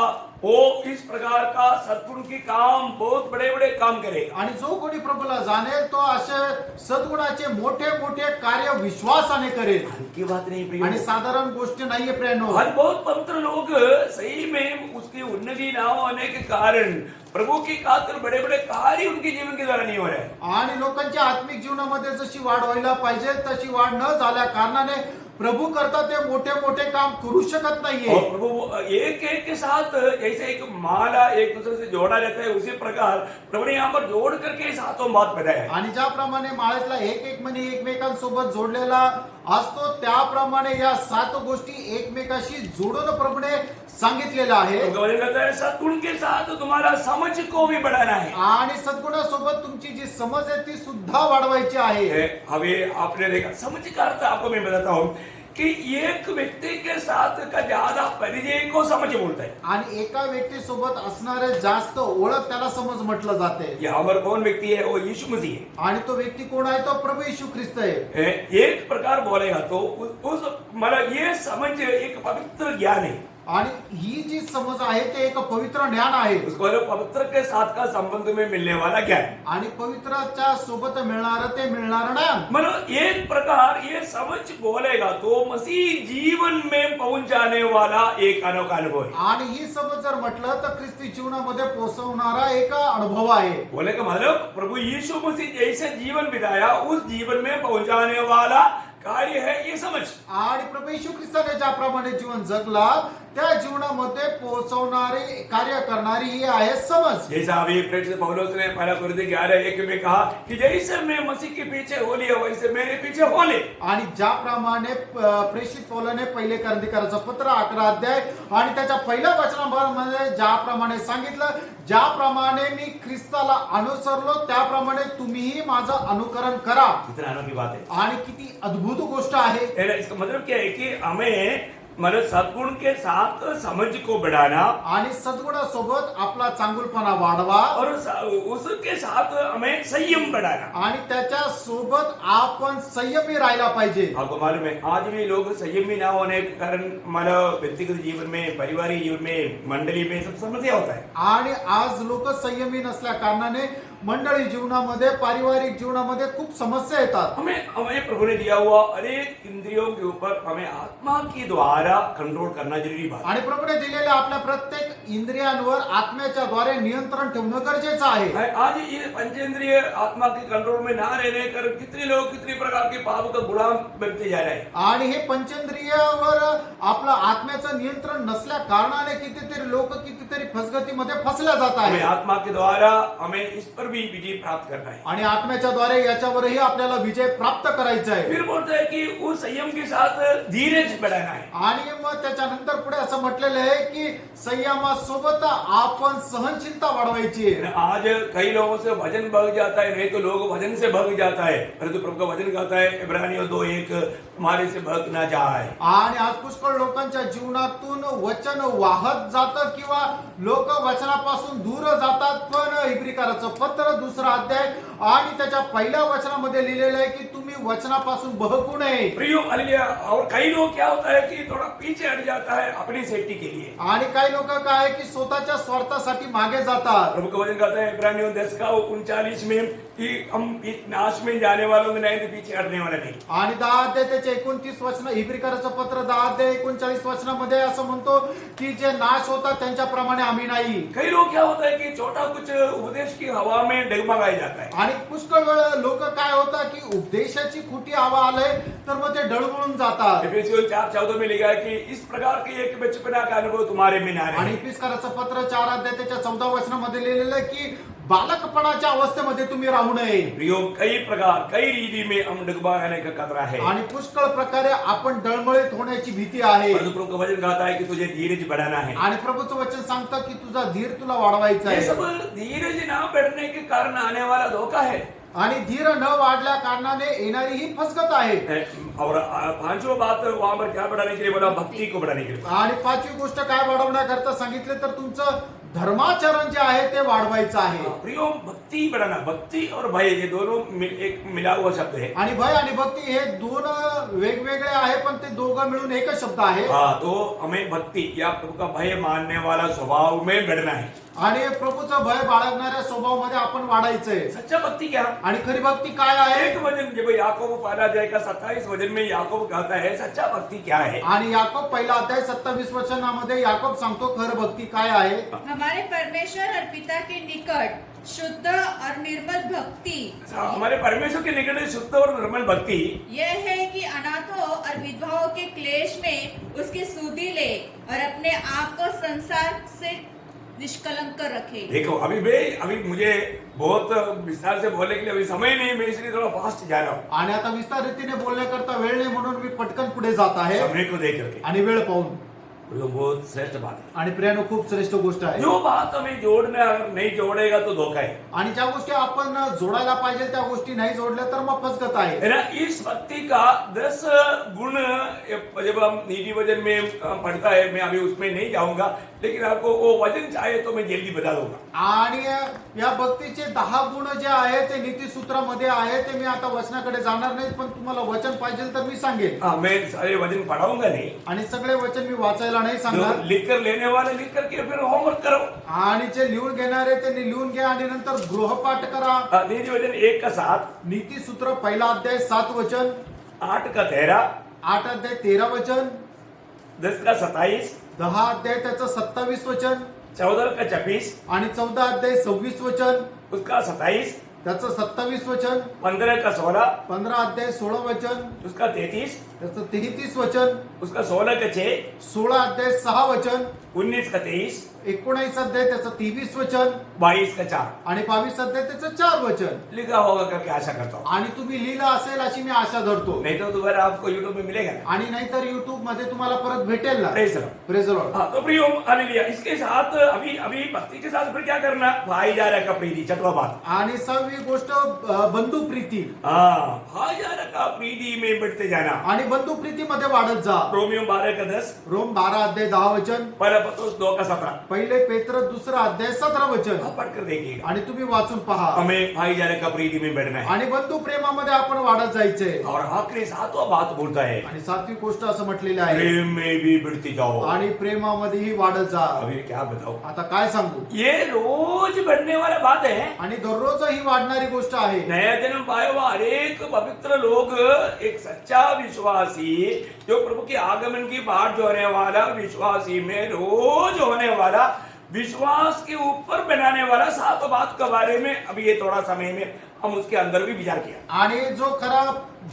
वो इस प्रकार का सद्गुण की काम, बहुत बड़े बड़े काम करेगा. आणि जो कोणी प्रभूला जाणेल तो असे सद्गुणाचे मोठे मोठे कार्य विश्वासाने करेल. हल्की बात नहीं प्रिय. आणि साधारण गोष्ट नाहीये प्रियानो. आज बहुत पवित्र लोग सही में उसकी उन्नति ना होने के कारण प्रभु की खातिर बड़े बड़े कार्य उनके जीवन के द्वारा नहीं हो रहे हैं. आणि लोकांच्या आत्मिक जीवनामध्ये जशी वाढ व्हायला पाहिजे तशी वाढ न झाल्या कारणाने प्रभू करता ते मोठे मोठे काम करू शकत नाहीये. और प्रभु एक एक के साथ जैसे एक माला एक दूसरे से जोड़ा रहता है, उसी प्रकार प्रभु ने यहाँ पर जोड़ करके सातों बात बताया है. आणि ज्याप्रमाणे माळ्यातला एक एक मणी एकमेकांसोबत जोडलेला असतो त्याप्रमाणे या 7 गोष्टी एकमेकाशी जोडून प्रभूने सांगितलेलं आहे. तो वचन कहता है सद्गुण के साथ तुम्हारा समझ को भी बढ़ाना है. आणि सद्गुणासोबत तुमची जी समज आहे ती सुद्धा वाढवायची आहे. हमें आपने देखा समझ का अर्थ आपको मैं बताता हूँ कि एक व्यक्ति के साथ का ज्यादा परिचय को समझ बोलता है. आणि एका व्यक्तीसोबत असणारे जास्त ओळख त्याला समज म्हटलं जाते. यहाँ पर कौन व्यक्ति है? वो यीशु मसीह है. आणि तो व्यक्ती कोण आहे? तो प्रभू येशू ख्रिस्त आहे. एक प्रकार बोलेगा तो उस मतलब ये समझ एक पवित्र ज्ञान है. आणि ही जी समज आहे ते एक पवित्र ज्ञान आहे. उसको पवित्र के साथ का संबंध में मिलने वाला ज्ञान. आणि पवित्राच्या सोबत मिळणार ते मिळणार ज्ञान. मतलब एक प्रकार ये समझ बोलेगा तो मसीह जीवन में पहुंच जाने वाला एक अनोखा अनुभव है. आणि ही समज जर म्हटलं तर ख्रिस्ती जीवनामध्ये पोहोचवणारा एक अनुभव आहे. बोले का मतलब प्रभु यीशु मसीह जैसे जीवन बिताया उस जीवन में पहुंचाने वाला कार्य है ये समझ. आणि प्रभू येशू ख्रिस्ताने ज्याप्रमाणे जीवन जगला त्या जीवनामध्ये पोहोचवणारे कार्य करणारी ही आहे समज. जैसा अभी प्रेरित पौलुस ने पहला कुरिन्थियों 11:1 में कहा कि जैसे मैं मसीह के पीछे हो लिया वैसे मेरे पीछे हो ले. आणि ज्याप्रमाणे प्रेषित पौलाने पहिले कोरिन्थीकरांचं पत्र 11 अध्याय आणि त्याच्या पहिल्या वचनामध्ये ज्याप्रमाणे सांगितलं, ज्याप्रमाणे मी ख्रिस्ताला अनुसरलो त्याप्रमाणे तुम्हीही माझं अनुकरण करा. कितना अनोखी बात है. आणि किती अद्भुत गोष्ट आहे. इसका मतलब क्या है कि हमें मतलब सद्गुण के साथ समझ को बढ़ाना आणि सद्गुणासोबत आपला चांगुलपणा वाढवा और उसके साथ हमें संयम बढ़ाना. आणि त्याच्या सोबत आपण संयमी राहायला पाहिजे. आपको मालूम है आज भी लोग संयमी ना होने के कारण मतलब व्यक्तिगत जीवन में, पारिवारिक जीवन में, मंडली में सब समस्या होता है. आणि आज लोक संयमी नसल्या कारणाने मंडळी जीवनामध्ये, पारिवारिक जीवनामध्ये खूप समस्या येतात. हमें प्रभु ने दिया हुआ अनेक इंद्रियों के ऊपर हमें आत्मा के द्वारा कंट्रोल करना जरूरी बात. आणि प्रभूने दिलेल्या आपल्या प्रत्येक इंद्रियांवर आत्म्याच्या द्वारे नियंत्रण ठेवणं गरजेचं आहे. आज ये पंचेंद्रिय आत्मा के कंट्रोल में ना रहने कर कितने लोग कितनी प्रकार के पाप का गुलाम बनते जा रहे हैं. आणि हे पंचेंद्रियावर आपलं आत्म्याचं नियंत्रण नसल्या कारणाने कितीतरी लोक कितीतरी फसगतीमध्ये फसल्या जात हमें आहेत. आत्मा के द्वारा हमें इस पर भी विजय प्राप्त करना है. आणि आत्म्याच्या द्वारे याच्यावरही आपल्याला विजय प्राप्त करायचा आहे. फिर बोलते हैं कि उस संयम के साथ धीरज बढ़ाना है. आणि मग त्याच्यानंतर पुढे असं म्हटलेलं आहे की संयमासोबत आपण सहनशीलता वाढवायची आहे. आज कई लोगों से वजन बढ़ जाता है, नहीं तो लोग वजन से भग जाता है, परंतु प्रभु का वजन कहता है इब्रानियों 2:1 तुम्हारे से भग ना जाए. आणि आज पुष्कळ लोकांच्या जीवनातून वचन वाहत जातं किंवा लोक वचनापासून दूर जातात. पण इब्रिकाराचं पत्र 2 अध्याय आणि त्याच्या पहिल्या वचनामध्ये लिहिलेलं आहे की तुम्ही वचनापासून बहकू नये. प्रियो हालेलुया. और कई लोग क्या होता है कि थोड़ा पीछे हट जाता है अपनी सेफ्टी के लिए. आणि काही लोक काय की स्वतःच्या स्वार्थासाठी मागे जातात. प्रभु का वचन कहता है इब्रानियों 10:39 में कि हम नाश में जाने वालों में नहीं तो पीछे हटने वाले नहीं. आणि 10 अध्याय त्याचे 29 वचन इब्रिकाराचं पत्र 10 अध्याय 39 वचनामध्ये असं म्हणतो की जे नाश होतात त्यांच्याप्रमाणे आम्ही नाही. कई लोग क्या होता है कि छोटा कुछ उपदेश की हवा में डगमगाया जाता है. आणि पुष्कळ वेळ लोक काय होतात की उपदेशाची खुटी हवा आले तर मग ते डळमळून जातात. एफेसियों 4:14 में लिखा है कि इस प्रकार के एक बचपना का अनुभव तुम्हारे में ना आणि रहे. इफिसकाराचं पत्र 4 अध्याय त्याच्या 14 वचनामध्ये लिहिलेलं आहे की बालकपणाच्या अवस्थेमध्ये तुम्ही राहू नये. प्रियो कई प्रकार कई रीति में हम डगमगाने का खतरा है. आणि पुष्कळ प्रकारे आपण डळमळीत होण्याची भीती आहे. परंतु प्रभु का वचन कहता है कि तुझे धीरज बढ़ाना है. आणि प्रभूचं वचन सांगतं की तुझा धीर तुला वाढवायचा ये सब आहे. धीरज ना बढ़ने के कारण आने वाला धोखा है. आणि धीर न वाढल्या कारणाने येणारी ही फसगत आहे. और पांचवा बात वहां पर क्या बढ़ाने के लिए बोला, भक्ति को बढ़ाने के लिए. आणि पाचवी गोष्ट काय वाढवण्याकरता सांगितले तर तुमचं धर्माचरण जे आहे ते वाढवायचं आहे. प्रियो भक्ति बढ़ाना, भक्ति और भय ये दोनों एक मिला हुआ शब्द है. आणि भय आणि भक्ती हे दोन वेगवेगळे आहे पण ते दोघं मिळून एकच शब्द आहे. हाँ, तो हमें भक्ति या प्रभु का भय मानने वाला स्वभाव में बढ़ना है. आणि प्रभूचं भय बाळगणाऱ्या स्वभावामध्ये आपण वाढायचंय. सच्चा भक्ति क्या? आणि खरी भक्ती काय आहे? एक वचन जब याकूब पहला अध्याय का 27 वचन में याकूब कहता है सच्चा भक्ति क्या है. आणि याकोब पहिला अध्याय 27 वचनामध्ये याकोब सांगतो खरं भक्ती काय आहे. हमारे परमेश्वर और पिता के निकट शुद्ध और निर्मल भक्ति हमारे परमेश्वर के निकट शुद्ध और निर्मल भक्ति यह है कि अनाथों और विधवाओं के क्लेश में उसकी सुधि ले और अपने आप को संसार से निष्कलंक रखे. देखो अभी मुझे बहुत विस्तार से बोलने के लिए अभी समय नहीं, मैं इसलिए थोड़ा फास्ट जा रहा हूँ. आणि आता विस्तार रीतीने बोलण्याकरता वेळ नाही म्हणून मी पटकन पुढे जात आहे. समय को देख करके आणि वेळ पाहून. तो बहुत श्रेष्ठ बात है. आणि प्रियानो खूप श्रेष्ठ गोष्ट आहे. जो बात हमें जोड़ना अगर नहीं जोड़ेगा तो धोखा है. आणि ज्या गोष्टी आपण जोडायला पाहिजे त्या गोष्टी नाही जोडल्या तर मग फसगत आहे. है ना. इस भक्ति का 10 गुण जब हम नीति वचन में पढ़ता है, मैं अभी उसमें नहीं जाऊंगा, लेकिन आपको वो वचन चाहे तो मैं जल्दी बता दूंगा. आणि या भक्तीचे 10 गुण जे आहे ते नीतिसूत्रामध्ये आहे. ते मी आता वचनाकडे जाणार नाही पण तुम्हाला वचन पाहिजे तर मी सांगेन. हाँ, मैं सारे वचन पढ़ाऊंगा नहीं. आणि सगळे वचन मी वाचायला नाही जो सांगणार. लिख कर लेने वाले लिख करके फिर होमवर्क करो. आणि जे लिहून घेणारे त्यांनी लिहून घ्या आणि नंतर गृहपाठ करा. नीति वचन 1:7, नीतिसूत्र पहिला अध्याय 7 वचन, 8:13, 8 अध्याय 13 वचन, 10:27, 10 अध्याय त्याचं 27 वचन 14:26, आणि 14 अध्याय 26 वचन उसका 27, त्याचं 27 वचन, 15:16, 15 अध्याय 16 वचन, उसका 33, त्याचं 33 वचन, उसका 16:6, 16 अध्याय 6 वचन, 19:23, 19 अध्याय त्याचं 23 वचन 22:4 आणि 22 अध्याय त्याचं 4 वचन. लिखा होगा करके आशा करता हूँ. आणि तुम्ही लिहिलं असेल अशी मी आशा धरतो. नहीं तो दोबारा आपको यूट्यूब में मिलेगा ना. आणि नाहीतर युट्यूब मध्ये तुम्हाला परत भेटेल ना. Praise the Lord. Praise the Lord. हाँ, तो प्रियो हालेलुया. इसके साथ अभी भक्ति के साथ फिर क्या करना, भाईचारा का प्रीति, छठवां बात. आणि 6वी गोष्ट बंधु प्रीती. हाँ, भाईचारा का प्रीति में बढ़ते जाना. आणि बंधु प्रीतीमध्ये वाढत जा. रोमियो 12:10, रोम 12 अध्याय 10 वचन, पहला पत्रोस 2:17. पहिले पेत्र 2 अध्याय 17 वचन. आप पढ़कर देखिएगा. आणि तुम्ही वाचून पहा. हमें भाईचारे का प्रीति में बढ़ना है. आणि बंधु प्रेमामध्ये आपण वाढत जायचंय. और आखिरी 7वां बात बोलता है, आणि 7वी गोष्ट असं म्हटलेलं आहे प्रेम में भी बढ़ती जाओ. आणि प्रेमामध्येही वाढत जा. अभी क्या बताओ, आता काय सांगू. ये रोज बढ़ने वाला बात है. आणि दररोज ही वाढणारी गोष्ट आहे. नया जन्म पाए हुआ अनेक पवित्र लोग, एक सच्चा विश्वासी जो प्रभु के आगमन की बाट जो होने वाला विश्वासी में रोज होने वाला विश्वास के ऊपर बनाने वाला 7 बात के बारे में अभी ये थोड़ा समय में हम उसके अंदर भी विचार किया। आणि जो खरा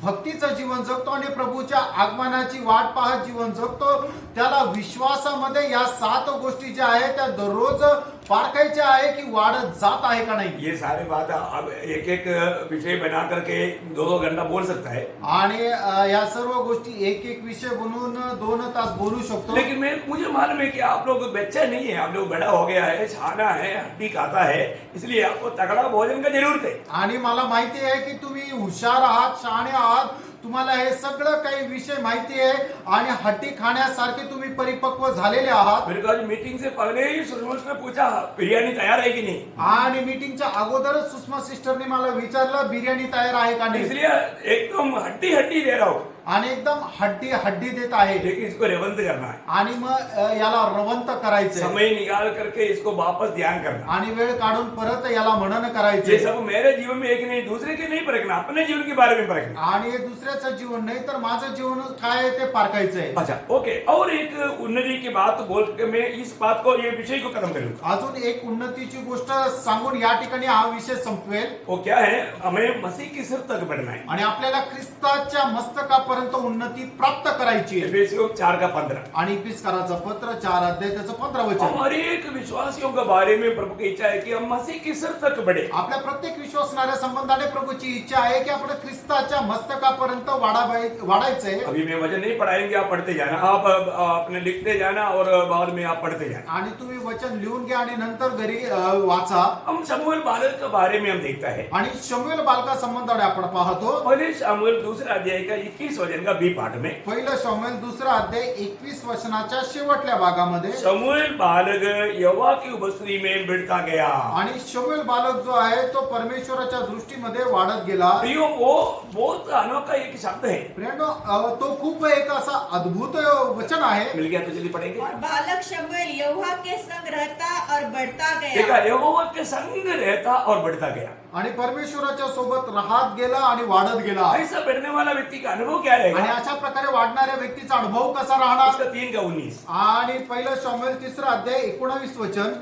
भक्तीचं जीवन जगतो आणि प्रभूच्या आगमनाची वाट पाहत जीवन जगतो त्याला विश्वासामध्ये या 7 गोष्टी ज्या आहेत त्या दररोज पारखायच्या आहे की वाढत जात आहे का नाही। ये सारे बात अब एक एक विषय बना करके 2-2 घंटा बोल सकता है, आणि या सर्व गोष्टी एक एक विषय बनवून 2 तास बोलू शकतो। लेकिन मुझे मालूम है कि आप लोग बच्चा नहीं है, आप लोग बड़ा हो गया है, छाना है, हड्डी खाता है, इसलिए आपको तगड़ा भोजन का जरूरत है। आणि मला माहिती आहे की तुम्ही हुशार आहात, शहाणे आहात, तुम्हाला हे सगळं काही विषय माहिती आहे आणि हट्टी खाण्यासारखे तुम्ही परिपक्व झालेले आहात। मेरे को आज मीटिंग से पहले ही सुषमा ने पूछा बिरयानी तैयार है कि नहीं, आणि मीटिंगच्या अगोदरच सुषमा सिस्टरने मला विचारलं बिर्याणी तयार आहे का नाही, इसलिए एकदम हड्डी हड्डी दे रहा हूँ, आणि एकदम हड्डी हड्डी देत आहे लेकिन इसको रेवंत करना है, आणि मग याला रवंत करायचंय समय निकाल करके इसको वापस ध्यान करना। आणि वेळ काढून परत याला मनन ये करायचे सब मेरे जीवन में एक नहीं दूसरे के नहीं परखना, अपने जीवन के बारे में परखना। आणि हे दुसऱ्याचं जीवन नाही तर माझं जीवन काय आहे ते पारखायचंय। अच्छा ओके, और एक उन्नति की बात बोल के मैं इस बात को ये विषय को खत्म करूंगा। अजून एक उन्नतीची गोष्ट सांगून या ठिकाणी हा विषय संपवेल। वो क्या है, हमें मसीह की सिर तक बढ़ना है। आणि आपल्याला ख्रिस्ताच्या मस्तकापर्यंत उन्नती प्राप्त करायची आहे। एफेसियों 4:15 आणि इफिसकाराचं पत्र 4 अध्याय त्याचं 15 वचन। हमारे एक विश्वासियों के बारे में प्रभु की इच्छा है कि हम मसीह की सिर तक बढ़े। आपल्या प्रत्येक विश्वासणाऱ्या संबंधाने प्रभूची इच्छा आहे की आपण ख्रिस्ताच्या मस्तकापर्यंत वाढायचंय। अभी मैं वचन नहीं पढ़ाएंगे, आप पढ़ते जाना, आप अपने लिखते जाना और बाद में आप पढ़ते जाना। आणि तुम्ही वचन लिहून घ्या आणि नंतर घरी वाचा। हम शमूएल बालक के बारे में हम देखता है, आणि शमूएल बालका संबंधाने आपण पाहतो। पहले शमूएल 2 अध्याय का 21 वचन का बी पाठ में पहिलं शमूएल 2 अध्याय 21 वचनाच्या शेवटल्या भागामध्ये शमूएल बालक यहोवा की उपस्थिति में बढ़ता गया। आणि शमूएल बालक जो आहे तो परमेश्वराच्या दृष्टीमध्ये वाढत गेला। प्रियो वो बहुत अनोखा एक शब्द है, प्रियानो तो खूप एक असा अद्भुत वचन आहे। मिल गया तो चलिए पढ़ेंगे। और बालक शमूएल यहोवा के संग रहता और बढ़ता देखा, गया। यहोवा के संग रहता और बढ़ता गया। आणि परमेश्वराच्या सोबत राहत गेला आणि वाढत गेला। ऐसा बढ़ने वाला व्यक्ति का अनुभव क्या आणि रहेगा? अशा प्रकारे वाढणाऱ्या व्यक्तीचा अनुभव कसा राहणार। उसका 3 का 19 आणि पहिलं शमूएल 3 अध्याय 19 वचन।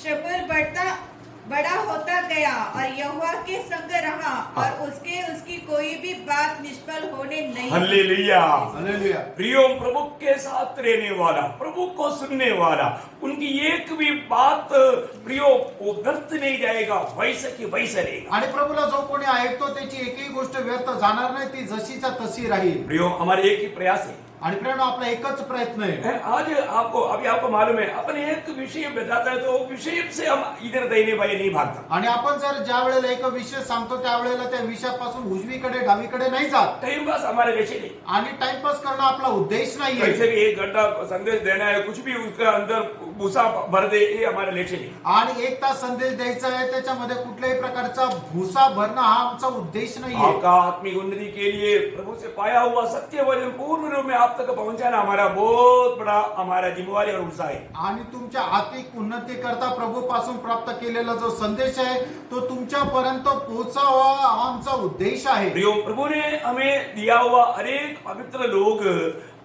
शमूएल बड़ा होता गया और यहोवा के संग रहा और उसकी कोई भी बात निष्फल होने नहीं दी। हालेलुया। हालेलुया। प्रियो प्रभु के साथ रहने वाला, प्रभु को सुनने वाला, उनकी एक भी बात प्रियो वो व्यर्थ नहीं जाएगा, वैसे की वैसे रहेगा। आणि प्रभूला जो कोणी ऐकतो त्याची एकही गोष्ट व्यर्थ जाणार नाही, ती जशीच्या तशी राहील। प्रियो हमारे एक ही प्रयास है, आणि प्रेरणा आपला एकच प्रयत्न आहे। आज आपको मालूम है, अपन एक विषय बताता है तो विषय से हम इधर दाहिने बाएं नहीं भागता। आणि आपण जर ज्या वेळेला एक विषय सांगतो त्यावेळेला त्या विषयापासून उजवीकडे डावीकडे नाही जात। टाइम पास हमारे विषय नहीं, आणि टाइमपास करणं आपला उद्देश नाहीये। कैसे भी 1 घंटा संदेश देना है, कुछ भी उसका अंदर भूसा भर दे, ये हमारा लक्ष्य नहीं। आणि 1 तास संदेश द्यायचा आहे, त्याच्यामध्ये कुठल्याही प्रकारचा भूसा भरणं हा आमचा उद्देश नाहीये। आपका आत्मिक उन्नति के लिए प्रभु से पाया हुआ सत्य वचन पूर्ण रूप में आप तक पहुंचाना हमारा बहुत बड़ा हमारा जिम्मेवारी और उत्साह है। आणि तुमच्या आत्मिक उन्नती करता प्रभूपासून प्राप्त केलेला जो संदेश आहे तो तुमच्यापर्यंत पोहोचावा हा आमचा उद्देश आहे। प्रियो प्रभु ने हमें दिया हुआ अनेक पवित्र लोग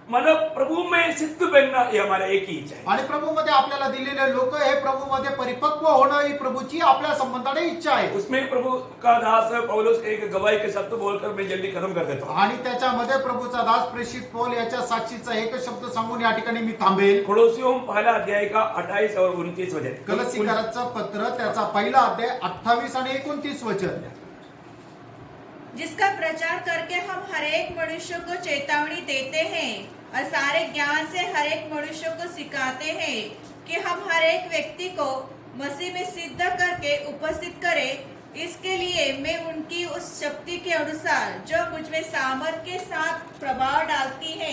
मतलब प्रभु में सिद्ध बनना, ये हमारा एक ही इच्छा है। आणि प्रभूमध्ये आपल्याला दिलेले लोक हे प्रभूमध्ये परिपक्व होणं ही प्रभूची आपल्या संबंधाने इच्छा आहे। उसमें प्रभु का दास पौलुस एक गवाही के शब्द बोलकर मैं जल्दी खत्म कर देता हूँ। आणि त्याच्यामध्ये प्रभूचा दास प्रेषित पौल याच्या साक्षीचा एक शब्द सांगून या ठिकाणी मी थांबेल। कोलोसियों 1 अध्याय का 28 और 29 वचन। कलसीकराचं पत्र त्याचा पहिला अध्याय 28 आणि 29 वचन। जिसका प्रचार करके हम हर एक मनुष्य को चेतावनी देते हैं और सारे ज्ञान से हर एक मनुष्य को सिखाते हैं कि हम हर एक व्यक्ति को मसीह में सिद्ध करके उपस्थित करें। इसके लिए मैं उनकी उस शक्ति के अनुसार जो मुझ में सामर्थ के साथ प्रभाव डालती है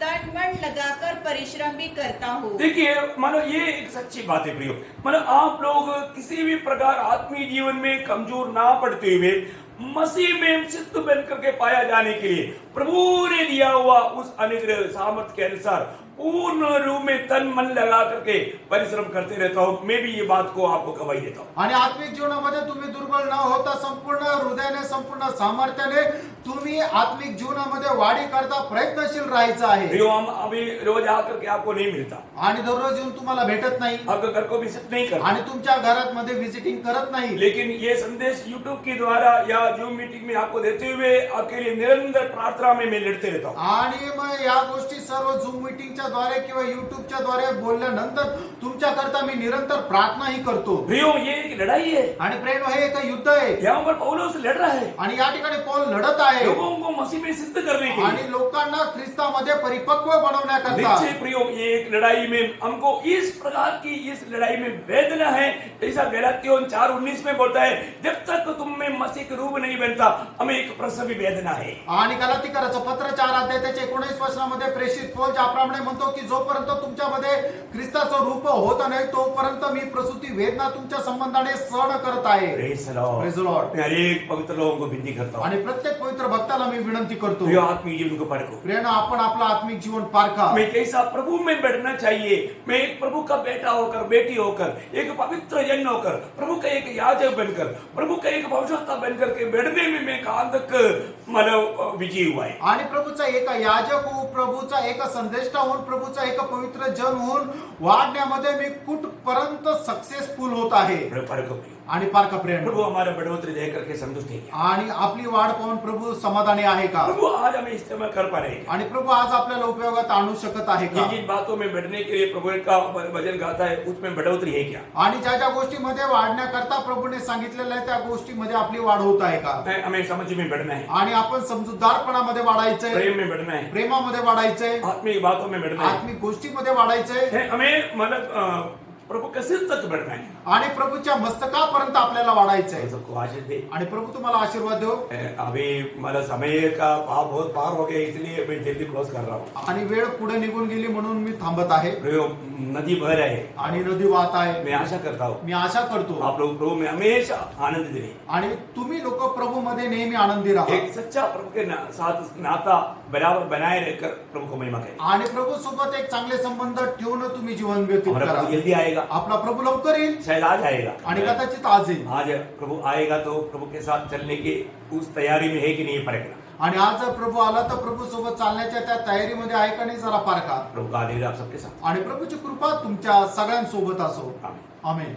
तन मन लगाकर परिश्रम भी करता हूँ। देखिए मानो ये एक सच्ची बात है प्रियो, मानो आप लोग किसी भी प्रकार आत्मीय जीवन में कमजोर ना पड़ते हुए मसीह में सिद्ध बन करके पाया जाने के लिए प्रभु ने दिया हुआ उस अनुग्रह सामर्थ्य के अनुसार पूर्ण रूप में तन मन लगा करके परिश्रम करते रहता हूँ। मैं भी ये बात को आपको गवाही देता हूँ। आणि आत्मिक जीवनामध्ये तुम्ही दुर्बल न होता संपूर्ण हृदयाने संपूर्ण सामर्थ्याने तुम्ही आत्मिक जीवनामध्ये वाढी करता प्रयत्नशील राहायचं आहे प्रियो, हम अभी रोज आकर के आपको नहीं मिलता, आणि दररोज येऊन तुम्हाला भेटत नाही आपके घर को विजिट नहीं करता, आणि तुमच्या घरात मध्ये विजिटिंग करत नाही लेकिन ये संदेश यूट्यूब के द्वारा या जूम मीटिंग में आपको देते हुए आपके लिए निरंतर प्रार्थना में मैं लड़ते रहता हूँ। आणि मग या गोष्टी सर्व झूम मीटिंगच्या द्वारे किंवा युट्यूबच्या द्वारे बोलल्यानंतर तुमच्या करता मी निरंतर प्रार्थनाही करतो प्रियो, ये एक लड़ाई है। आणि प्रेम हे एक युद्ध आहे यहाँ पर पौलुस लड़ रहा है आणि या ठिकाणी पौल लढत आहे लोगों को मसीह में सिद्ध करने के लिए। आणि लोकांना ख्रिस्तामध्ये परिपक्व बनवण्याकरता निश्चय प्रियो, ये एक लड़ाई में हमको इस प्रकार की इस लड़ाई में वेदना है, जैसा गलातियों 4:19 में बोलता है, जब तक तुम में मसीह के रूप नहीं बनता हमें एक प्रसवी वेदना है। आणि गलातीकराचं पत्र 4 अध्याय त्याच्या 19 वचनामध्ये प्रेषित पौल ज्याप्रमाणे म्हणतो की जोपर्यंत तुमच्यामध्ये ख्रिस्ताचं रूप होत नाही तोपर्यंत मी प्रसूती वेदना तुमच्या संबंधाने सहन करत आहे Praise the Lord। Praise the Lord। मैं हर एक पवित्र लोगों को विनती करता हूँ, आणि प्रत्येक पवित्र भक्ताला मी विनंती करतो प्रियो, आत्मिक जीवन को परखो। प्रियानं आपण आपलं आत्मिक जीवन पारखा मैं कैसा प्रभु में बैठना चाहिए। मैं एक प्रभु का बेटा होकर, बेटी होकर, एक पवित्र जन होकर, प्रभु का एक याजक बनकर, प्रभु का एक भविष्यवक्ता बनकर के बैठने में मैं कहां तक मतलब विजयी हुआ है। आणि प्रभूचा एक याजक होऊन प्रभूचा एक संदेष्टा होऊन प्रभूचा एक पवित्र जन होऊन वाढण्यामध्ये मी कुठपर्यंत सक्सेसफुल होत आहे परखो प्रियो। आणि पारखा प्रिय प्रभु हमारा बढ़ोतरी दे करके संतुष्ट है क्या? आणि आपली वाढ पाहून प्रभू समाधानी आहे का प्रभु आज हमें इस्तेमाल कर पा रहे हैं क्या? आणि प्रभू आज आपल्याला उपयोगात आणू शकत आहे का जिन जिन बातों में बढ़ने के लिए प्रभु का भजन गाता है उसमें बढ़ोतरी है क्या? आणि ज्या ज्या गोष्टीमध्ये वाढण्याकरता प्रभूने सांगितलेलं आहे त्या गोष्टीमध्ये आपली वाढ होत आहे का हमें समझ में बढ़ना है, आणि आपण समजूतदारपणामध्ये वाढायचंय प्रेम में बढ़ना है, प्रेमामध्ये वाढायचंय आत्मिक बातों में बढ़ना है, आत्मिक गोष्टीमध्ये वाढायचंय हमें मतलब प्रभु के सिर तक बढ़ना है। आणि प्रभूच्या मस्तकापर्यंत आपल्याला वाढायचंय सबको आशीष दे। आणि प्रभू तुम्हाला आशीर्वाद देव अभी मतलब समय का भाव बहुत पार हो गया, इसलिए मैं जल्दी क्लोज कर रहा हूँ। आणि वेळ पुढे निघून गेली म्हणून मी थांबत आहे प्रयोग नदी बह रहे है, आणि नदी वाहत आहे मैं आशा करता हूँ मी आशा करतो आप लोग प्रभु में हमेशा आनंद दिले। आणि तुम्ही लोक प्रभू मध्ये नेहमी आनंदी राहा एक सच्चा प्रभु के साथ नाता बराबर बनाए रहकर प्रभु को महिमा करें। आणि प्रभू सोबत एक चांगले संबंध ठेवून तुम्ही जीवन व्यतीत हमारा करा प्रभु जल्दी आएगा, आपला प्रभू लवकर येईल शायद आज आएगा। आणि कदाचित आज येईल आज प्रभु आएगा तो प्रभु के साथ चलने की उस तैयारी में है कि नहीं परखना। आणि आज जर प्रभू आला तर प्रभू सोबत चालण्याच्या त्या तयारीमध्ये आहे का नाही जरा पारखा प्रभु का आशीर्वाद आप सबके साथ। आणि प्रभूची कृपा तुमच्या सगळ्यांसोबत असो आमीन। आमेन